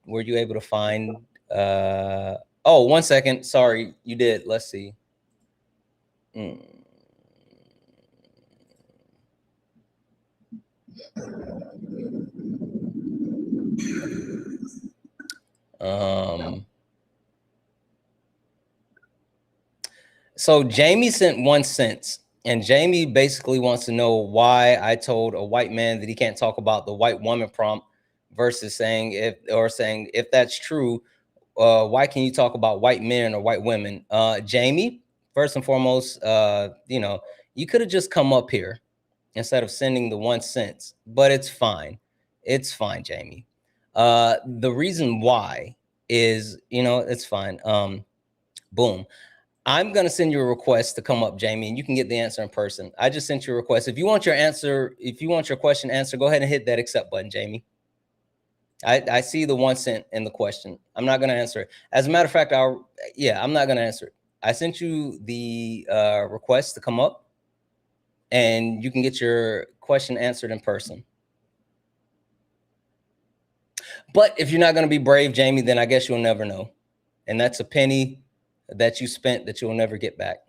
Were you able to find... oh, 1 second. Sorry, you did. Let's see. So Jamie sent 1 cent, and Jamie basically wants to know why I told a white man that he can't talk about the white woman prompt versus saying if that's true, why can you talk about white men or white women? Jamie, first and foremost, you could have just come up here instead of sending the 1 cent, but it's fine. It's fine, Jamie. The reason why is, it's fine. Boom. I'm going to send you a request to come up, Jamie, and you can get the answer in person. I just sent you a request. If you want your answer, if you want your question answered, go ahead and hit that accept button, Jamie. I see the 1 cent in the question. I'm not going to answer it. As a matter of fact, I'm not going to answer it. I sent you the request to come up, and you can get your question answered in person. But if you're not going to be brave, Jamie, then I guess you'll never know. And that's a penny that you spent that you'll never get back.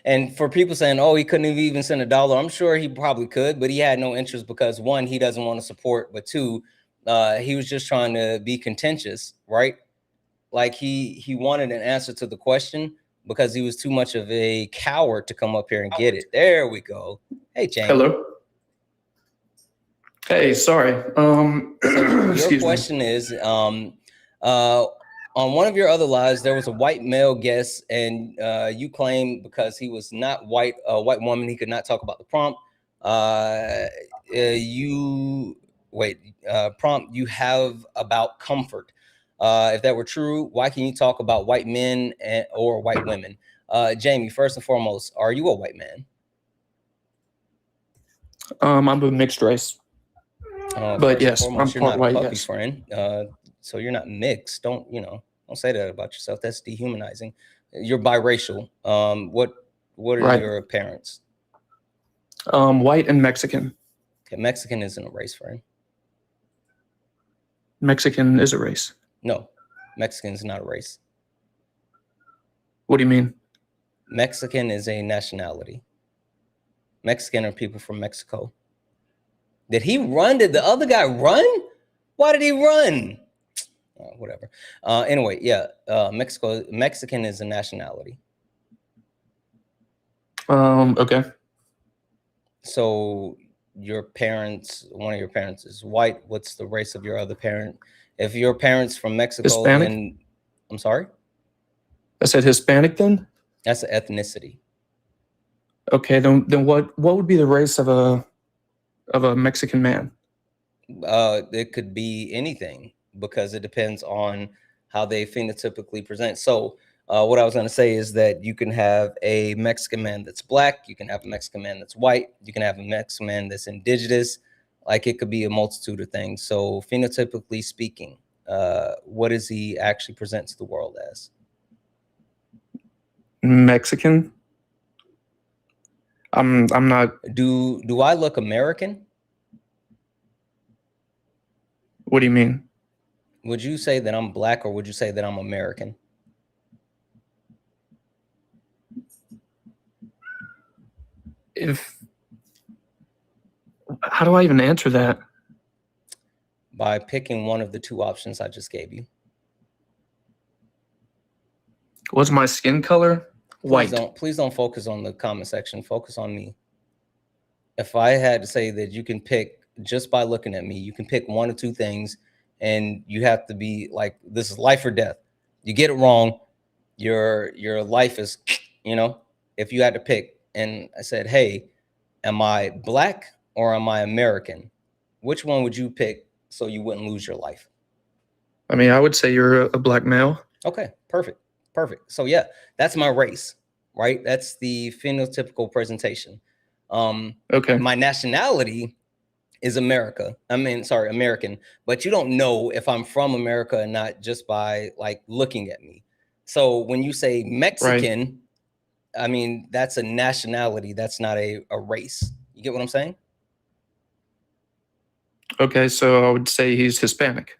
And for people saying, oh, he couldn't have even sent $1, I'm sure he probably could, but he had no interest because 1, he doesn't want to support, but 2, he was just trying to be contentious, right? Like he wanted an answer to the question because he was too much of a coward to come up here and get it. There we go. Hey, Jamie. Hello. Hey, sorry. Your question is, on one of your other lives, there was a white male guest, and you claimed because he was not white, a white woman, he could not talk about the prompt. Prompt you have about comfort. If that were true, why can you talk about white men or white women? Jamie, first and foremost, are you a white man? I'm a mixed race. But yes, I'm part white. Puppy Yes. friend. So you're not mixed. Don't say that about yourself. That's dehumanizing. You're biracial. What are your parents? White and Mexican. Okay, Mexican isn't a race, friend. Mexican is a race. No, Mexican is not a race. What do you mean? Mexican is a nationality. Mexican are people from Mexico. Did he run? Did the other guy run? Why did he run? Whatever. Anyway, yeah, Mexican is a nationality. Okay. So your parents, one of your parents is white. What's the race of your other parent? If your parents from Mexico, Hispanic? then I'm sorry? I said Hispanic then? That's an ethnicity. Okay, then what would be the race of a Mexican man? It could be anything because it depends on how they phenotypically present. So what I was going to say is that you can have a Mexican man that's black, you can have a Mexican man that's white, you can have a Mexican man that's indigenous. Like it could be a multitude of things. So phenotypically speaking, what does he actually present to the world as? Mexican. I'm not. Do I look American? What do you mean? Would you say that I'm black or would you say that I'm American? How do I even answer that? By picking one of the two options I just gave you. What's my skin color? White. Please don't focus on the comment section. Focus on me. If I had to say that you can pick just by looking at me, you can pick one or two things, and you have to be like, this is life or death. You get it wrong, your life is, you know, if you had to pick. And I said, hey, am I black or am I American? Which one would you pick so you wouldn't lose your life? I mean, I would say you're a black male. Okay, perfect. Perfect. So yeah, that's my race, right? That's the phenotypical presentation. Okay. My nationality is American, but you don't know if I'm from America or not just by like looking at me. So when you say Mexican, right, I mean, that's a nationality. That's not a race. You get what I'm saying? Okay, so I would say he's Hispanic.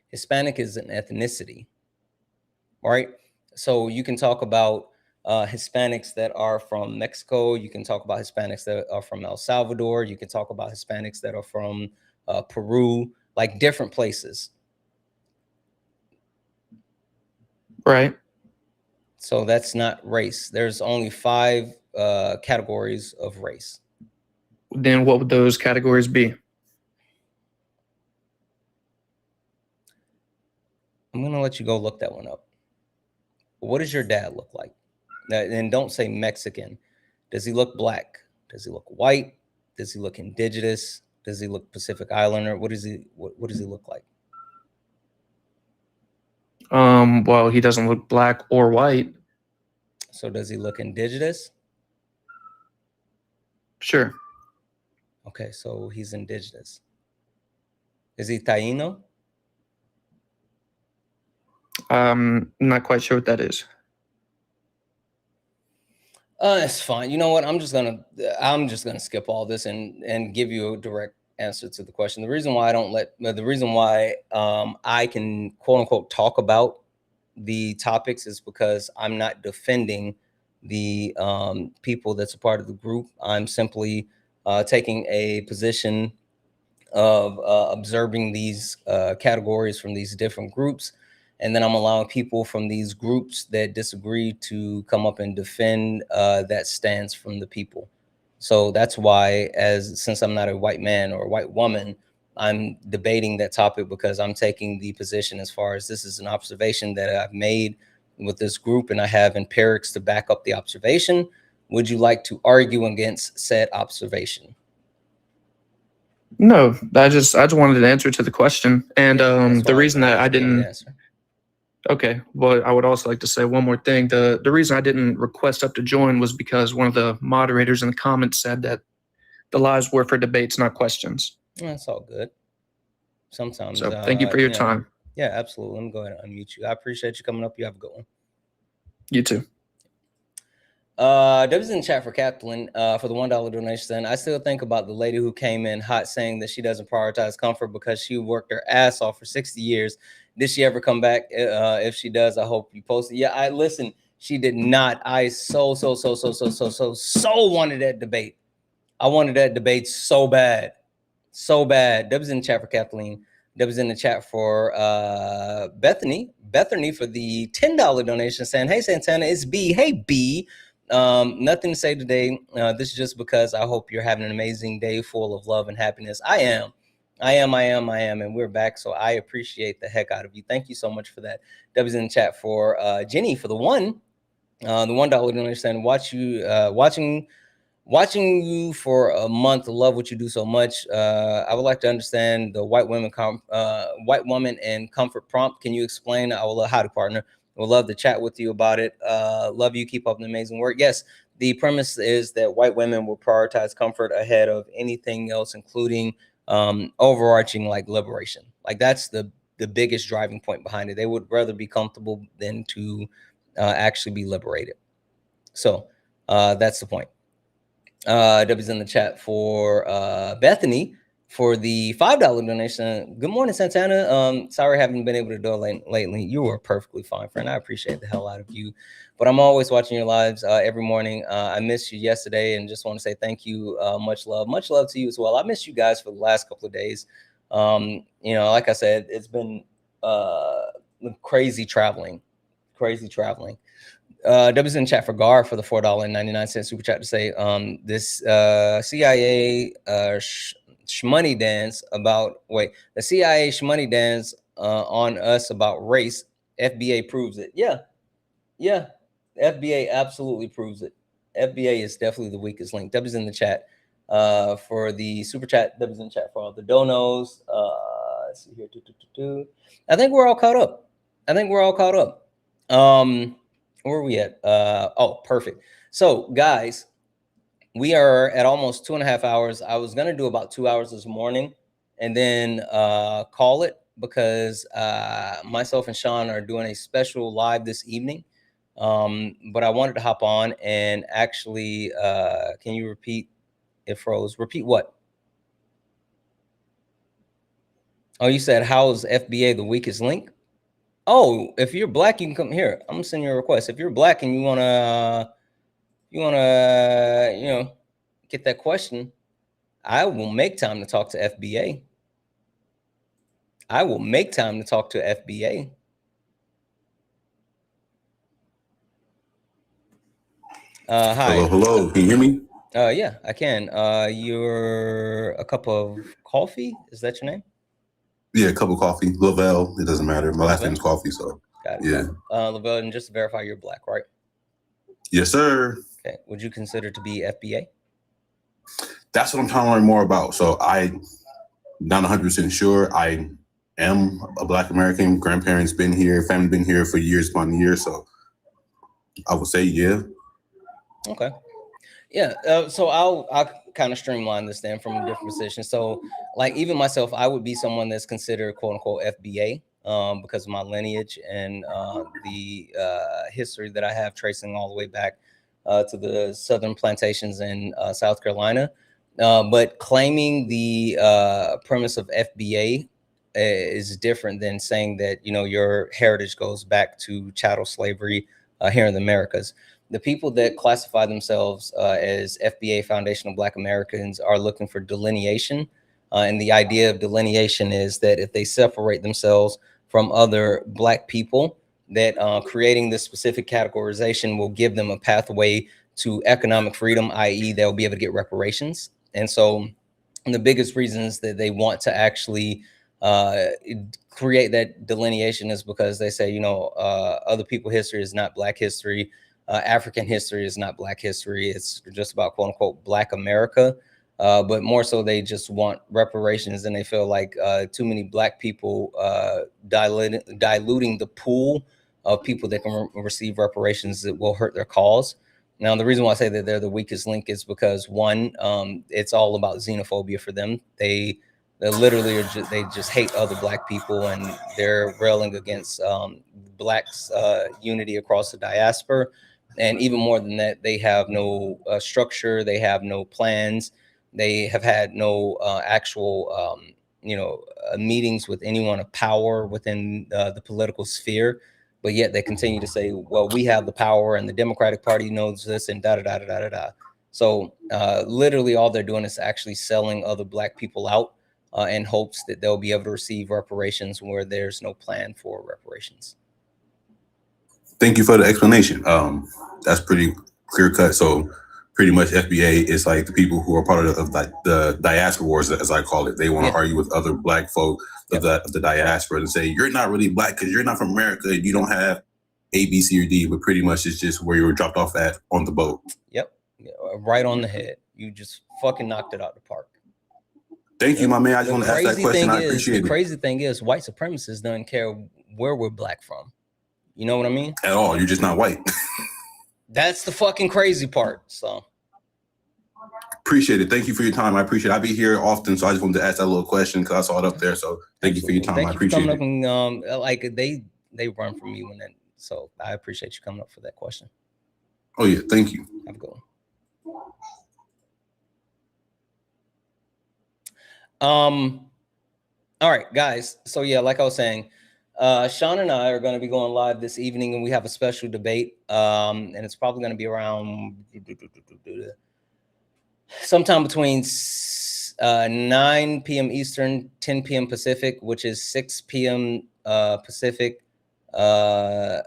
Hispanic is an ethnicity, right? So you can talk about Hispanics that are from Mexico. You can talk about Hispanics that are from El Salvador. You can talk about Hispanics that are from Peru, like different places. Right. So that's not race. There's only 5 categories of race. Then what would those categories be? I'm going to let you go look that one up. What does your dad look like? And don't say Mexican. Does he look black? Does he look white? Does he look indigenous? Does he look Pacific Islander? What does he look like? Well, he doesn't look black or white. So does he look indigenous? Sure. Okay, so he's indigenous. Is he Taino? I'm not quite sure what that is. It's fine. You know what? I'm just gonna skip all this and give you a direct answer to the question. The reason why I can quote unquote talk about the topics is because I'm not defending the people that's a part of the group. I'm simply taking a position of observing these categories from these different groups. And then I'm allowing people from these groups that disagree to come up and defend that stance from the people. So that's why, since I'm not a white man or a white woman, I'm debating that topic because I'm taking the position as far as this is an observation that I've made with this group and I have empirics to back up the observation. Would you like to argue against said observation? No, I just wanted an answer to the question. And the reason that I didn't answer. Okay, well, I would also like to say one more thing. The reason I didn't request up to join was because one of the moderators in the comments said that the lives were for debates, not questions. That's all good. Sometimes. So thank you for your time. Yeah, absolutely. Let me go ahead and unmute you. I appreciate you coming up. You have a good one. You too. Debbie's in the chat for Kathleen for the $1 donation. I still think about the lady who came in hot saying that she doesn't prioritize comfort because she worked her ass off for 60 years. Did she ever come back? If she does, I hope you post it. Yeah, I listen. She did not. I so wanted that debate. I wanted that debate so bad. So bad. Debbie's in the chat for Kathleen. Debbie's in the chat for Bethany for the $10 donation saying, hey, Santana, it's B. Hey, B. Nothing to say today. This is just because I hope you're having an amazing day full of love and happiness. I am. And we're back. So I appreciate the heck out of you. Thank you so much for that. Debbie's in the chat for Jenny for the $1 donation. Watching you for a month. Love what you do so much. I would like to understand the white woman and comfort prompt. Can you explain? I will love how to partner. We'll love to chat with you about it. Love you. Keep up the amazing work. Yes, the premise is that white women will prioritize comfort ahead of anything else, including overarching like liberation. Like that's the biggest driving point behind it. They would rather be comfortable than to actually be liberated. So that's the point. Debbie's in the chat for Bethany for the $5 donation. Good morning, Santana. Sorry I haven't been able to do it lately. You were perfectly fine, friend. I appreciate the hell out of you. But I'm always watching your lives every morning. I missed you yesterday and just want to say thank you. Much love to you as well. I missed you guys for the last couple of days. You know, like I said, it's been crazy traveling. W's in chat for Gar for the $4.99 super chat to say this CIA shmoney dance about the CIA shmoney dance on us about race. FBA proves it. Yeah, FBA absolutely proves it. FBA is definitely the weakest link. W's in the chat for the super chat. W's in the chat for all the donos. Let's see here. I think we're all caught up. Where are we at? Oh, perfect. So guys, we are at almost 2.5 hours. I was gonna do about 2 hours this morning and then call it because myself and Sean are doing a special live this evening. But I wanted to hop on and actually, can you repeat? It froze. Repeat what? Oh, you said how is FBA the weakest link? Oh, if you're black, you can come here. I'm gonna send you a request. If you're black and you wanna, you know, get that question, I will make time to talk to FBA. Hi. Hello. Can you hear me? Yeah, I can. You're a cup of coffee. Is that your name? Yeah, a cup of coffee. Lavelle. It doesn't matter. My last name is Coffee, so Got it. yeah. Lavelle, and just to verify, you're black, right? Yes, sir. Okay. Would you consider to be FBA? That's what I'm trying to learn more about. So I'm not 100% sure. I am a Black American. Grandparents been here. Family been here for years upon years. So I would say yeah. Okay. Yeah. So I'll kind of streamline this then from a different position. So like even myself, I would be someone that's considered quote unquote FBA because of my lineage and the history that I have tracing all the way back to the southern plantations in South Carolina. But claiming the premise of FBA is different than saying that, you know, your heritage goes back to chattel slavery here in the Americas. The people that classify themselves as FBA, Foundational Black Americans, are looking for delineation. And the idea of delineation is that if they separate themselves from other Black people, that creating this specific categorization will give them a pathway to economic freedom, i.e. they'll be able to get reparations. And so the biggest reasons that they want to actually create that delineation is because they say, you know, other people's history is not Black history. African history is not Black history. It's just about quote unquote Black America. But more so they just want reparations, and they feel like too many Black people diluting the pool of people that can receive reparations that will hurt their cause. Now, the reason why I say that they're the weakest link is because one, it's all about xenophobia for them. They literally are they just hate other Black people, and they're railing against Blacks' unity across the diaspora. And even more than that, they have no structure. They have no plans. They have had no actual, meetings with anyone of power within the political sphere. But yet they continue to say, well, we have the power and the Democratic Party knows this and da da da da da da. So literally all they're doing is actually selling other Black people out in hopes that they'll be able to receive reparations where there's no plan for reparations. Thank you for the explanation. That's pretty clear cut. So pretty much FBA is like the people who are part of like the diaspora wars, as I call it. They want to argue with other Black folk of the diaspora and say, you're not really Black because you're not from America. You don't have A, B, C, or D, but pretty much it's just where you were dropped off at on the boat. Yep. Right on the head. You just fucking knocked it out the park. Thank you, my man. I just want to ask that question. I appreciate it. The crazy thing is white supremacists don't care where we're Black from. You know what I mean? At all. You're just not white. That's the fucking crazy part. So appreciate it. Thank you for your time. I appreciate it. I'll be here often, so I just wanted to ask that little question because I saw it up there. So thank you for your time. I appreciate it. Coming up and, like they run from me when that. So I appreciate you coming up for that question. Oh yeah, thank you. Have a good one. All right, guys. So yeah, like I was saying, Sean and I are going to be going live this evening, and we have a special debate. And it's probably going to be around sometime between 9 p.m. Eastern, 10 p.m. Pacific, which is 6 p.m. Pacific, 7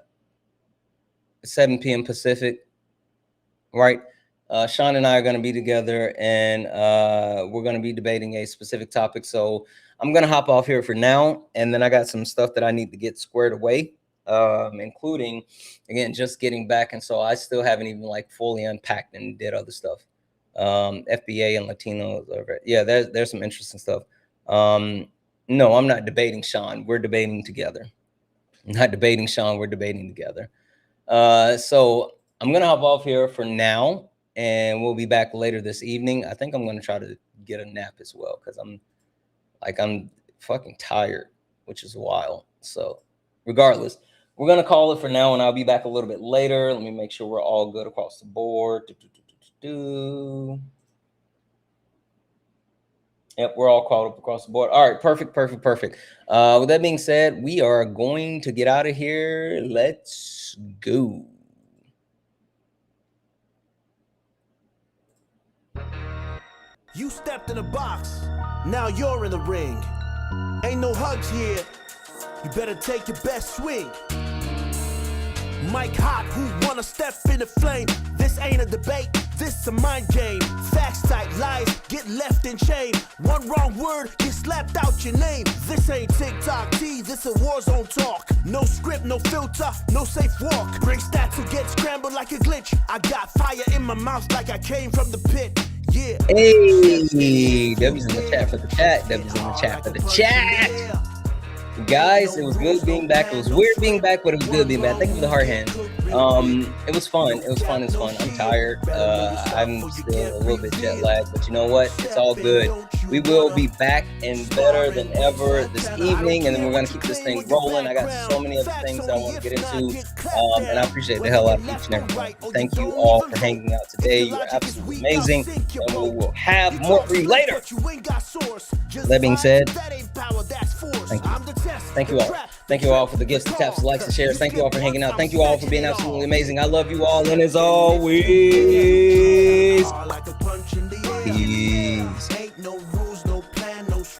p.m. Pacific, right? Sean and I are going to be together, and we're going to be debating a specific topic. So I'm going to hop off here for now, and then I got some stuff that I need to get squared away, including, again, just getting back. And so I still haven't even like fully unpacked and did other stuff. FBA and Latinos. Yeah, there's some interesting stuff. No, I'm not debating Sean. We're debating together. I'm not debating Sean. We're debating together. So I'm going to hop off here for now, and we'll be back later this evening. I think I'm going to try to get a nap as well, because I'm fucking tired, which is wild. So regardless, we're going to call it for now, and I'll be back a little bit later. Let me make sure we're all good across the board. Yep, we're all caught up across the board. All right, perfect. With that being said, we are going to get out of here. Let's go. You stepped in a box, now you're in the ring. Ain't no hugs here, you better take your best swing. Mike Hot, who wanna step in the flame? This ain't a debate, this a mind game. Facts type lies, get left in shame. One wrong word, get slapped out your name. This ain't TikTok T, this a war zone talk. No script, no filter, no safe walk. Bring stats who get scrambled like a glitch. I got fire in my mouth like I came from the pit. Yeah. Hey, W's in the chat for the chat. W's in the chat for the chat. Guys, it was good being back. It was weird being back, but it was good being back. Thank you for the hard hand. It was fun. I'm tired. I'm still a little bit jet lagged, but you know what? It's all good. We will be back and better than ever this evening, and then we're going to keep this thing rolling. I got so many other things that I want to get into, and I appreciate the hell out of each and every one. Thank you all for hanging out today. You are absolutely amazing, and we will have more for you later. That being said, thank you. Thank you all. Thank you all for the gifts, the taps, the likes, the shares. Thank you all for hanging out. Thank you all for being absolutely amazing. I love you all, and as always, peace.